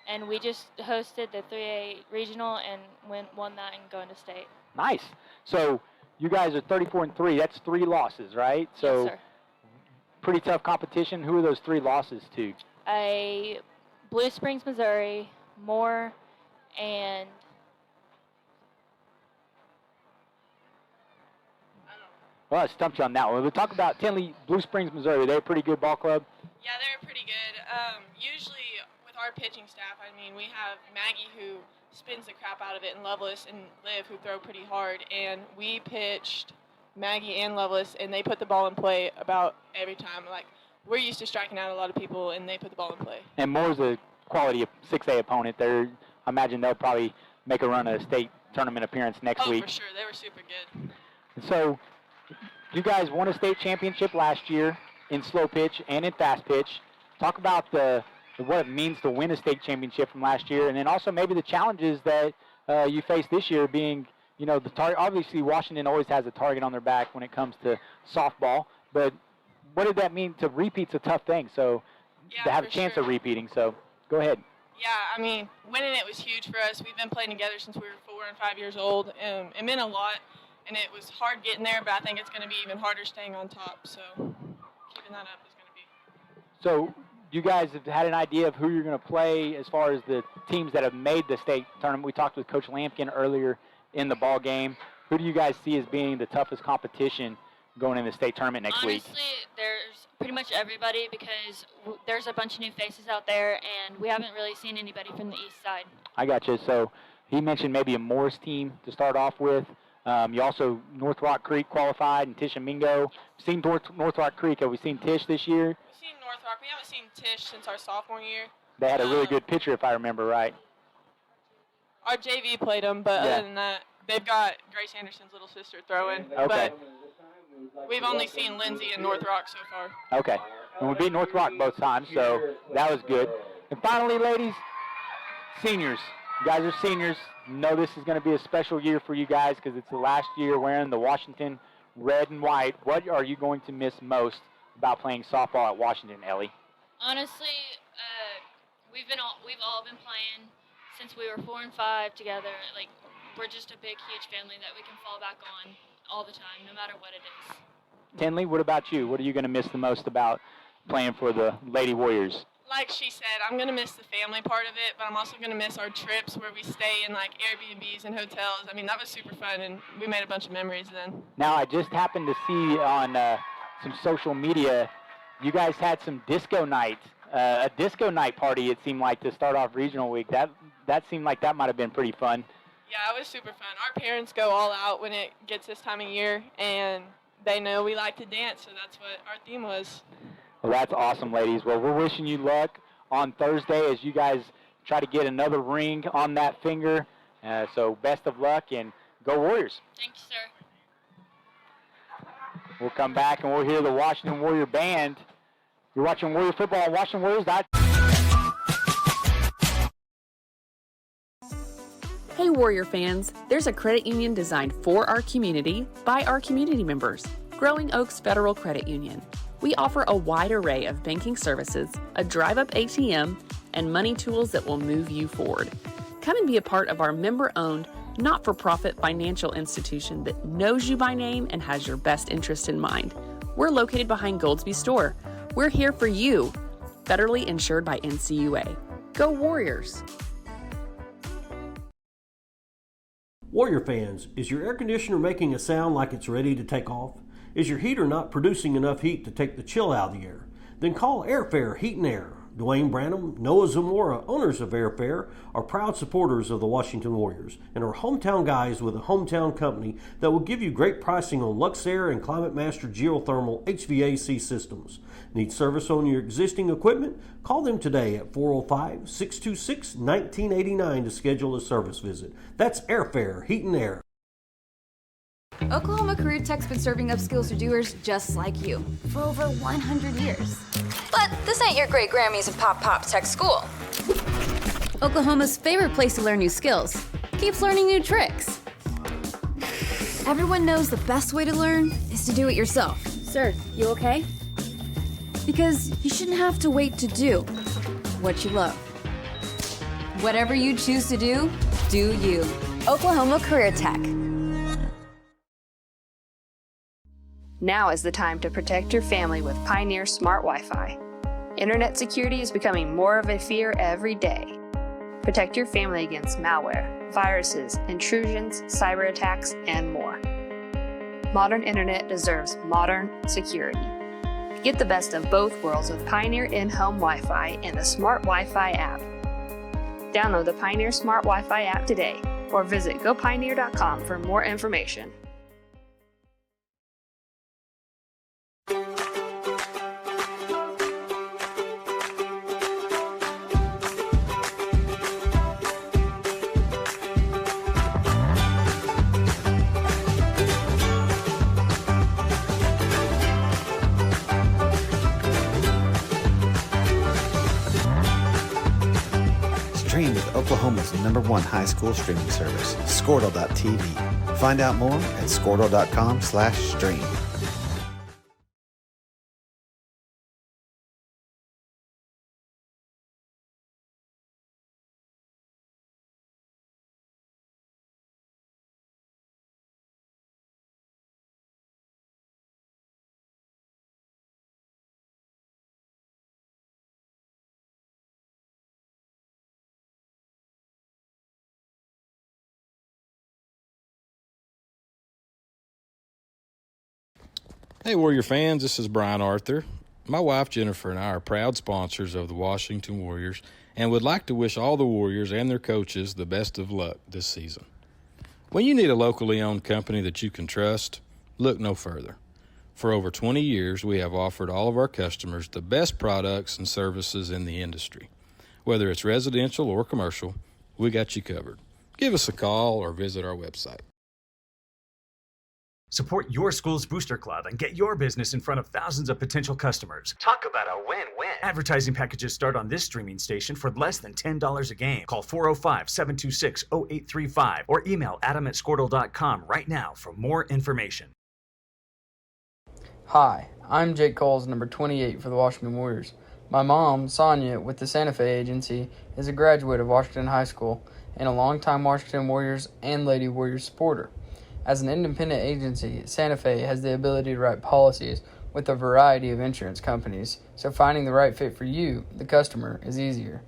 And we just hosted the 3A regional and won that and going to state. Nice. So you guys are 34-3. That's 3 losses, right? So yes, sir. Pretty tough competition. Who are those 3 losses to? Blue Springs, Missouri, Moore, and well, I stumped you on that one. We'll talk about Tinley, Blue Springs, Missouri. They're a pretty good ball club. Yeah, they're pretty good. Usually with our pitching staff, I mean, we have Maggie who spins the crap out of it, and Lovelace and Liv who throw pretty hard. And we pitched Maggie and Lovelace, and they put the ball in play about every time. Like, we're used to striking out a lot of people, and they put the ball in play. And Moore's a quality 6A opponent. I imagine they'll probably make a run at a state tournament appearance next week. Oh, for sure. They were super good. So you guys won a state championship last year in slow pitch and in fast pitch. Talk about what it means to win a state championship from last year, and then also maybe the challenges that you face this year being, you know, the target. Obviously, Washington always has a target on their back when it comes to softball, but what did that mean to repeat's a tough thing, so Yeah, to have a for chance sure. of repeating, so go ahead. Yeah, I mean, winning it was huge for us. We've been playing together since we were 4 and 5 years old. It meant a lot, and it was hard getting there, but I think it's going to be even harder staying on top, so keeping that up is going to be. So you guys have had an idea of who you're going to play as far as the teams that have made the state tournament. We talked with Coach Lampkin earlier in the ball game. Who do you guys see as being the toughest competition going in the state tournament next week? Honestly, there's pretty much everybody because there's a bunch of new faces out there, and we haven't really seen anybody from the east side. I got you. So he mentioned maybe a Morris team to start off with. You also, North Rock Creek qualified, and Tish and Mingo. Seen North Rock Creek. Have we seen Tish this year? We've seen North Rock. We haven't seen Tish since our sophomore year. They had a really good pitcher, if I remember right. Our JV played them, but Yeah. other than that, they've got Grace Anderson's little sister throwing. Okay. But we've only seen Lindsay and North Rock so far. Okay. And we beat North Rock both times, so that was good. And finally, ladies, seniors. You guys are seniors. You know this is going to be a special year for you guys because it's the last year wearing the Washington red and white. What are you going to miss most about playing softball at Washington, Ellie? Honestly, we've all been playing since we were 4 and 5 together. Like, we're just a big, huge family that we can fall back on all the time, no matter what it is. Tinley, what about you? What are you going to miss the most about playing for the Lady Warriors? Like she said, I'm going to miss the family part of it, but I'm also going to miss our trips where we stay in, like, Airbnbs and hotels. I mean, that was super fun, and we made a bunch of memories then. Now, I just happened to see on some social media, you guys had some disco night, a disco night party, it seemed like, to start off regional week. That seemed like that might have been pretty fun. Yeah, it was super fun. Our parents go all out when it gets this time of year, and they know we like to dance, so that's what our theme was. Well, that's awesome, ladies. Well, we're wishing you luck on Thursday as you guys try to get another ring on that finger. So best of luck, and go Warriors. Thank you, sir. We'll come back and we'll hear the Washington Warrior Band. You're watching Warrior Football on WashingtonWarriors.com. Hey Warrior fans, there's a credit union designed for our community by our community members, Growing Oaks Federal Credit Union. We offer a wide array of banking services, a drive-up ATM, and money tools that will move you forward. Come and be a part of our member-owned, not-for-profit financial institution that knows you by name and has your best interest in mind. We're located behind Goldsby Store. We're here for you. Federally insured by NCUA. Go Warriors! Warrior fans, is your air conditioner making a sound like it's ready to take off? Is your heater not producing enough heat to take the chill out of the air? Then call Airfare Heat and Air, Dwayne Branham, Noah Zamora, owners of Airfare, are proud supporters of the Washington Warriors and are hometown guys with a hometown company that will give you great pricing on Luxair and Climate Master geothermal HVAC systems. Need service on your existing equipment? Call them today at 405-626-1989 to schedule a service visit. That's Airfare, Heat and Air. Oklahoma Career Tech's been serving up skills to doers just like you for over 100 years. But this ain't your great Grammys of Pop Tech School. Oklahoma's favorite place to learn new skills keeps learning new tricks. Everyone knows the best way to learn is to do it yourself. Sir, you okay? Because you shouldn't have to wait to do what you love. Whatever you choose to do you. Oklahoma Career Tech. Now is the time to protect your family with Pioneer Smart Wi-Fi. Internet security is becoming more of a fear every day. Protect your family against malware, viruses, intrusions, cyber attacks, and more. Modern internet deserves modern security. Get the best of both worlds with Pioneer in-home Wi-Fi and the Smart Wi-Fi app. Download the Pioneer Smart Wi-Fi app today or visit gopioneer.com for more information. Stream with Oklahoma's #1 high school streaming service, Squirtle.tv. Find out more at Squirtle.com/stream. Hey, Warrior fans, this is Brian Arthur. My wife Jennifer and I are proud sponsors of the Washington Warriors and would like to wish all the Warriors and their coaches the best of luck this season. When you need a locally owned company that you can trust, look no further. For over 20 years, we have offered all of our customers the best products and services in the industry. Whether it's residential or commercial, we got you covered. Give us a call or visit our website. Support your school's booster club and get your business in front of thousands of potential customers. Talk about a win-win. Advertising packages start on this streaming station for less than $10 a game. Call 405-726-0835 or email adam@squirtle.com right now for more information. Hi, I'm Jake Coles, number 28 for the Washington Warriors. My mom, Sonia, with the Santa Fe Agency, is a graduate of Washington High School and a longtime Washington Warriors and Lady Warriors supporter. As an independent agency, Santa Fe has the ability to write policies with a variety of insurance companies, so finding the right fit for you, the customer, is easier.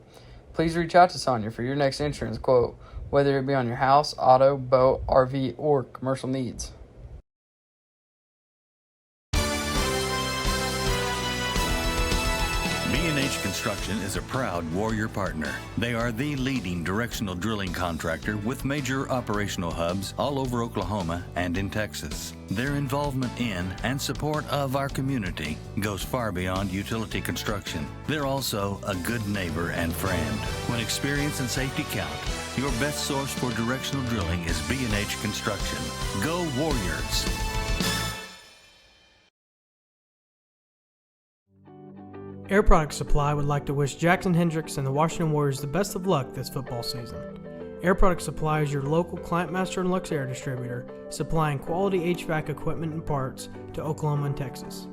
Please reach out to Sonia for your next insurance quote, whether it be on your house, auto, boat, RV, or commercial needs. B&H Construction is a proud Warrior partner. They are the leading directional drilling contractor with major operational hubs all over Oklahoma and in Texas. Their involvement in and support of our community goes far beyond utility construction. They're also a good neighbor and friend. When experience and safety count, your best source for directional drilling is B&H Construction. Go Warriors! Air Products Supply would like to wish Jackson Hendricks and the Washington Warriors the best of luck this football season. Air Products Supply is your local Climate Master and Luxair distributor, supplying quality HVAC equipment and parts to Oklahoma and Texas.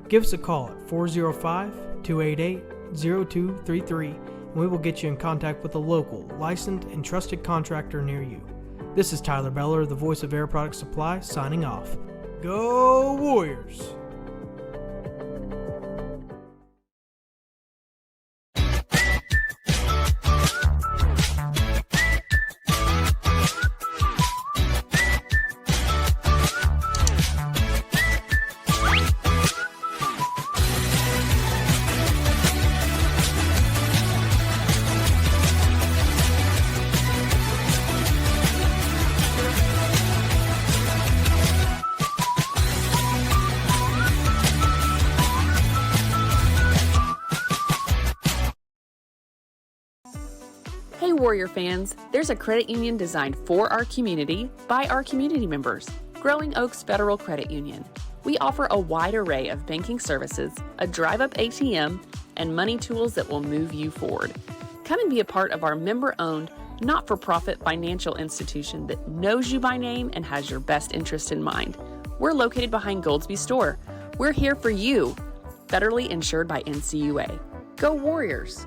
Give us a call at 405-288-0233 and we will get you in contact with a local, licensed, and trusted contractor near you. This is Tyler Beller, the voice of Air Products Supply, signing off. Go Warriors! Hey Warrior fans, there's a credit union designed for our community by our community members, Growing Oaks Federal Credit Union. We offer a wide array of banking services, a drive-up ATM, and money tools that will move you forward. Come and be a part of our member-owned, not-for-profit financial institution that knows you by name and has your best interest in mind. We're located behind Goldsby Store. We're here for you. Federally insured by NCUA. Go Warriors!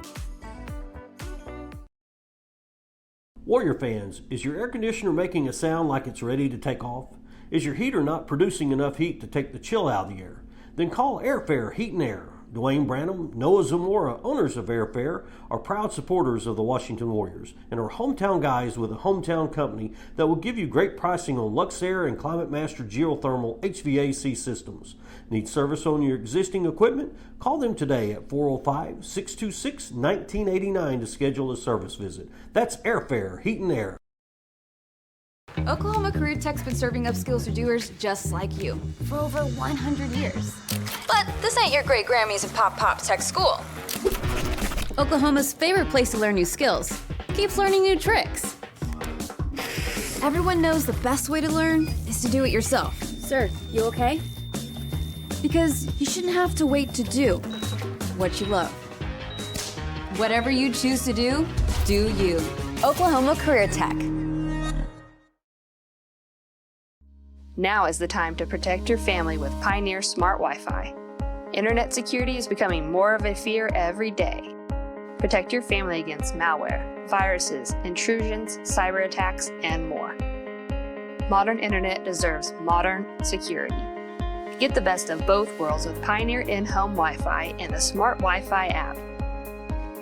Warrior fans, is your air conditioner making a sound like it's ready to take off? Is your heater not producing enough heat to take the chill out of the air? Then call Airfare Heat and Air. Dwayne Branham, Noah Zamora, owners of Airfare, are proud supporters of the Washington Warriors and are hometown guys with a hometown company that will give you great pricing on Luxair and Climate Master geothermal HVAC systems. Need service on your existing equipment? Call them today at 405-626-1989 to schedule a service visit. That's Airfare Heat and Air. Oklahoma Career Tech's been serving up skills to doers just like you for over 100 years. But this ain't your great Grammys of Pop Pop Tech School. Oklahoma's favorite place to learn new skills keeps learning new tricks. Everyone knows the best way to learn is to do it yourself. Sir, you okay? Because you shouldn't have to wait to do what you love. Whatever you choose to do you. Oklahoma Career Tech. Now is the time to protect your family with Pioneer Smart Wi-Fi. Internet security is becoming more of a fear every day. Protect your family against malware, viruses, intrusions, cyber attacks, and more. Modern internet deserves modern security. Get the best of both worlds with Pioneer in-home Wi-Fi and the Smart Wi-Fi app.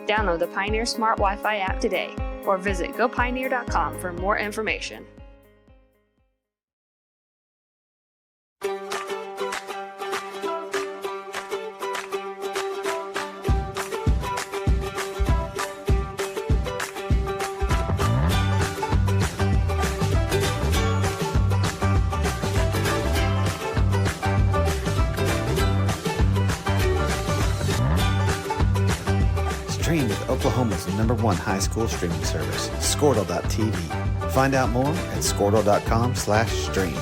Download the Pioneer Smart Wi-Fi app today or visit gopioneer.com for more information. Stream with Oklahoma's #1 high school streaming service, Squirtle.tv. Find out more at squirtle.com/stream.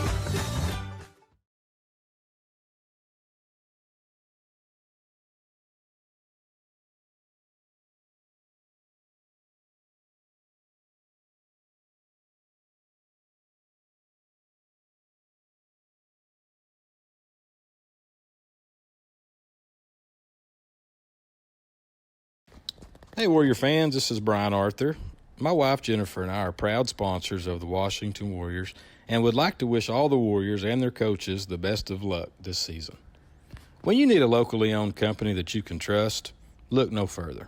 Hey, Warrior fans, this is Brian Arthur. My wife Jennifer and I are proud sponsors of the Washington Warriors and would like to wish all the Warriors and their coaches the best of luck this season. When you need a locally owned company that you can trust, look no further.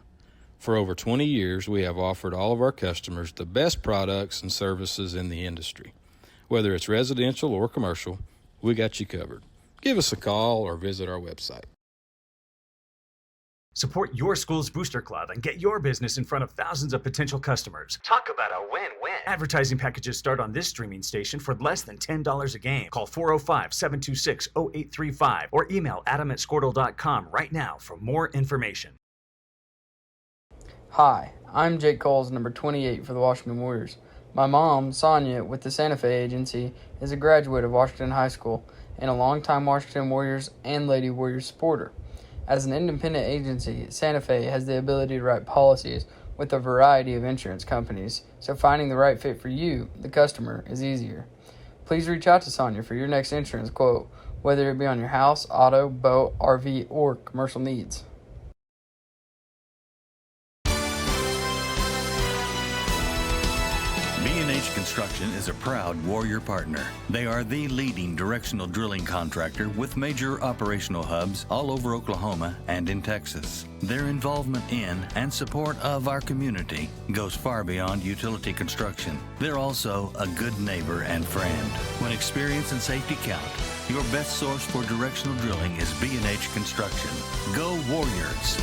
For over 20 years, we have offered all of our customers the best products and services in the industry. Whether it's residential or commercial, we got you covered. Give us a call or visit our website. Support your school's booster club and get your business in front of thousands of potential customers. Talk about a win-win. Advertising packages start on this streaming station for less than $10 a game. Call 405-726-0835 or email adam@squirtle.com right now for more information. Hi, I'm Jake Coles, number 28 for the Washington Warriors. My mom, Sonia, with the Santa Fe Agency, is a graduate of Washington High School and a longtime Washington Warriors and Lady Warriors supporter. As an independent agency, Santa Fe has the ability to write policies with a variety of insurance companies, so finding the right fit for you, the customer, is easier. Please reach out to Sonia for your next insurance quote, whether it be on your house, auto, boat, RV, or commercial needs. B&H Construction is a proud Warrior partner. They are the leading directional drilling contractor with major operational hubs all over Oklahoma and in Texas. Their involvement in and support of our community goes far beyond utility construction. They're also a good neighbor and friend. When experience and safety count, your best source for directional drilling is B&H Construction. Go Warriors!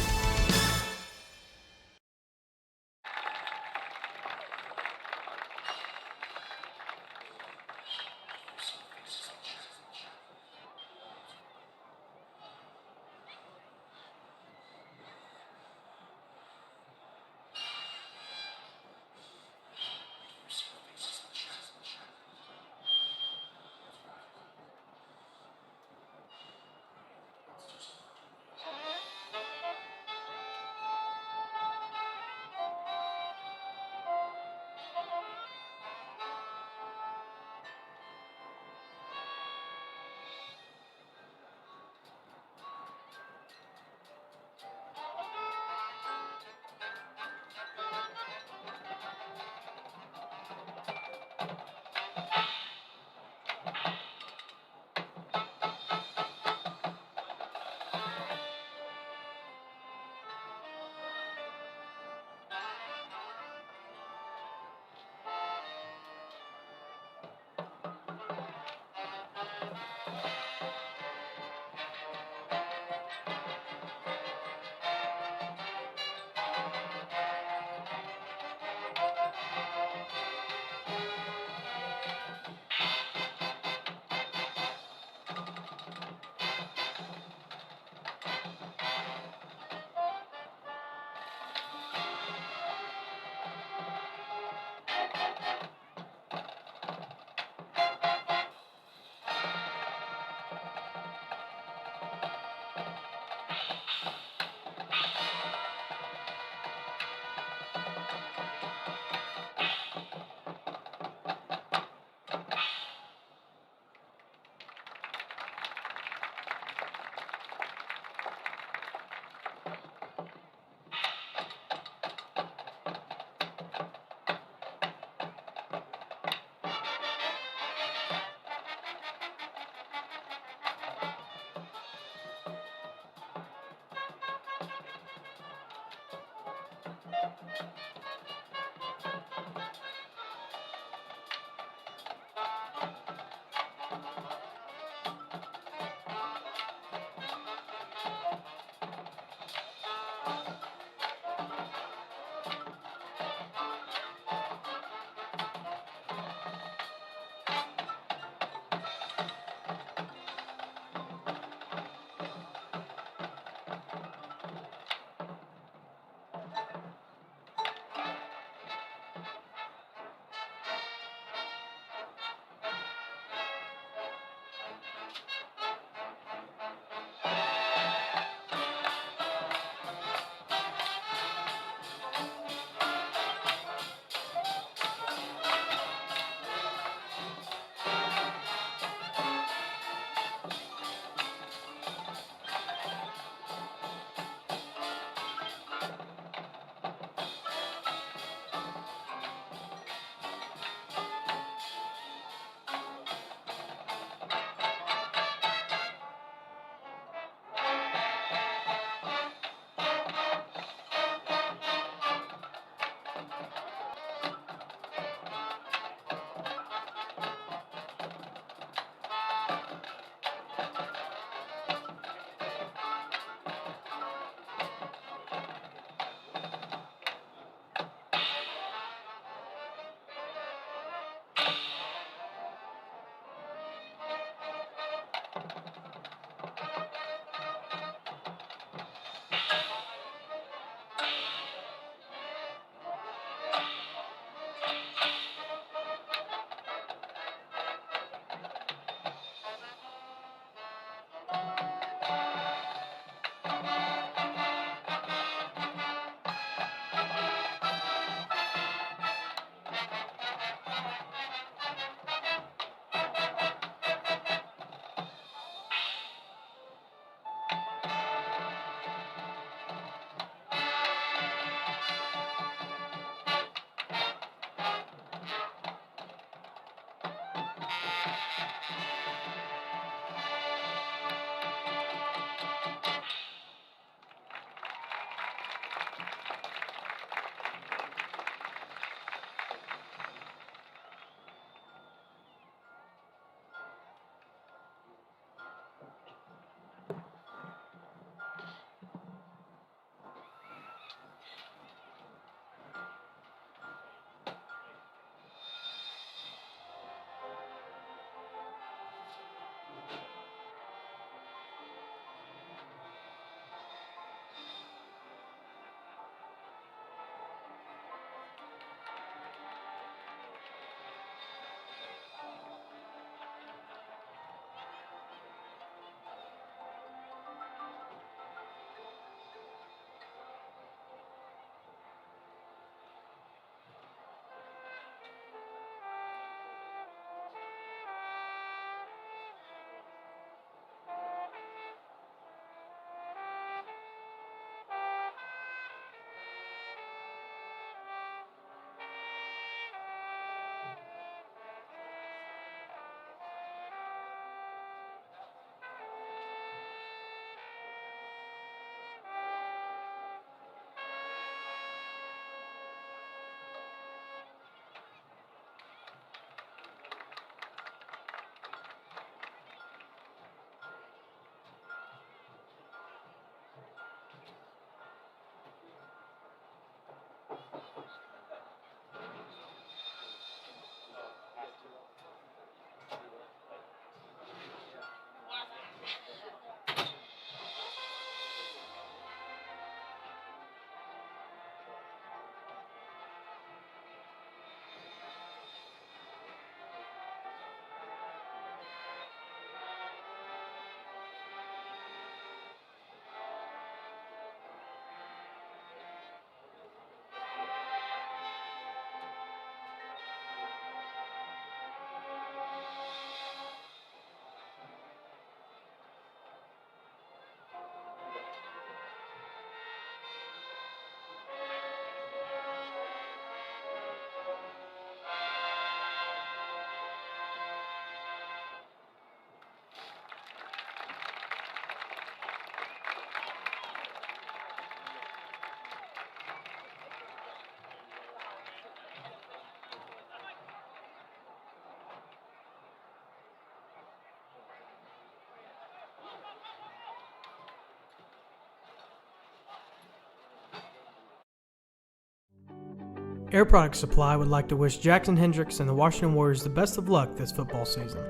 Air Product Supply would like to wish Jackson Hendricks and the Washington Warriors the best of luck this football season.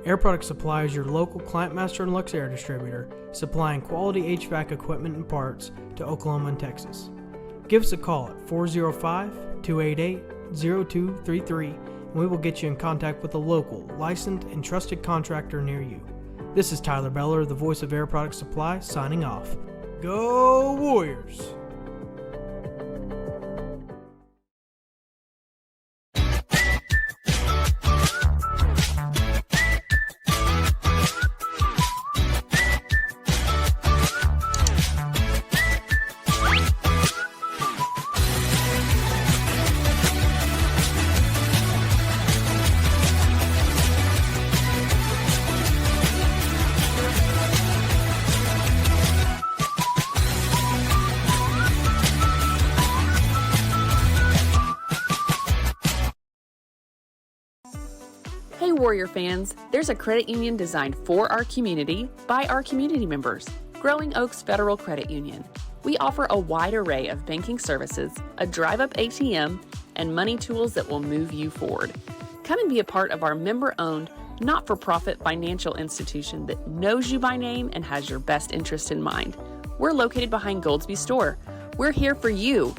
Air Product Supply is your local ClientMaster and Lux Air distributor, supplying quality HVAC equipment and parts to Oklahoma and Texas. Give us a call at 405-288-0233 and we will get you in contact with a local, licensed, and trusted contractor near you. This is Tyler Beller, the voice of Air Product Supply, signing off. Go Warriors! Hey Warrior fans, there's a credit union designed for our community by our community members, Growing Oaks Federal Credit Union. We offer a wide array of banking services, a drive-up ATM, and money tools that will move you forward. Come and be a part of our member-owned, not-for-profit financial institution that knows you by name and has your best interest in mind. We're located behind Goldsby Store. We're here for you.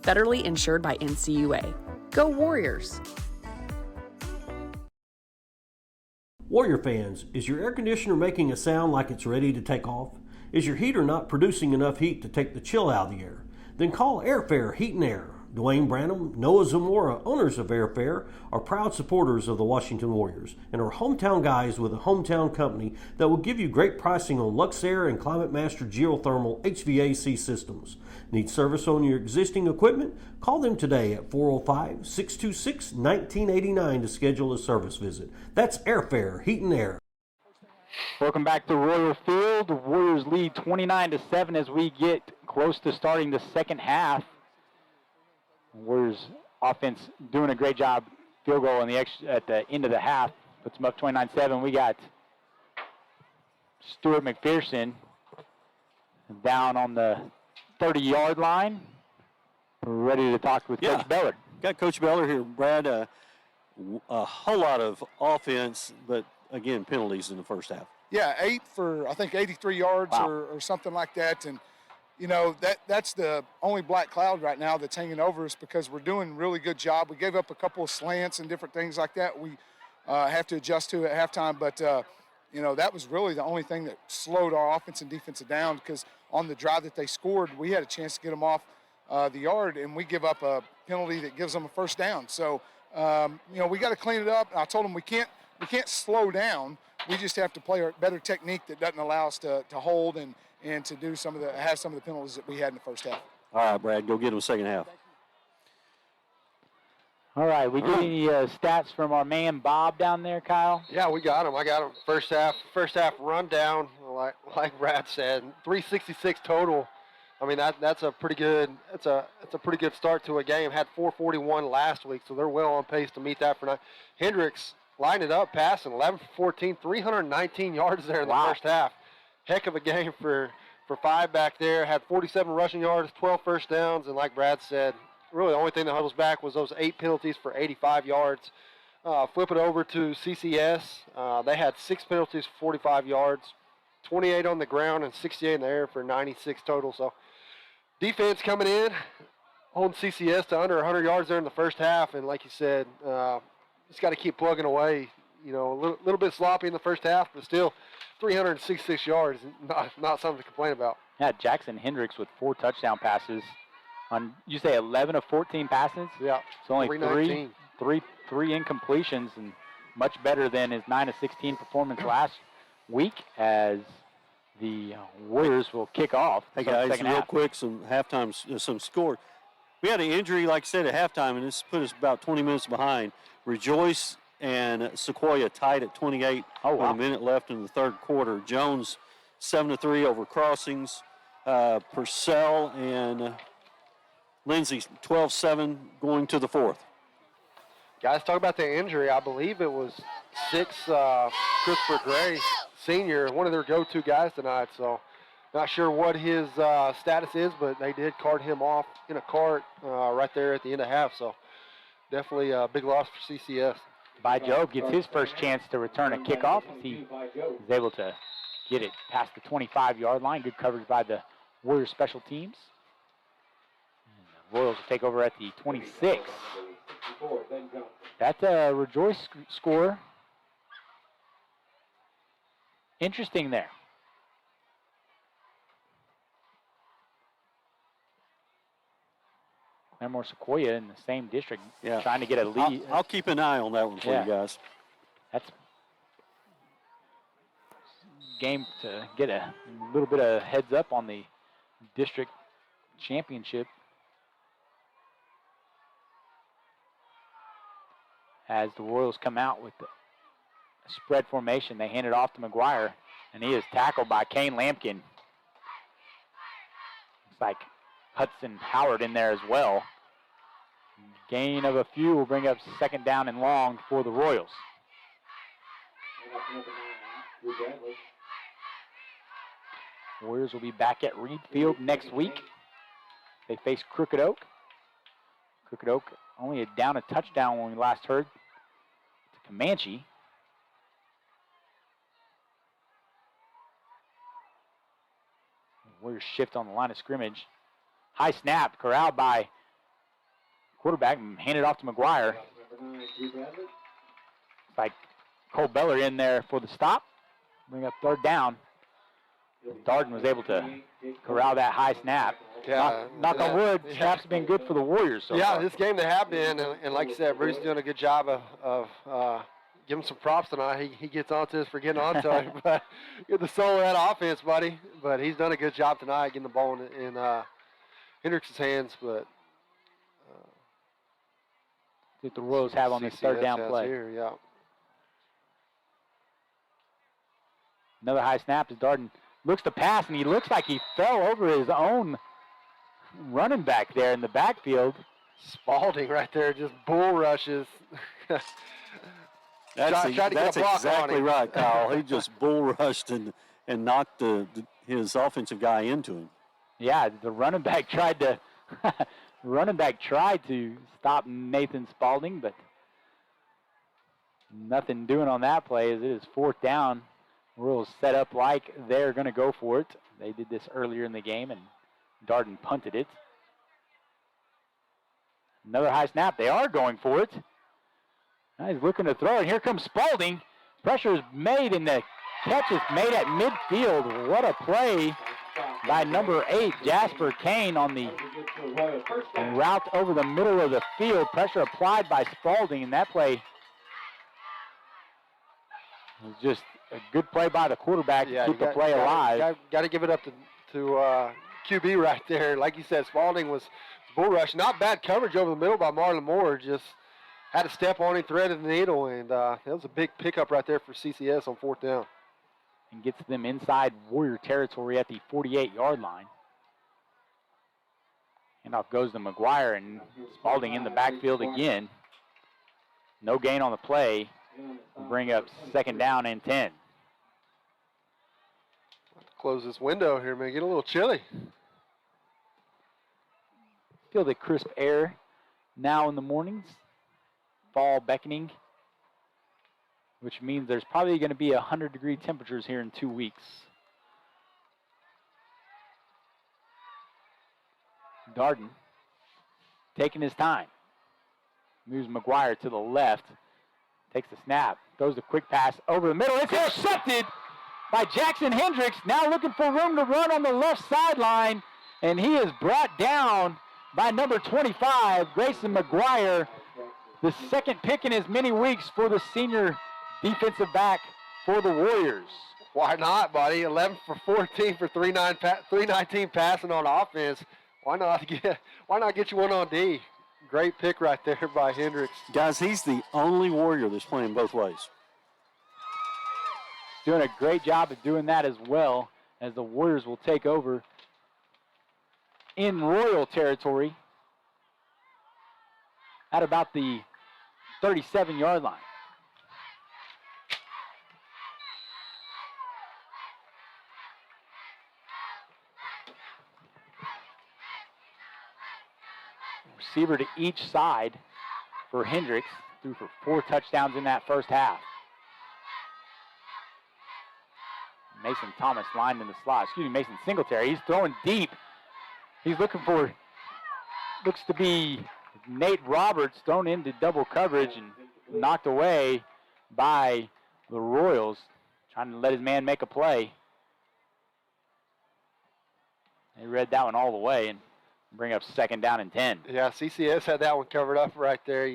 Federally insured by NCUA. Go Warriors! Warrior fans, is your air conditioner making a sound like it's ready to take off? Is your heater not producing enough heat to take the chill out of the air? Then call Airfare Heat and Air. Dwayne Branham, Noah Zamora, owners of Airfare, are proud supporters of the Washington Warriors and are hometown guys with a hometown company that will give you great pricing on Luxair and ClimateMaster geothermal HVAC systems. Need service on your existing equipment? Call them today at 405-626-1989 to schedule a service visit. That's Airfare Heat and Air. Welcome back to Royal Field. The Warriors lead 29-7 as we get close to starting the second half. Warriors offense doing a great job. Field goal at the end of the half puts them up 29-7. We got Stuart McPherson down on the 30-yard line. We're ready to talk with Coach Beller. Got Coach Beller here, Brad. A whole lot of offense, but again, penalties in the first half. Yeah, 8 for, I think, 83 yards or something like that. And, you know, that's the only black cloud right now that's hanging over us because we're doing a really good job. We gave up a couple of slants and different things like that we have to adjust to at halftime. But, you know, that was really the only thing that slowed our offense and defense down because on the drive that they scored, we had a chance to get them off the yard, and we give up a penalty that gives them a first down. So, you know, we got to clean it up. And I told them we can't slow down. We just have to play a better technique that doesn't allow us to hold and to do have some of the penalties that we had in the first half. All right, Brad, go get them second half. All right, we get any stats from our man Bob down there, Kyle? Yeah, we got him. I got him. First half rundown, like Brad said, 366 total. I mean that's a pretty good. It's a pretty good start to a game. Had 441 last week, so they're well on pace to meet that for tonight. Hendricks lined it up, passing 11 for 14, 319 yards there in the first half. Heck of a game for 5 back there. Had 47 rushing yards, 12 first downs, and like Brad said, really the only thing that held us back was those 8 penalties for 85 yards. Flip it over to CCS. They had 6 penalties for 45 yards, 28 on the ground and 68 in the air for 96 total. So defense coming in, holding CCS to under 100 yards there in the first half, and like you said, just got to keep plugging away. You know, a little bit sloppy in the first half, but still 366 yards, not something to complain about. Yeah, Jackson Hendricks with 4 touchdown passes on, you say 11 of 14 passes? Yeah. So only three incompletions, and much better than his 9 of 16 performance last week as the Warriors will kick off. Hey guys, real quick, some halftime, some score. We had an injury, like I said, at halftime, and this put us about 20 minutes behind. Rejoice and Sequoia tied at 28 with a minute left in the third quarter. Jones 7-3 over Crossings. Purcell and Lindsay 12-7 going to the fourth. Guys, talk about the injury. I believe it was 6 Christopher Gray, senior, one of their go-to guys tonight. So Not sure what his status is, but they did cart him off in a cart right there at the end of half. So definitely a big loss for CCS. By Job gets his first chance to return a kickoff as he is able to get it past the 25-yard line. Good coverage by the Warriors special teams. And the Royals will take over at the 26. That's a Rejoice score. Interesting there. Memorial Sequoia in the same district, trying to get a lead. I'll keep an eye on that one for you guys. That's game to get a little bit of heads up on the district championship. As the Royals come out with the spread formation, they hand it off to McGuire, and he is tackled by Kane Lampkin. Looks like Hudson Howard in there as well. Gain of a few will bring up second down and long for the Royals. Warriors will be back at Reed Field next week. They face Crooked Oak. Crooked Oak only down a touchdown when we last heard to Comanche. Warriors shift on the line of scrimmage. High snap, corralled by quarterback and handed off to McGuire. It's like Cole Beller in there for the stop. Bring up third down. Darden was able to corral that high snap. Yeah, knock on wood, snaps have been good for the Warriors so far. This game they have been, and like you said, Bruce is doing a good job of give him some props tonight. He gets onto us for getting onto him, but you're the soul of that offense, buddy. But he's done a good job tonight getting the ball in Hendricks' hands. But what the Royals have on this third down play. Here, yeah. Another high snap as Darden looks to pass, and he looks like he fell over his own running back there in the backfield. Spalding right there, just bull rushes. That's tried to get a block exactly on him. right, Kyle. He just bull rushed and knocked his offensive guy into him. Yeah, the running back tried to stop Nathan Spalding, but nothing doing on that play as it is fourth down. Royals set up like they're going to go for it. They did this earlier in the game, and Darden punted it. Another high snap. They are going for it. Now he's looking to throw, and here comes Spalding. Pressure is made, and the catch is made at midfield. What a play by number 8, Jasper Kane, on the route over the middle of the field. Pressure applied by Spalding, and that play was just a good play by the quarterback to keep the play alive. Got to give it up to QB right there. Like you said, Spalding was bull rush. Not bad coverage over the middle by Marlon Moore. Just had to step on him, threaded the needle, and that was a big pickup right there for CCS on fourth down. And gets them inside Warrior territory at the 48-yard line. Handoff goes to McGuire, and Spalding in the backfield again. No gain on the play. Bring up second down and 10. Close this window here, man. Get a little chilly. Feel the crisp air now in the mornings. Fall beckoning, which means there's probably going to be 100-degree temperatures here in 2 weeks. Darden taking his time. Moves McGuire to the left. Takes the snap. Throws the quick pass over the middle. It's intercepted by Jackson Hendricks. Now looking for room to run on the left sideline. And he is brought down by number 25, Grayson McGuire. The second pick in as many weeks for the senior defensive back for the Warriors. Why not, buddy? 11 for 14 for 319 passing on offense. Why not get you one on D? Great pick right there by Hendricks. Guys, he's the only Warrior that's playing both ways. Doing a great job of doing that as well, as the Warriors will take over in Royal territory at about the 37-yard line. receiver to each side for Hendricks. Threw for 4 touchdowns in that first half. Mason Thomas lined in the slot. Mason Singletary. He's throwing deep. He's looking for, looks to be Nate Roberts, thrown into double coverage and knocked away by the Royals, trying to let his man make a play. They read that one all the way and bring up 2nd down and 10. Yeah, CCS had that one covered up right there.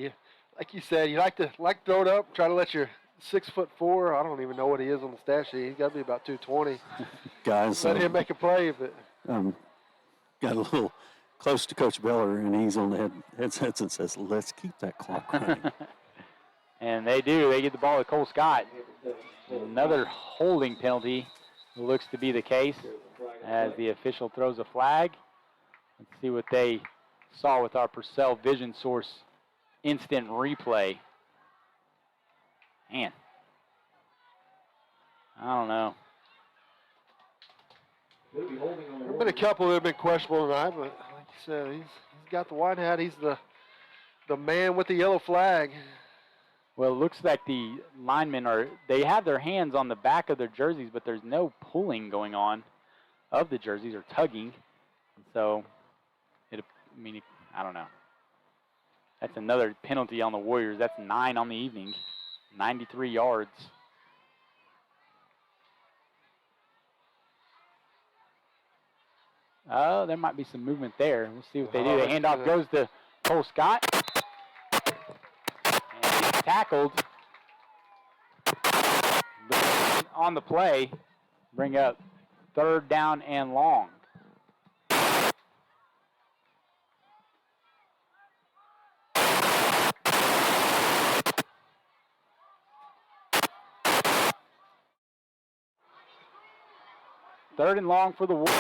Like you said, you like to throw it up, try to let your 6'4", I don't even know what he is on the stat sheet. He's got to be about 220. Guys, let him make a play, but got a little close to Coach Beller, and he's on the headsets and says, "Let's keep that clock running." And they do. They get the ball to Cole Scott. Another holding penalty looks to be the case as the official throws a flag. Let's see what they saw with our Purcell Vision Source instant replay. Man, I don't know. There have been a couple that have been questionable tonight, but like you said, he's got the white hat. He's the man with the yellow flag. Well, it looks like the linemen they have their hands on the back of their jerseys, but there's no pulling going on of the jerseys or tugging. So, I don't know. That's another penalty on the Warriors. That's 9 on the evening, 93 yards. Oh, there might be some movement there. We'll see what they do. The handoff goes to Cole Scott. And he's tackled on the play. Bring up 3rd down and long. Third and long for the Warriors.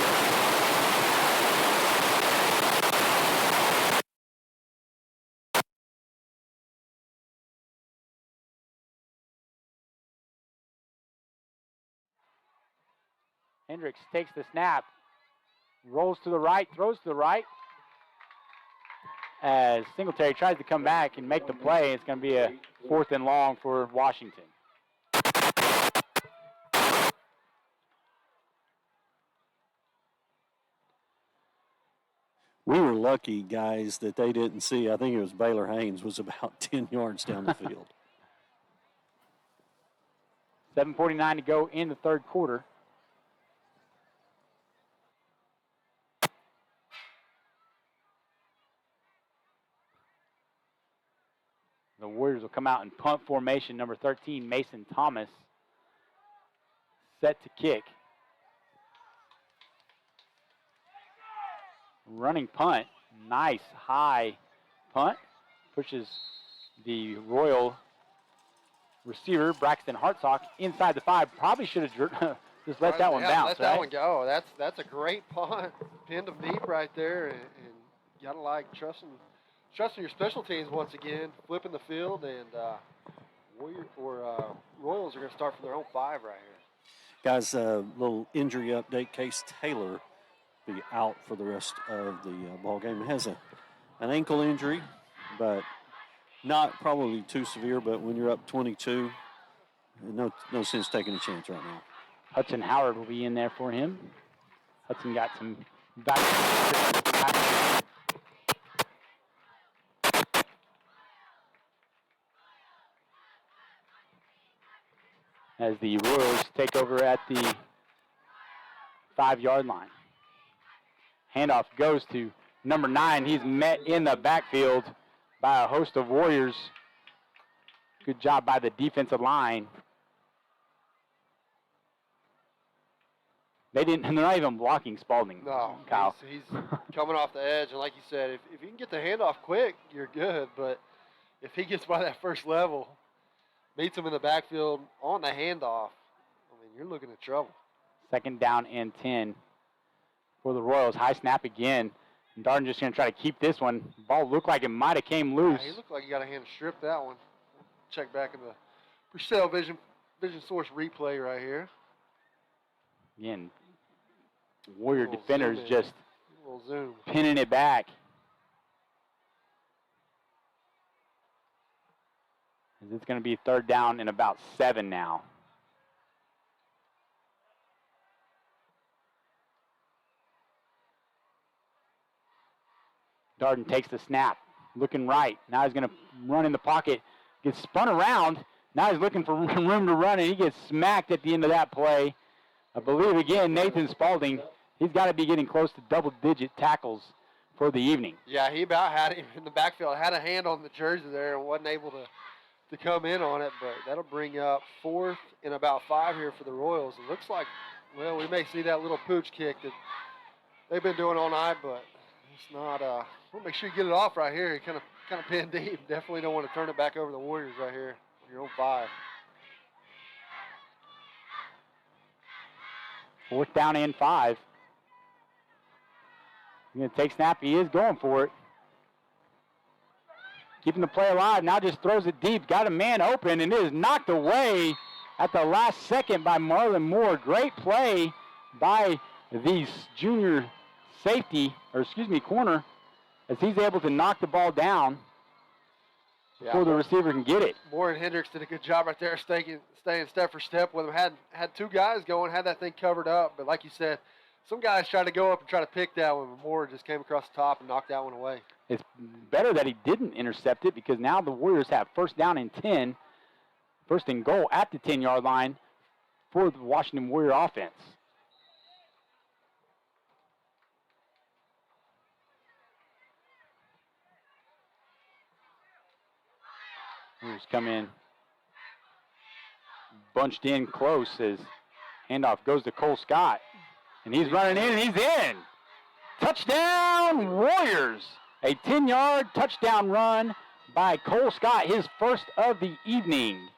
Hendricks takes the snap, rolls to the right, throws to the right. As Singletary tries to come back and make the play, it's going to be a 4th and long for Washington. We were lucky, guys, that they didn't see. I think it was Baylor Haynes was about 10 yards down the field. 7:49 to go in the 3rd quarter. The Warriors will come out in punt formation. Number 13, Mason Thomas, set to kick. Running punt, nice high punt. Pushes the Royal receiver, Braxton Hartsock, inside the 5. Probably should have just let that one bounce. Let that one go. That's a great punt. Pinned him deep right there, and you gotta like trusting your special teams once again, flipping the field, and Royals are going to start from their own 5 right here. Guys, a little injury update. Case Taylor be out for the rest of the ball game. He has an ankle injury, but not probably too severe. But when you're up 22, no sense taking a chance right now. Hudson Howard will be in there for him. Hudson got some back. As the Royals take over at the 5-yard line. Handoff goes to number 9. He's met in the backfield by a host of Warriors. Good job by the defensive line. They're not even blocking Spalding. No, Kyle. He's coming off the edge, and like you said, if you can get the handoff quick, you're good. But if he gets by that first level, meets him in the backfield on the handoff, you're looking at trouble. 2nd down and 10 for the Royals. High snap again. And Darden just going to try to keep this one. Ball looked like it might have came loose. Yeah, he looked like he got a hand to strip that one. Check back in the Purcell Vision Source replay right here. Again, Warrior defenders just zoom. pinning it back. as it's going to be 3rd down and about 7 now. Darden takes the snap, looking right. Now he's going to run in the pocket, gets spun around. Now he's looking for room to run, and he gets smacked at the end of that play. I believe, again, Nathan Spalding, he's got to be getting close to double-digit tackles for the evening. Yeah, he about had him in the backfield, had a hand on the jersey there and wasn't able to come in on it, but that'll bring up 4th and about 5 here for the Royals. It looks like, well, we may see that little pooch kick that they've been doing all night, but it's not, we'll make sure you get it off right here. Kind of pinned deep. Definitely don't want to turn it back over the Warriors right here. Your own 5. 4th down and 5. He's going to take snap. He is going for it. Keeping the play alive. Now just throws it deep. Got a man open, and it is knocked away at the last second by Marlon Moore. Great play by the junior corner, as he's able to knock the ball down before the receiver can get it. Moore and Hendricks did a good job right there, staying step for step with him. Had 2 guys going, had that thing covered up, but like you said, some guys tried to go up and try to pick that one, but Moore just came across the top and knocked that one away. It's better that he didn't intercept it, because now the Warriors have 1st down and 10, 1st and goal at the 10-yard line for the Washington Warrior offense. Warriors come in bunched in close as handoff goes to Cole Scott. And he's running in, and he's in. Touchdown, Warriors. A 10-yard touchdown run by Cole Scott, his first of the evening.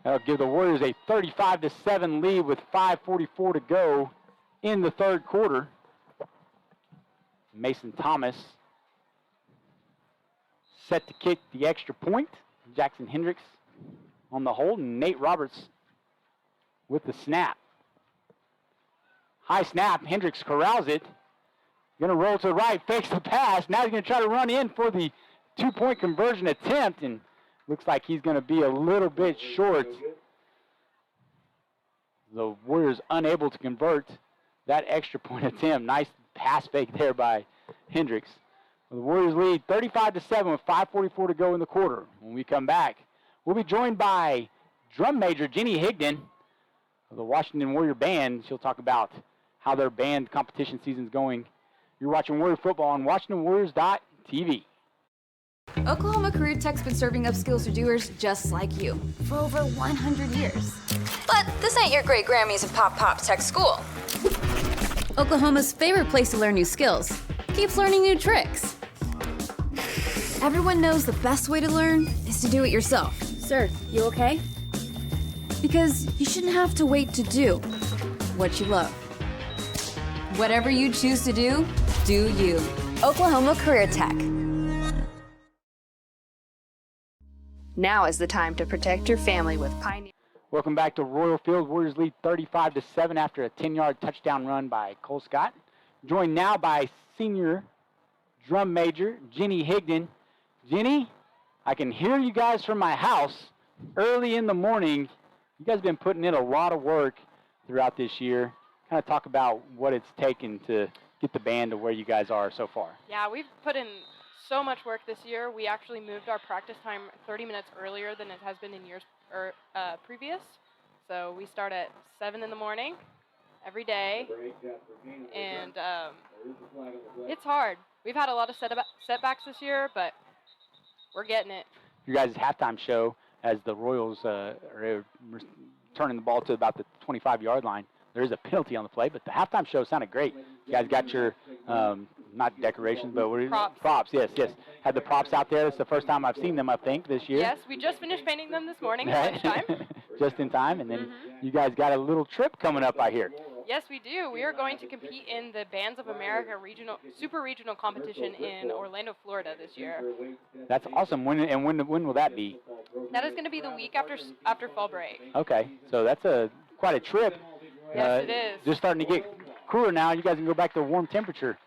That'll give the Warriors a 35-7 lead with 5:44 to go in the 3rd quarter. Mason Thomas set to kick the extra point. Jackson Hendricks on the hold, and Nate Roberts with the snap. High snap, Hendricks corrals it. Gonna roll to the right, fakes the pass. Now he's gonna try to run in for the 2-point conversion attempt, and looks like he's gonna be a little bit short. The Warriors unable to convert that extra point attempt. Nice pass fake there by Hendricks. The Warriors lead 35-7 with 5:44 to go in the quarter. When we come back, we'll be joined by drum major Jenny Higdon of the Washington Warrior Band. She'll talk about how their band competition season's going. You're watching Warrior Football on WashingtonWarriors.tv. Oklahoma Career Tech's been serving up skills to doers just like you for over 100 years. But this ain't your great Grammys of Pop Tech School. Oklahoma's favorite place to learn new skills keeps learning new tricks. Everyone knows the best way to learn is to do it yourself. Sir, you okay? Because you shouldn't have to wait to do what you love. Whatever you choose to do you. Oklahoma Career Tech. Now is the time to protect your family with Pioneer. Welcome back to Royal Field. Warriors lead 35-7 after a 10-yard touchdown run by Cole Scott. Joined now by senior drum major Jenny Higdon. Jenny, I can hear you guys from my house early in the morning. You guys have been putting in a lot of work throughout this year. Kind of talk about what it's taken to get the band to where you guys are so far. Yeah, we've put in so much work this year. We actually moved our practice time 30 minutes earlier than it has been in years previous. So we start at 7 in the morning every day, and it's hard. We've had a lot of setbacks this year, but we're getting it. Your guys' halftime show, as the Royals are turning the ball to about the 25-yard line. There is a penalty on the play, but the halftime show sounded great. You guys got your, not decorations, but props. Yes. Had the props out there. It's the first time I've seen them, I think, this year. Yes, we just finished painting them this morning at lunchtime. Just in time, and then you guys got a little trip coming up, I hear. Yes, we do. We are going to compete in the Bands of America Super Regional competition in Orlando, Florida this year. That's awesome. When will that be? That is going to be the week after fall break. Okay, so that's quite a trip. Yes, it is. Just starting to get cooler now. You guys can go back to a warm temperature.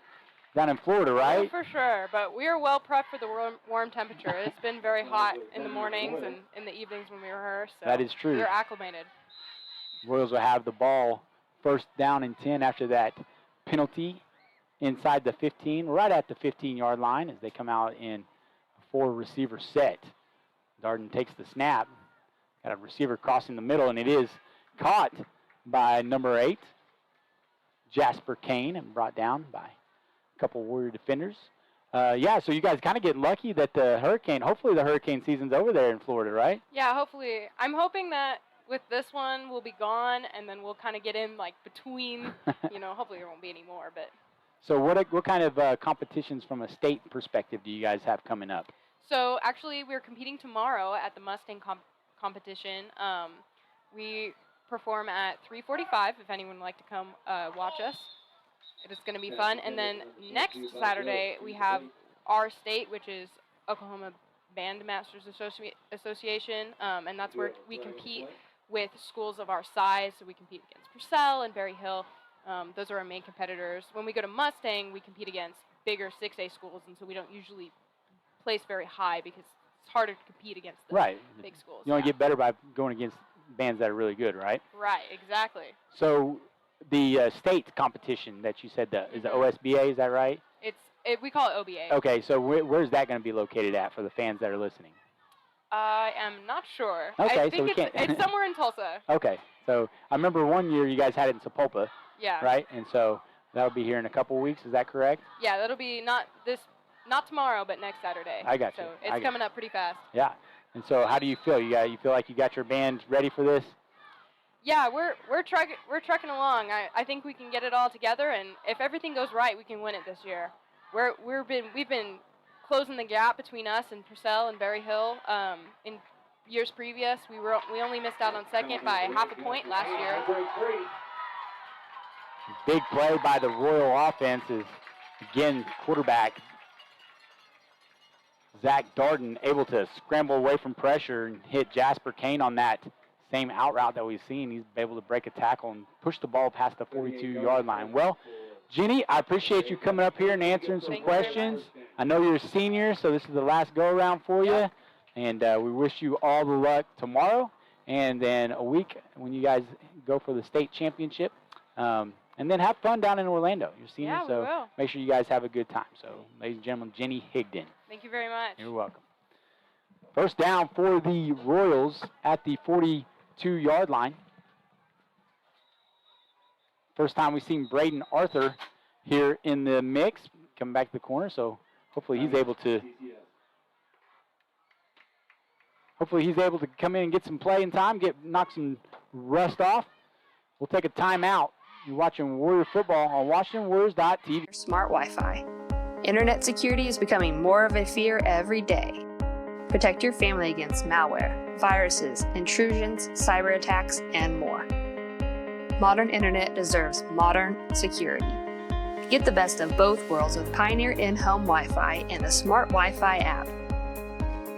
down in Florida, right? For sure, but we are well prepped for the warm temperature. It's been very hot in the mornings and in the evenings when we rehearse. So That is true. We're acclimated. Royals will have the ball first down and 10 after that penalty inside the 15, right at the 15-yard line as they come out in a 4-receiver set. Darden takes the snap. Got a receiver crossing the middle, and it is caught by number 8, Jasper Kane, and brought down by a couple Warrior defenders. Yeah, so you guys kind of get lucky that hopefully the hurricane season's over there in Florida, right? Yeah, hopefully. I'm hoping that with this one we'll be gone, and then we'll kind of get in like between, hopefully there won't be any more. But So what kind of competitions from a state perspective do you guys have coming up? So actually we're competing tomorrow at the Mustang competition. We perform at 3:45 if anyone would like to come watch us. It is going to be fun. And then next Saturday we have our state, which is Oklahoma Bandmasters Association, and that's where we compete with schools of our size. So we compete against Purcell and Berry Hill. Those are our main competitors. When we go to Mustang, we compete against bigger 6A schools, and so we don't usually place very high because it's harder to compete against the big schools. You only get better by going against bands that are really good, right? Right, exactly. So the state competition that you said is the OSBA, is that right? We call it OBA. Okay, so where's that going to be located at for the fans that are listening? I am not sure. Okay, I so think we can't. it's somewhere in Tulsa. Okay, so I remember one year you guys had it in Sapulpa. Yeah. Right, and so that'll be here in a couple of weeks. Is that correct? Yeah, that'll be not tomorrow, but next Saturday. I got you. So it's coming up pretty fast. Yeah, and so how do you feel? You feel like you got your band ready for this? Yeah, we're trucking along. I think we can get it all together, and if everything goes right, we can win it this year. We've been closing the gap between us and Purcell and Berry Hill. In years previous, we only missed out on second by half a point last year. Big play by the Royal offense is, again, quarterback Zach Darden able to scramble away from pressure and hit Jasper Kane on that same out route that we've seen. He's able to break a tackle and push the ball past the 42-yard line. Well, Jenny, I appreciate you coming up here and answering some questions. I know you're a senior, so this is the last go-around for you. And we wish you all the luck tomorrow and then a week when you guys go for the state championship. And then have fun down in Orlando. You're senior, Yeah, we so will. make sure you guys have a good time. So, ladies and gentlemen, Jenny Higdon. Thank you very much. You're welcome. First down for the Royals at the 42-yard line. First time we've seen Braden Arthur here in the mix, coming back to the corner, so hopefully he's able to come in and get some playing time, knock some rust off. We'll take a timeout. You're watching Warrior Football on WashingtonWarriors.tv. Smart Wi-Fi. Internet security is becoming more of a fear every day. Protect your family against malware, viruses, intrusions, cyber attacks, and more. Modern internet deserves modern security. Get the best of both worlds with Pioneer in-home Wi-Fi and the Smart Wi-Fi app.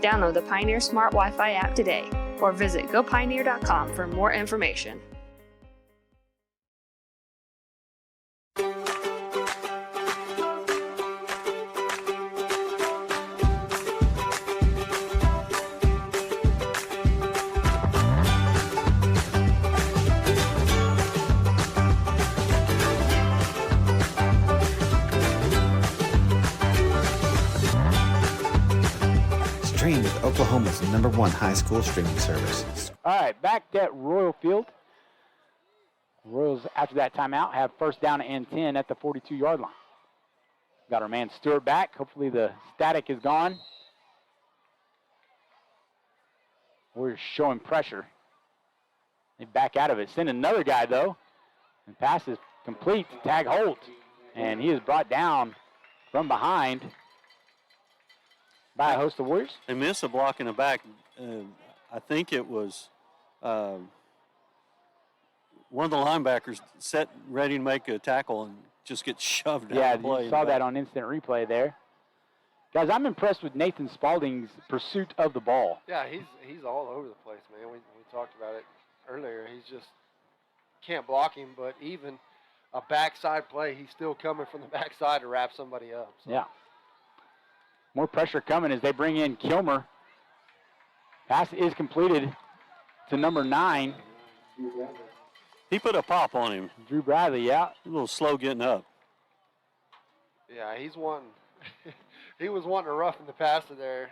Download the Pioneer Smart Wi-Fi app today or visit gopioneer.com for more information. Stream with Oklahoma's #1 high school streaming service. All right, back at Royal Field. Royals, after that timeout, have first down and 10 at the 42-yard line. Got our man Stewart back. Hopefully the static is gone. We're showing pressure. They back out of it. Send another guy, though. And pass is complete to Tag Holt. And he is brought down from behind by a host of Warriors. They missed a block in the back. I think it was one of the linebackers set ready to make a tackle and just gets shoved out Yeah, of the play. you saw that on instant replay there. Guys, I'm impressed with Nathan Spalding's pursuit of the ball. Yeah, he's all over the place, man. We talked about it earlier. He's just can't block him, but even a backside play, he's still coming from the backside to wrap somebody up. So. Yeah. More pressure coming as they bring in Kilmer. Pass is completed to number 9. He put a pop on him. Drew Bradley, yeah. A little slow getting up. Yeah, he's wanting. He was wanting to roughen the passer there.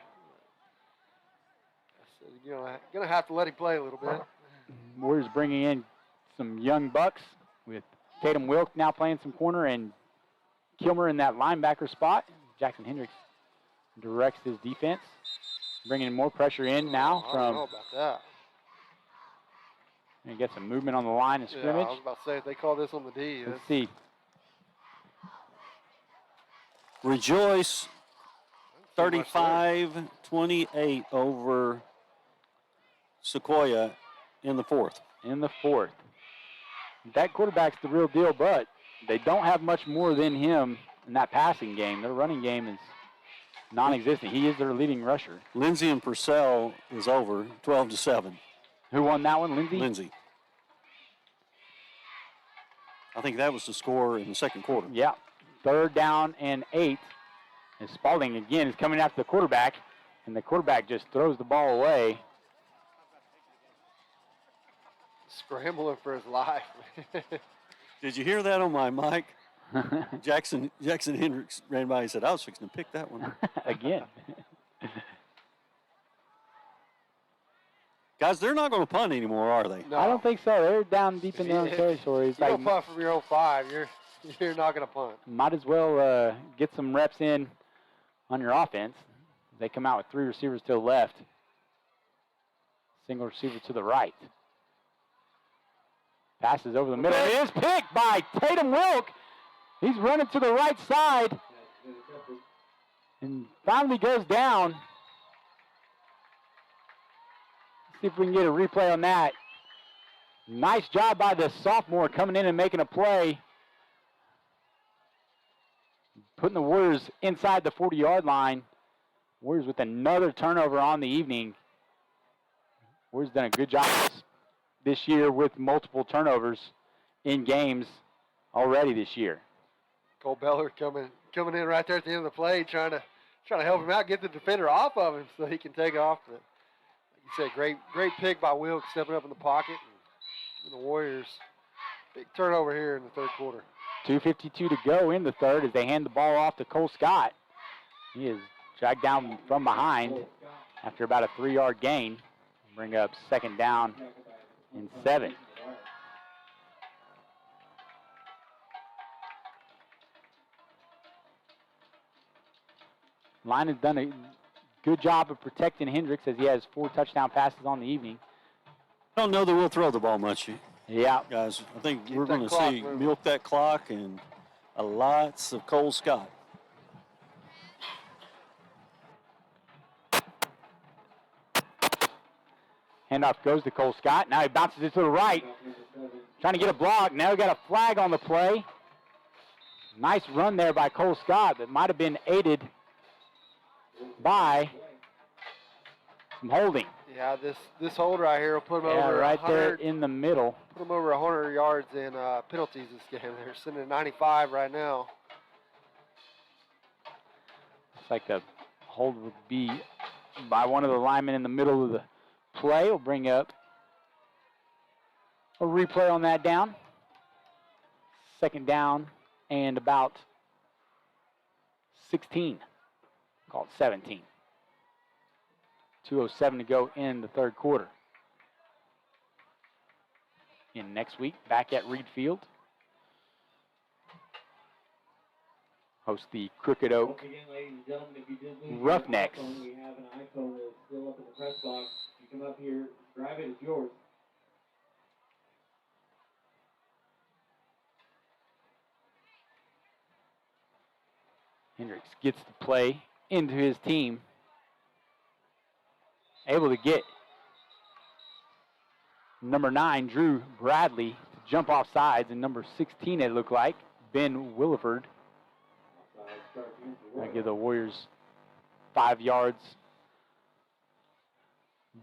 So, gonna have to let him play a little bit. Warriors bringing in some young bucks with Tatum Wilk now playing some corner and Kilmer in that linebacker spot. Jackson Hendricks directs his defense, bringing more pressure in now I from. don't know about that. And get some movement on the line of scrimmage. Yeah, I was about to say if they call this on the D. Let's see. Rejoice 35-28 over Sequoia in the 4th. That quarterback's the real deal, but they don't have much more than him in that passing game. Their running game is non-existent. He is their leading rusher. Lindsey and Purcell is over 12-7. Who won that one, Lindsey? Lindsey. I think that was the score in the second quarter. Yeah. 3rd down and 8. And Spalding again is coming after the quarterback, and the quarterback just throws the ball away. Scrambling for his life. Did you hear that on my mic? Jackson Hendricks ran by and said, I was fixing to pick that one. Again. Guys, they're not going to punt anymore, are they? No. I don't think so. They're down deep in their own territory. If you don't punt from your own 5, you're not going to punt. Might as well get some reps in on your offense. They come out with 3 receivers to the left. Single receiver to the right. Passes over the middle. It is picked by Tatum Wilk. He's running to the right side. And finally goes down. See if we can get a replay on that. Nice job by the sophomore coming in and making a play. Putting the Warriors inside the 40-yard line. Warriors with another turnover on the evening. Warriors done a good job this year with multiple turnovers in games already this year. Cole Beller coming in right there at the end of the play, trying to help him out, get the defender off of him so he can take off. But like you said, great pick by Wilkes, stepping up in the pocket. And the Warriors, big turnover here in the 3rd quarter. 2:52 to go in the 3rd as they hand the ball off to Cole Scott. He is dragged down from behind after about a 3-yard gain. Bring up 2nd down and 7. Line has done a good job of protecting Hendricks as he has 4 touchdown passes on the evening. I don't know that we'll throw the ball much. Yeah. Guys, I think we're going to see milk that clock and lots of Cole Scott. Handoff goes to Cole Scott. Now he bounces it to the right. Trying to get a block. Now we got a flag on the play. Nice run there by Cole Scott that might have been aided by some holding. Yeah, this hold right here will put him over right there in the middle. Put him over 100 yards in penalties this game. They're sitting at 95 right now. Looks like the hold would be by one of the linemen in the middle of the play. We'll bring up a replay on that down. 2nd down and about 16. Called 17. 2:07 to go in the 3rd quarter. In next week, back at Reed Field. Host the Crooked Oak Roughnecks. We have an iPhone that's still up in the press box. You come up here, grab it, it's yours. Hendricks gets the play into his team. Able to get number 9, Drew Bradley, to jump off sides, and number 16, it looked like, Ben Williford. That'll give the Warriors 5 yards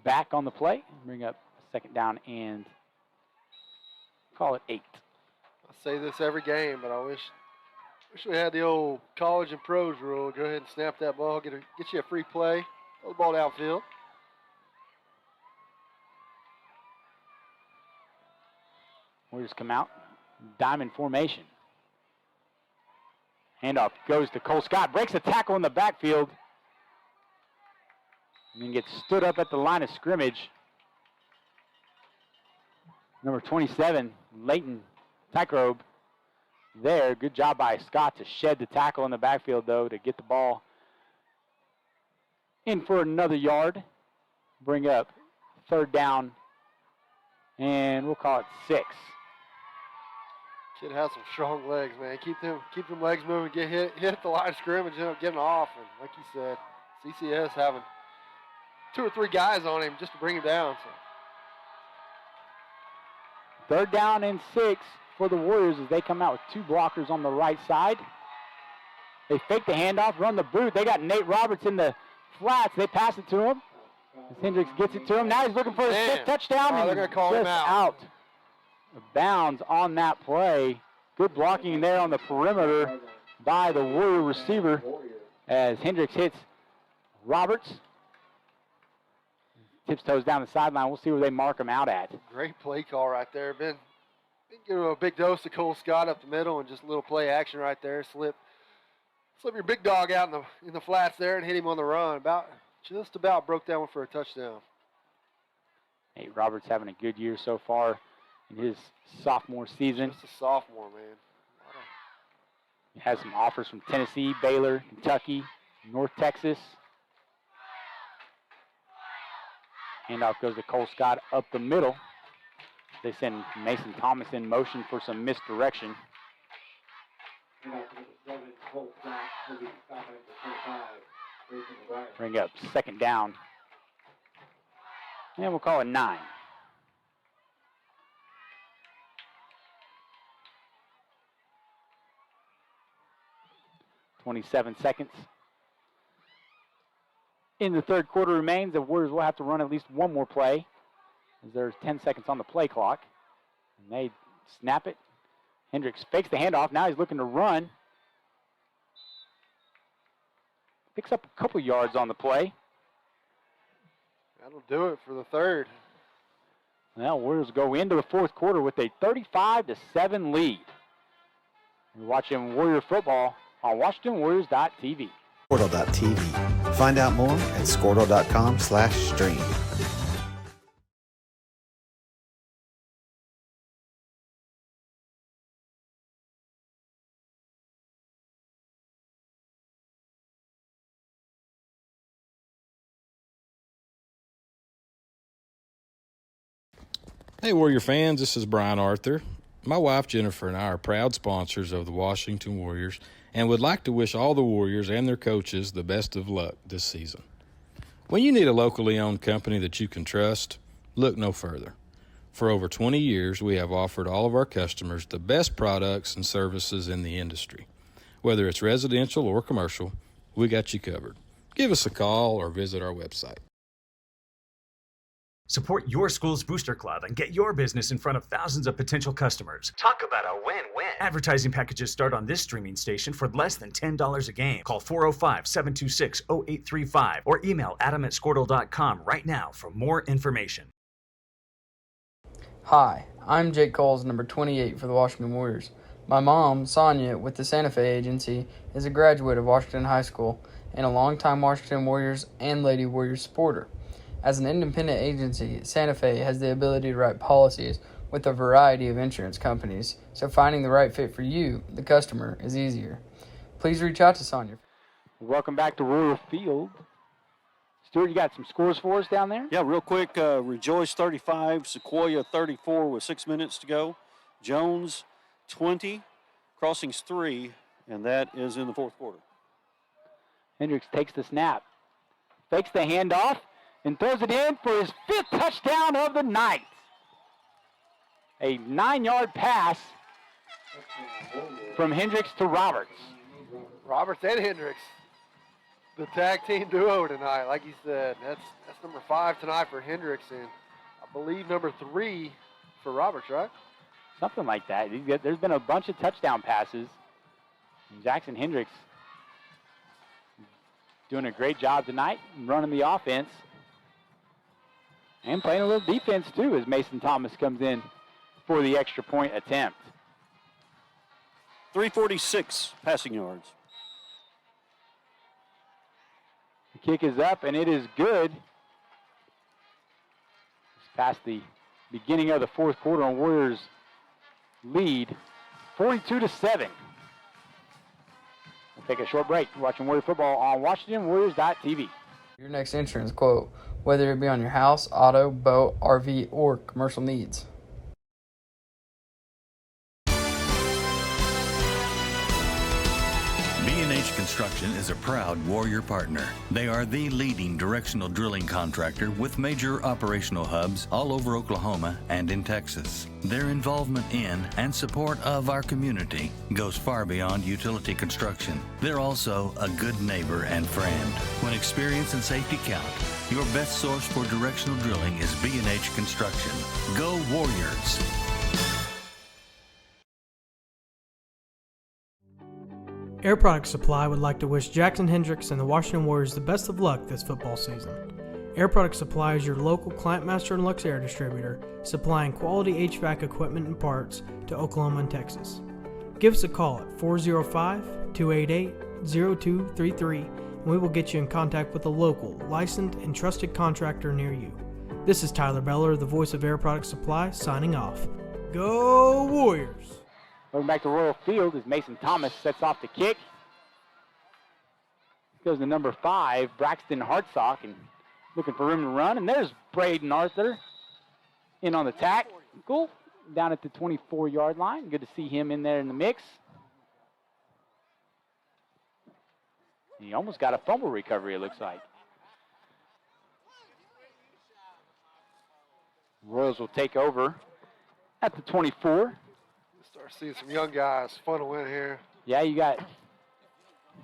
back on the play. Bring up 2nd down and call it 8. I say this every game, but I wish we had the old college and pros rule. Go ahead and snap that ball, get you a free play, throw the ball downfield. Warriors come out, diamond formation. Handoff goes to Cole Scott, breaks a tackle in the backfield, and then gets stood up at the line of scrimmage. Number 27, Leighton Tygrobe there. Good job by Scott to shed the tackle in the backfield, though, to get the ball in for another yard. Bring up third down, and we'll call it 6. Kid has some strong legs, man. Keep them legs moving. Get hit the line of scrimmage, end up getting off. And like you said, CCS having 2 or 3 guys on him just to bring him down. So. Third down and 6 for the Warriors as they come out with 2 blockers on the right side. They fake the handoff, run the boot. They got Nate Roberts in the flats. They pass it to him. As Hendricks gets it to him. Now he's looking for his 5th touchdown. Oh, they're going to call him out. Bounds on that play. Good blocking there on the perimeter by the Warrior receiver as Hendricks hits Roberts. Tiptoes down the sideline. We'll see where they mark him out at. Great play call right there. Been giving him a big dose of Cole Scott up the middle and just a little play action right there. Slip your big dog out in the flats there and hit him on the run. Just about broke that one for a touchdown. Nate Roberts having a good year so far in his sophomore season. Just a sophomore, man. He has some offers from Tennessee, Baylor, Kentucky, North Texas. Handoff goes to Cole Scott up the middle. They send Mason Thomas in motion for some misdirection. Bring up second down. And we'll call it 9. .27 seconds in the third quarter remains. The Warriors will have to run at least one more play as there's 10 seconds on the play clock. And they snap it. Hendricks fakes the handoff. Now he's looking to run. Picks up a couple yards on the play. That'll do it for the third. Well, Warriors go into the fourth quarter with a 35-7 lead. You're watching Warrior football on WashingtonWarriors.tv. Squirtle.tv. Find out more at squirtle.com/stream. Hey, Warrior fans, this is Brian Arthur. My wife Jennifer and I are proud sponsors of the Washington Warriors and would like to wish all the Warriors and their coaches the best of luck this season. When you need a locally owned company that you can trust, look no further. For over 20 years, we have offered all of our customers the best products and services in the industry. Whether it's residential or commercial, we got you covered. Give us a call or visit our website. Support your school's booster club and get your business in front of thousands of potential customers. Talk about a win-win. Advertising packages start on this streaming station for less than $10 a game. Call 405-726-0835 or email adam@squirtle.com right now for more information. Hi, I'm Jake Coles, number 28 for the Washington Warriors. My mom, Sonia, with the Santa Fe Agency, is a graduate of Washington High School and a longtime Washington Warriors and Lady Warriors supporter. As an independent agency, Santa Fe has the ability to write policies with a variety of insurance companies, so finding the right fit for you, the customer, is easier. Please reach out to Sonia. Welcome back to Royal Field. Stuart, you got some scores for us down there? Yeah, real quick. Rejoice 35, Sequoia 34 with 6 minutes to go. Jones 20, Crossings 3, and that is in the fourth quarter. Hendricks takes the snap, fakes the handoff, and throws it in for his 5th touchdown of the night. A 9-yard pass from Hendricks to Roberts. Roberts and Hendricks, the tag team duo tonight. Like you said, that's number 5 tonight for Hendricks, and I believe number 3 for Roberts, right? something like that. There's been a bunch of touchdown passes. Jackson Hendricks doing a great job tonight running the offense and playing a little defense too as Mason Thomas comes in for the extra point attempt. 346 passing yards. The kick is up and it is good. It's past the beginning of the fourth quarter on Warriors lead 42-7. We'll take a short break. You're watching Warrior football on WashingtonWarriors.tv. Your next insurance quote, whether it be on your house, auto, boat, RV, or commercial needs. B&H Construction is a proud Warrior partner. They are the leading directional drilling contractor with major operational hubs all over Oklahoma and in Texas. Their involvement in and support of our community goes far beyond utility construction. They're also a good neighbor and friend. When experience and safety count, your best source for directional drilling is B&H Construction. Go Warriors! Air Products Supply would like to wish Jackson Hendricks and the Washington Warriors the best of luck this football season. Air Products Supply is your local Client Master and Lux Air distributor, supplying quality HVAC equipment and parts to Oklahoma and Texas. Give us a call at 405-288-0233 and we will get you in contact with a local, licensed, and trusted contractor near you. This is Tyler Beller, the voice of Air Products Supply, signing off. Go Warriors! Going back to Royal Field as Mason Thomas sets off the kick. Goes to number 5, Braxton Hartsock, and looking for room to run. And there's Braden Arthur in on the tackle down at the 24-yard line. Good to see him in there in the mix. He almost got a fumble recovery, it looks like. Royals will take over at the 24. Start seeing some young guys. Fun to win here. Yeah, you got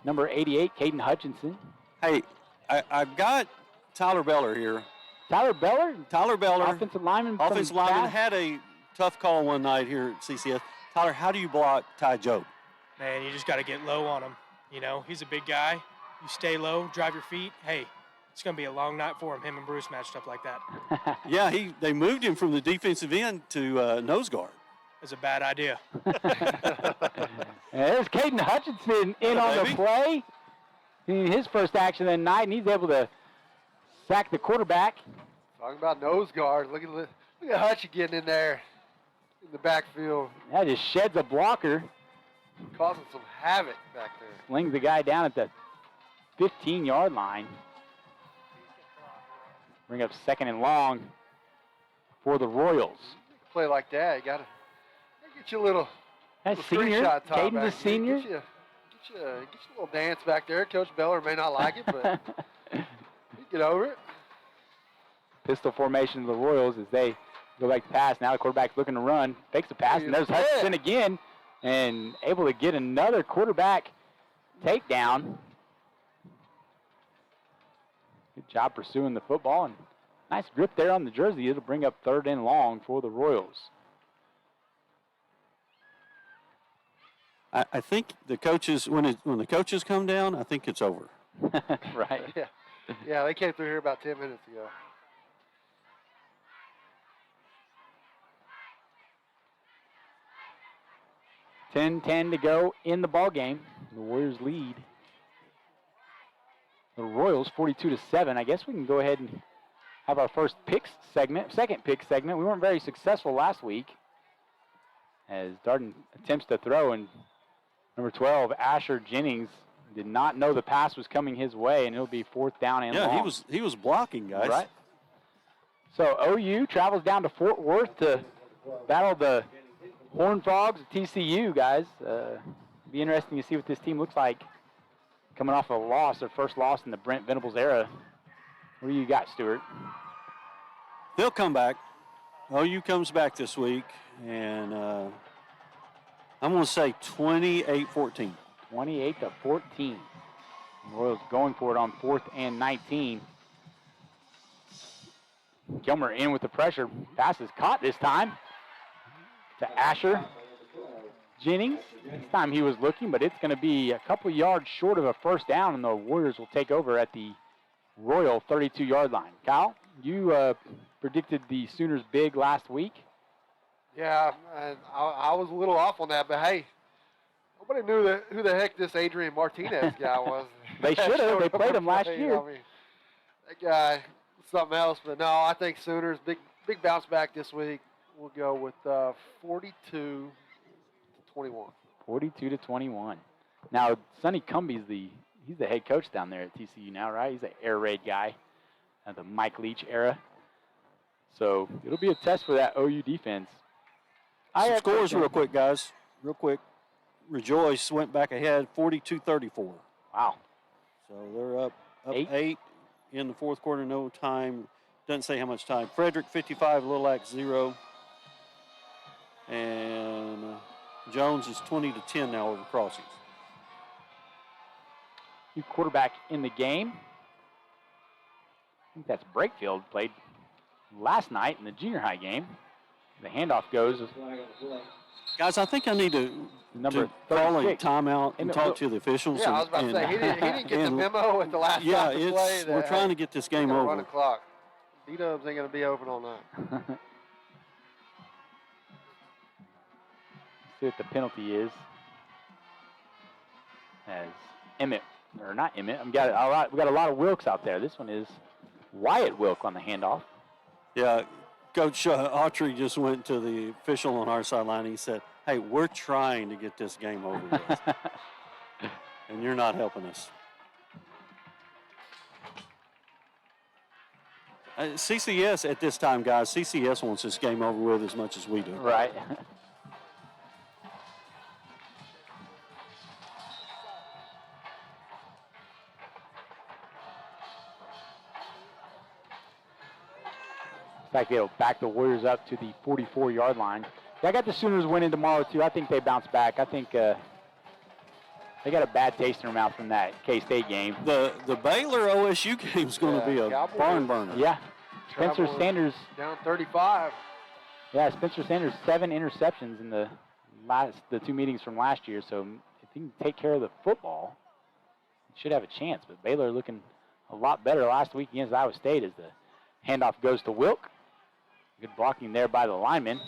number 88, Caden Hutchinson. Hey, I've got Tyler Beller here. Tyler Beller? Tyler Beller. Offensive lineman. Had a tough call one night here at CCS. Tyler, how do you block Ty Jobe? Man, you just got to get low on him. You know, he's a big guy. You stay low, drive your feet. Hey, it's going to be a long night for him and Bruce matched up like that. Yeah, they moved him from the defensive end to nose guard. It's a bad idea. There's Caden Hutchinson in on the play. His first action of the night, and he's able to sack the quarterback. Talking about nose guard. Look at Hutch getting in there in the backfield. That just sheds a blocker. Causing some havoc back there. Slings the guy down at the 15-yard line. Bring up 2nd and long for the Royals. Play like that, you got to get you a little senior. screenshot time Caden's a back. senior. Get you a little dance back there. Coach Beller may not like it, but you get over it. Pistol formation of the Royals as they go back to pass. Now the quarterback's looking to run. Fakes the pass, and there's Hutchinson again, and able to get another quarterback takedown. Good job pursuing the football, and nice grip there on the jersey. It'll bring up 3rd and long for the Royals. I think the coaches, when the coaches come down, I think it's over. Right. Yeah, they came through here about 10 minutes ago. $10-10 to go in the ball game. The Warriors lead the Royals 42-7. I guess we can go ahead and have our second pick segment. We weren't very successful last week as Darden attempts to throw, and number 12, Asher Jennings, did not know the pass was coming his way, and it'll be 4th down and long. Yeah, he was blocking, guys. Right. So OU travels down to Fort Worth to battle the Horned Frogs at TCU, guys. Be interesting to see what this team looks like coming off a loss, their first loss in the Brent Venables era. What do you got, Stuart? They'll come back. OU comes back this week, and I'm going to say 28-14. 28-14. Royals going for it on 4th and 19. Gilmer in with the pressure. Pass is caught this time. to Asher Jennings. This time he was looking, but it's going to be a couple yards short of a first down, and the Warriors will take over at the Royal 32-yard line. Kyle, you predicted the Sooners big last week. Yeah, I was a little off on that, but hey, nobody knew who the heck this Adrian Martinez guy was. They should have. They played him last Played, year. I mean, that guy, something else. But no, I think Sooners, big bounce back this week. We'll go with 42-21. 42-21. Now, Sonny Cumbie's he's the head coach down there at TCU now, right? He's an air raid guy, the Mike Leach era. So it'll be a test for that OU defense. Some scores real quick, guys. Real quick. Rejoice went back ahead 42-34. Wow. So they're up 8 in the fourth quarter, no time. Doesn't say how much time. Frederick 55, Little Axe 0. And Jones is 20-10 now over Crossings. New quarterback in the game. I think that's Brakefield, played last night in the junior high game. The handoff goes. Guys, I think I need to call a timeout and talk to the officials. Yeah, I was about to say, he didn't get the memo at the last yeah, stop to play. We're trying to get this game over. Run the clock. D-Dubs ain't going to be open all night. See what the penalty is. As Emmett, or not Emmett, we got a lot of Wilkes out there. This one is Wyatt Wilk on the handoff. Yeah, Coach Autry just went to the official on our sideline. He said, hey, we're trying to get this game over with, and you're not helping us. CCS at this time, guys, CCS wants this game over with as much as we do. Right. In fact, they'll back the Warriors up to the 44-yard line. I got the Sooners winning tomorrow, too. I think they bounce back. I think they got a bad taste in their mouth from that K-State game. The Baylor OSU game is going to be a barn burner. Yeah. Spencer Sanders. Down 35. Yeah, Spencer Sanders, 7 interceptions in the 2 meetings from last year. So if he can take care of the football, he should have a chance. But Baylor looking a lot better last week against Iowa State as the handoff goes to Wilk. Good blocking there by the lineman.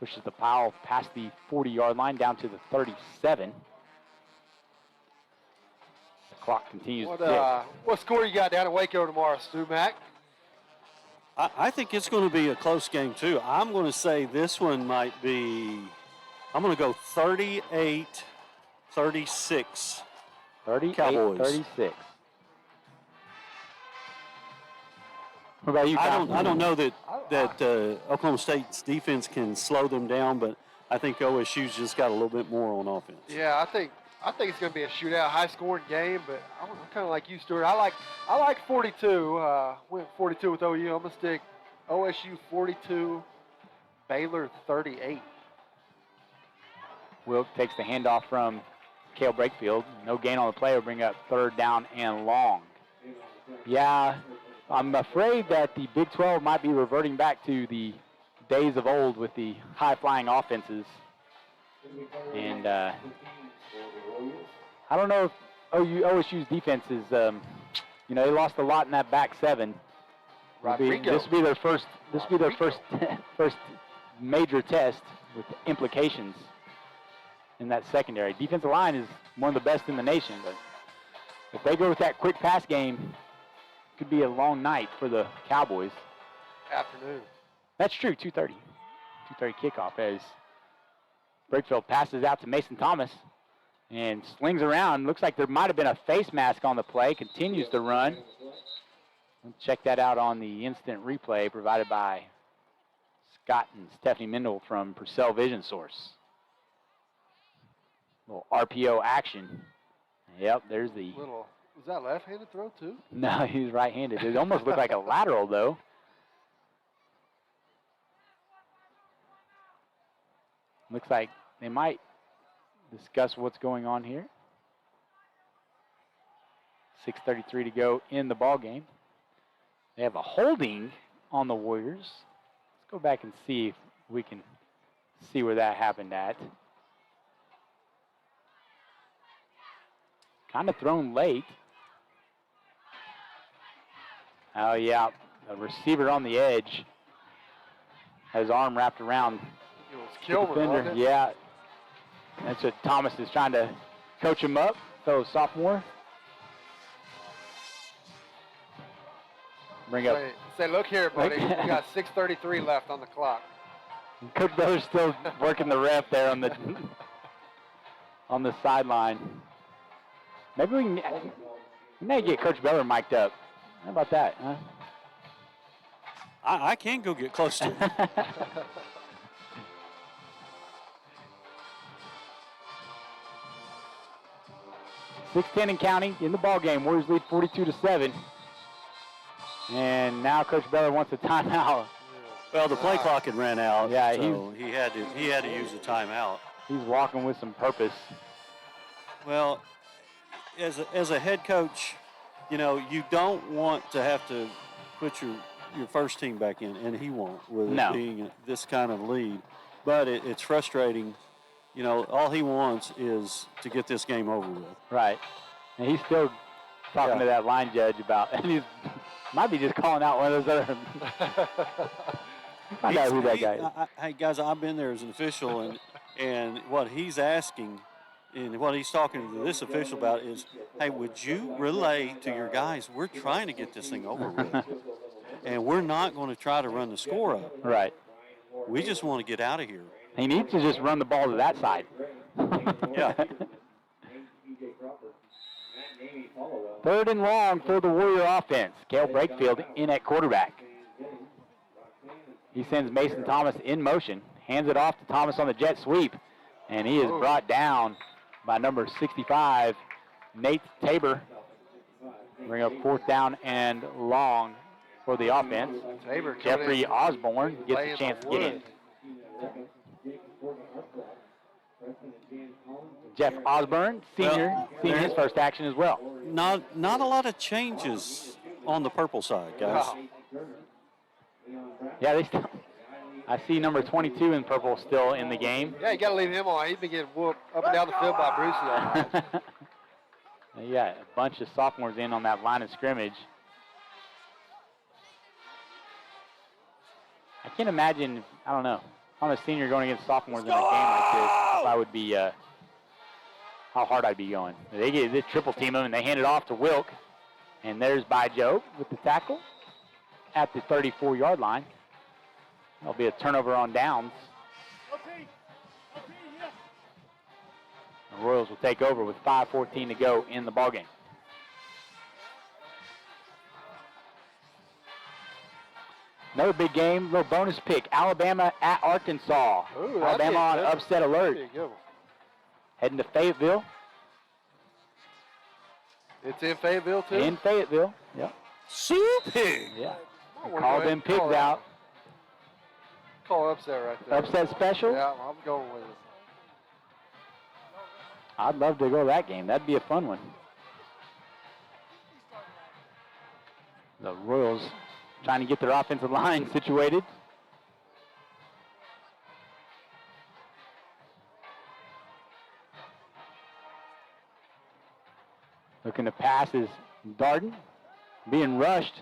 Pushes the pile past the 40-yard line down to the 37. The clock continues to tick. What score you got down in Waco tomorrow, Stu Mack? I think it's going to be a close game, too. I'm going to say this one might be, I'm going to go 38-36. 38-36. What about you, Kyle? I don't know that Oklahoma State's defense can slow them down, but I think OSU's just got a little bit more on offense. Yeah, I think it's going to be a shootout, high-scoring game. But I'm kind of like you, Stuart. I like 42. Went 42 with OU. I'm going to stick OSU 42, Baylor 38. Wilk takes the handoff from Cale Brakefield. No gain on the play will bring up 3rd down and long. Yeah. I'm afraid that the Big 12 might be reverting back to the days of old with the high-flying offenses. And I don't know if OSU's defense is, they lost a lot in that back 7. This will be their first first major test with implications in that secondary. Defensive line is one of the best in the nation, but if they go with that quick pass game, could be a long night for the Cowboys. Afternoon. That's true, 2:30. 2:30 kickoff as Brakefield passes out to Mason Thomas and slings around. Looks like there might have been a face mask on the play. Continues to run. We'll check that out on the instant replay provided by Scott and Stephanie Mendel from Purcell Vision Source. Little RPO action. Yep, there's the... Was that left-handed throw, too? No, he's right-handed. It almost looked like a lateral, though. Looks like they might discuss what's going on here. 6:33 to go in the ball game. They have a holding on the Warriors. Let's go back and see if we can see where that happened at. Kind of thrown late. Oh, yeah. The receiver on the edge has his arm wrapped around It was the Kilmer, defender. wasn't it? Yeah. That's what Thomas is trying to coach him up, fellow sophomore. Bring up. Say, look here, buddy. We got 6:33 left on the clock. Coach Beller's still working the ref there on the on the sideline. Maybe we may get Coach Beller mic'd up. How about that, huh? I can go get close to it. 6:10 and counting in the ball game. Warriors lead 42-7. And now Coach Beller wants a timeout. Well, the play clock had ran out. Yeah, so he had to use a timeout. He's walking with some purpose. Well, as a head coach, you know, you don't want to have to put your first team back in, and he won't with No. it being this kind of lead. But it's frustrating. You know, all he wants is to get this game over with. Right. And he's still talking to that line judge about, and he's might be just calling out one of those other. Find out who that guy is. Hey, guys, I've been there as an official, and what he's asking and what he's talking to this official about is, hey, would you relay to your guys, we're trying to get this thing over with, and we're not going to try to run the score up. Right. We just want to get out of here. He needs to just run the ball to that side. Yeah. Third and long for the Warrior offense. Cale Brakefield in at quarterback. He sends Mason Thomas in motion, hands it off to Thomas on the jet sweep, and he is brought down by number 65, Nate Tabor. Bring up fourth down and long for the offense. Tabor coming Jeffrey in, Osborne gets laying a chance the to get in. wood. Jeff Osborne, senior, seeing his first action as well. Not a lot of changes on the purple side, guys. Yeah, they still. I see number 22 in purple still in the game. Yeah, you got to leave him on. He's been getting whooped up and down the field by Brucey all night. Yeah, a bunch of sophomores in on that line of scrimmage. I can't imagine, I don't know, if I'm a senior going against sophomores in a game like this, if I would be, how hard I'd be going. They triple team them, and they hand it off to Wilk. And there's Joe with the tackle at the 34-yard line. That'll be a turnover on downs. The Royals will take over with 5:14 to go in the ballgame. Another big game, little bonus pick. Alabama at Arkansas. Ooh, Alabama on that'd be upset alert. a good one. Heading to Fayetteville. It's in Fayetteville, too? In Fayetteville, yep. Sioux Pig. Yeah. I'm gonna Call go ahead them and pigs call that. out. Call upset right there. Upset special? Yeah, I'm going with it. I'd love to go to that game. That'd be a fun one. The Royals trying to get their offensive line situated. Looking to pass is Darden. Being rushed.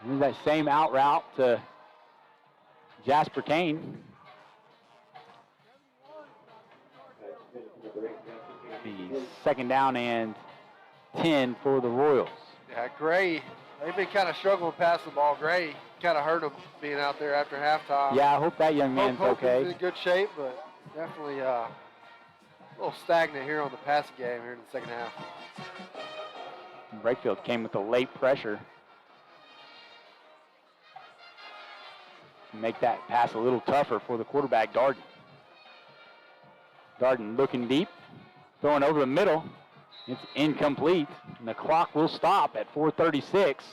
There's that same out route to Jasper Kane. The second down and 10 for the Royals. Yeah, Gray, they've been kind of struggling to pass the ball. Gray kind of hurt them being out there after halftime. Yeah, I hope that young man's Hope okay. he's in good shape, but definitely a little stagnant here on the passing game here in the second half. Brakefield came with a late pressure. Make that pass a little tougher for the quarterback, Darden. Darden looking deep, throwing over the middle. It's incomplete, and the clock will stop at 4:36.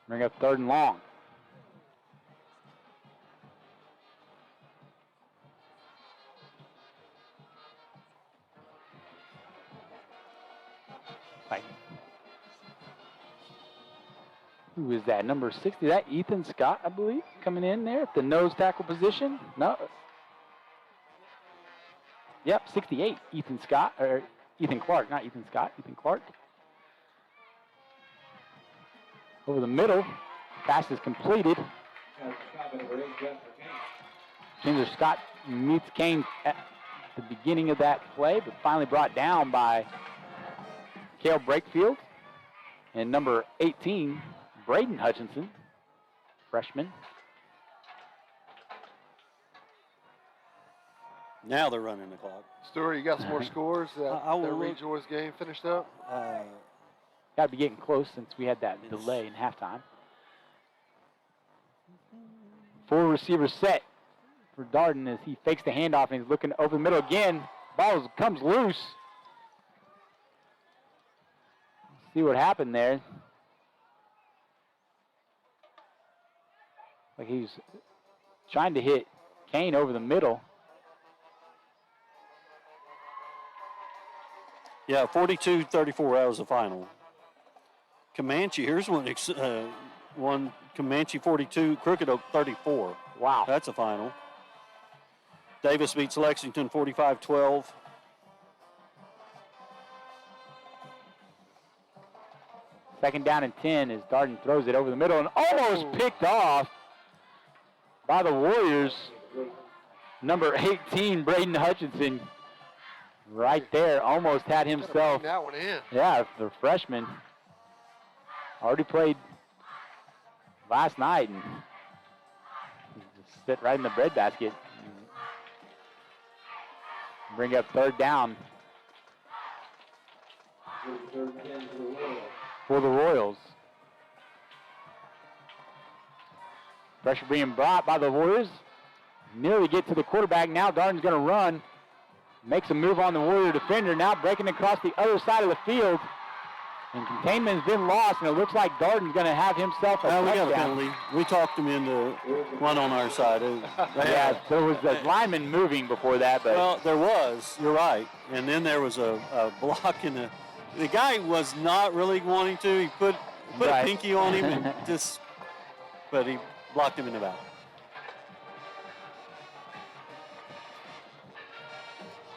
Bring up third and long. Who is that? Number 60. That Ethan Scott, I believe, coming in there at the nose tackle position. No. Yep, 68. Ethan Scott, or Ethan Clark, not Ethan Scott. Ethan Clark. Over the middle. Pass is completed. Ginger Scott meets Kane at the beginning of that play, but finally brought down by Cale Brakefield. And number 18, Braden Hutchinson, freshman. Now they're running the clock. Stuart, you got some more scores that I will look. Rejoice game finished up? Got to be getting close since we had that delay in halftime. 4 receiver set for Darden as he fakes the handoff and he's looking over the middle again. Ball comes loose. See what happened there. Like he was trying to hit Kane over the middle. Yeah, 42-34, that was the final. Comanche, here's one Comanche 42, Crooked Oak 34. Wow. That's a final. Davis beats Lexington 45-12. Second down and 10 as Darden throws it over the middle and almost picked off by the Warriors. Number 18, Braden Hutchinson, right there, almost had himself. That one in. Yeah, the freshman. Already played last night and just sit right in the breadbasket. Bring up third down for the Royals. Pressure being brought by the Warriors. Nearly get to the quarterback. Now Darden's going to run. Makes a move on the Warrior defender. Now breaking across the other side of the field. And containment's been lost, and it looks like Darden's going to have himself a touchdown. We got a penalty. We talked him into one on our side. Yeah, there was a lineman moving before that. But well, there was. You're right. And then there was a block in the guy was not really wanting to. He put Right. a pinky on him and but he blocked him in the back.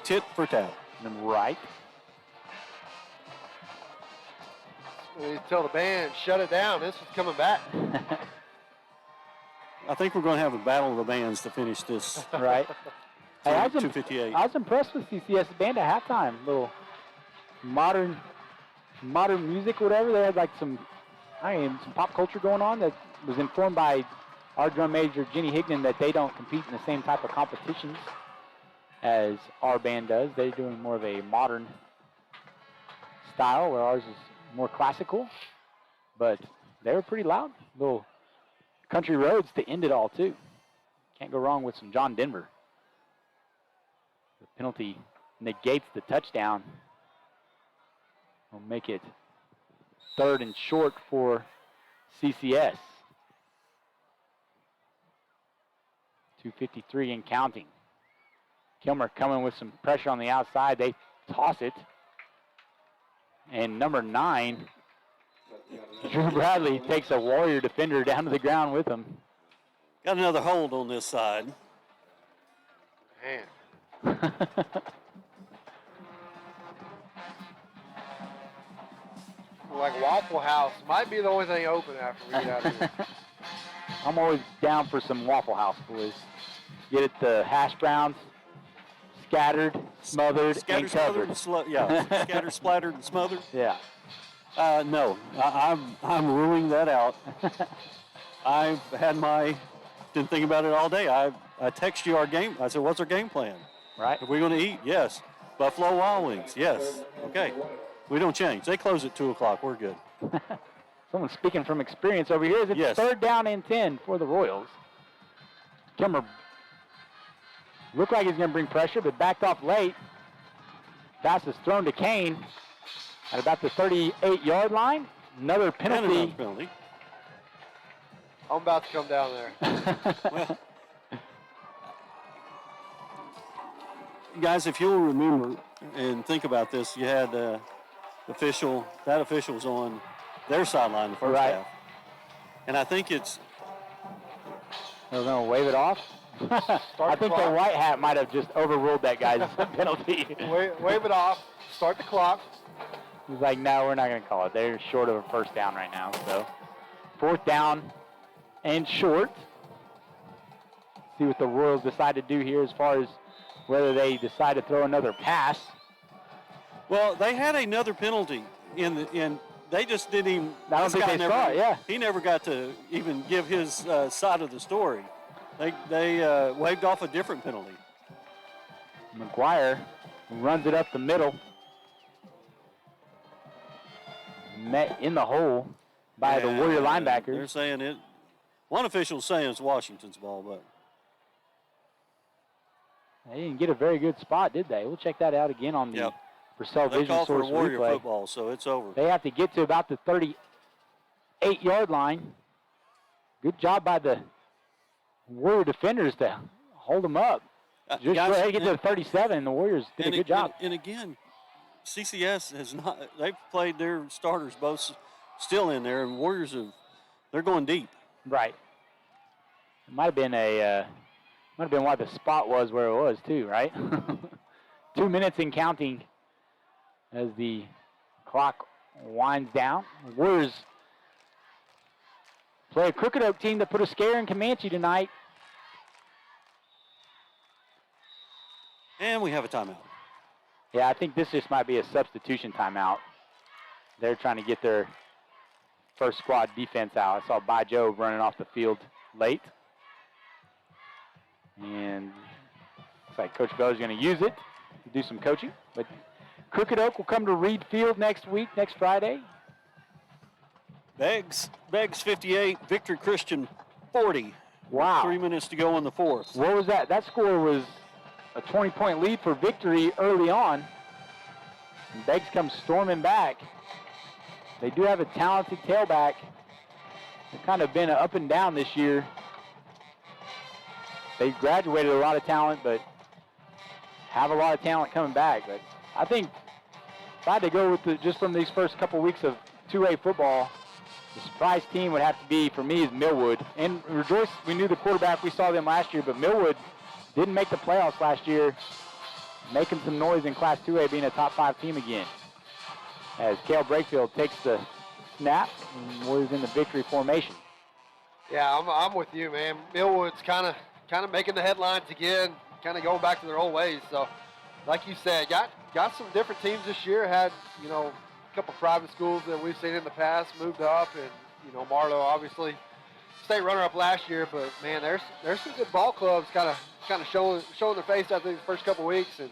Tit for tat. Right. We need to tell the band, shut it down. This is coming back. I think we're going to have a battle of the bands to finish this. Right. Hey, I was 258. I was impressed with CCS band at halftime. Little modern music, whatever. They had like some pop culture going on that was informed by our drum major Jenny Higdon that they don't compete in the same type of competitions as our band does. They're doing more of a modern style, where ours is more classical. But they were pretty loud. Little country roads to end it all too. Can't go wrong with some John Denver. The penalty negates the touchdown. Will make it third and short for CCS. 2:53 and counting. Kilmer coming with some pressure on the outside. They toss it. And number 9, Drew Bradley, takes a Warrior defender down to the ground with him. Got another hold on this side. Man. Like Waffle House might be the only thing open after we get out of here. I'm always down for some Waffle House, boys. Get it the hash browns, scattered, smothered, and covered. Scattered, splattered, and smothered. Yeah. No, I'm ruling that out. I've had been thinking about it all day. I text you our game. I said, what's our game plan? Right. Are we going to eat? Yes. Buffalo Wild Wings? Yes. Okay. We don't change. They close at 2 o'clock. We're good. Someone speaking from experience over here. It's Yes. third down and 10 for the Royals. Kilmer looked like he's going to bring pressure, but backed off late. Pass is thrown to Kane at about the 38-yard line. Another penalty. I'm about to come down there. Well, guys, if you'll remember and think about this, you had that official was on their sideline the first Right. half. And I think it's They're going to wave it off. I think the white hat might have just overruled that guy's penalty. Wave it off. Start the clock. He's like, no, we're not going to call it. They're short of a first down right now. So 4th down and short. See what the Royals decide to do here as far as whether they decide to throw another pass. Well, they had another penalty in they just didn't even. I don't think they saw it, yeah. He never got to even give his side of the story. They waved off a different penalty. McGuire runs it up the middle. Met in the hole by the Warrior linebackers. They're saying it. One official's saying it's Washington's ball, but they didn't get a very good spot, did they? We'll check that out again on the Purcell they Vision called for Source a Warrior replay. football, so it's over. They have to get to about the 38-yard line. Good job by the Warrior defenders to hold them up. Just go ahead and get to the 37, and the Warriors did a good job. And again, CCS has not. They've played their starters both still in there, and Warriors they're going deep. Right. It might have been why the spot was where it was too, right? 2 minutes and counting as the clock winds down. Warriors play a Crooked Oak team that put a scare in Comanche tonight. And we have a timeout. Yeah, I think this just might be a substitution timeout. They're trying to get their first squad defense out. I saw By Joe running off the field late. And looks like Coach Bell is going to use it to do some coaching. But Crooked Oak will come to Reed Field next Friday. Beggs 58, Victory Christian 40. Wow. 3 minutes to go in the fourth. What was that? That score was a 20-point lead for Victory early on. And Beggs comes storming back. They do have a talented tailback. They've kind of been up and down this year. They graduated a lot of talent, but have a lot of talent coming back. But I think if I had to go with just from these first couple weeks of 2A football, the surprise team would have to be, for me, is Millwood. And Rejoice, we knew the quarterback, we saw them last year, but Millwood didn't make the playoffs last year, making some noise in Class 2A, being a top 5 team again. As Cale Brakefield takes the snap and Warriors in the victory formation. Yeah, I'm with you, man. Millwood's kind of making the headlines again, kind of going back to their old ways. So, like you said, got some different teams this year. Had, a couple private schools that we've seen in the past moved up, and Marlow obviously state runner-up last year. But man, there's some good ball clubs kind of showing their face after these first couple weeks, and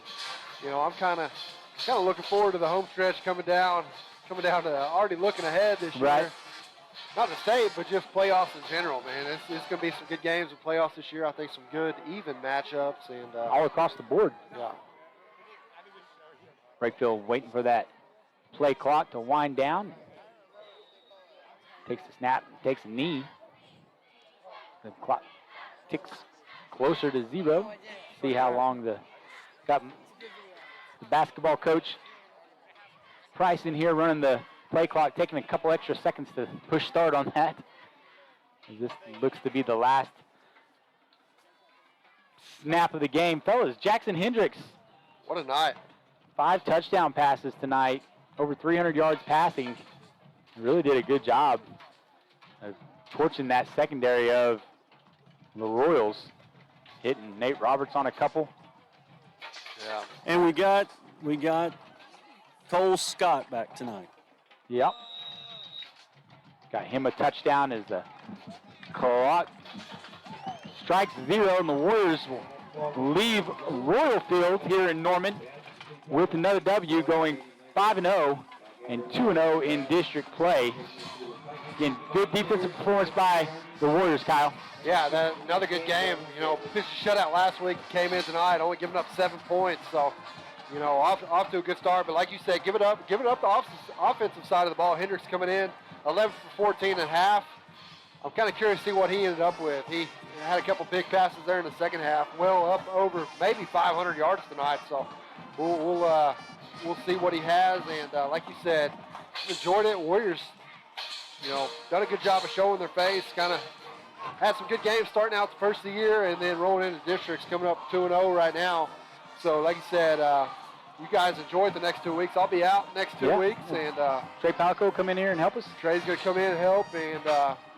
I'm kind of looking forward to the home stretch coming down to already looking ahead this Right. year. Not the state, but just playoffs in general, man. It's going to be some good games in playoffs this year. I think some good, even matchups. And all across the board. Yeah. Brakefield waiting for that play clock to wind down. Takes the snap, takes a knee. The clock ticks closer to 0. See how long got the basketball coach Price in here running the play clock, taking a couple extra seconds to push start on that. This looks to be the last snap of the game. Fellas, Jackson Hendricks. What a night. 5 touchdown passes tonight, over 300 yards passing. Really did a good job of torching that secondary of the Royals. Hitting Nate Roberts on a couple. Yeah. And we got Cole Scott back tonight. Yep. Got him a touchdown as the clock strikes 0, and the Warriors will leave Royal Field here in Norman with another W, going 5-0 and 2-0 in district play. Again, good defensive performance by the Warriors, Kyle. Yeah, another good game. Pitched a shutout last week, came in tonight, only giving up 7 points. So, off to a good start. But like you said, give it up the offensive side of the ball. Hendricks coming in, 11 for 14 and a half. I'm kind of curious to see what he ended up with. He had a couple big passes there in the second half, well up over maybe 500 yards tonight. So we'll see what he has. And like you said, enjoyed it. Warriors done a good job of showing their face, kind of had some good games starting out the first of the year and then rolling into districts, coming up 2-0 right now. So like you said, you guys enjoyed the next 2 weeks. I'll be out next 2 weeks. And Trey Palco come in here and help us. Trey's going to come in and help and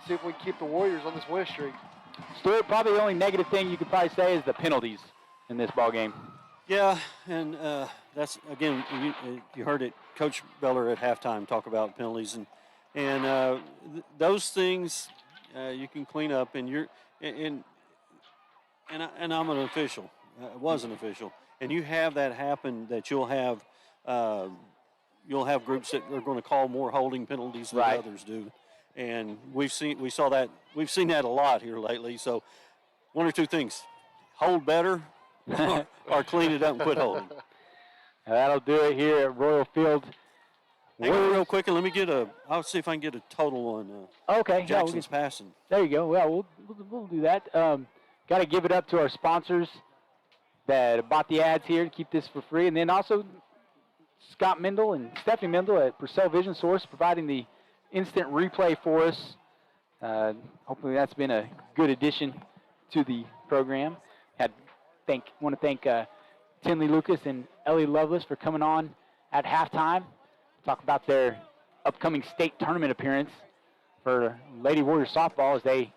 see if we can keep the Warriors on this win streak. Stuart, probably the only negative thing you could probably say is the penalties in this ball game. Yeah, and that's, again, you heard it, Coach Beller at halftime talk about penalties, and those things you can clean up, and I'm an official, was an official, and you have that happen that you'll have groups that are going to call more holding penalties than others do, and we've seen that a lot here lately. So one or two things: hold better, or clean it up and quit holding. That'll do it here at Royal Field. Hang on real quick, and I'll see if I can get a total on Jackson's passing. There you go. Well, we'll do that. Got to give it up to our sponsors that bought the ads here to keep this for free. And then also Scott Mendel and Stephanie Mendel at Purcell Vision Source providing the instant replay for us. Hopefully that's been a good addition to the program. Want to thank Tinley Lucas and Ellie Lovelace for coming on at halftime. Talk about their upcoming state tournament appearance for Lady Warriors softball as they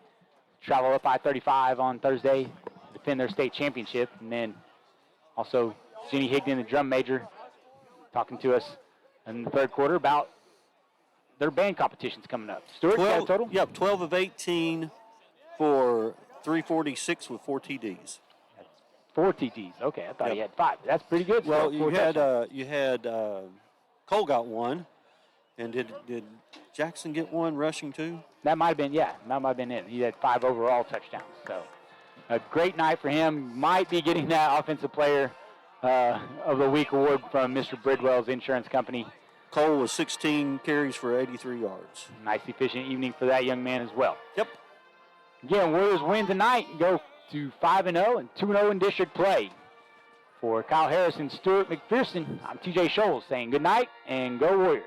travel up I-35 on Thursday to defend their state championship. And then also Jenny Higdon, the drum major, talking to us in the third quarter about their band competitions coming up. Stuart, got a total? Yep, 12 of 18 for 346 with 4 TDs. 4 TDs. Okay, I thought he had 5. That's pretty good. Well, you had Cole got 1, and did Jackson get 1 rushing too? That might have been, that might have been it. He had 5 overall touchdowns. So a great night for him. Might be getting that Offensive Player of the Week award from Mr. Bridwell's insurance company. Cole was 16 carries for 83 yards. Nice, efficient evening for that young man as well. Yep. Again, Warriors win tonight and go to 5-0 and 2-0 in district play. For Kyle Harris and Stuart McPherson, I'm TJ Scholes saying good night and go Warriors.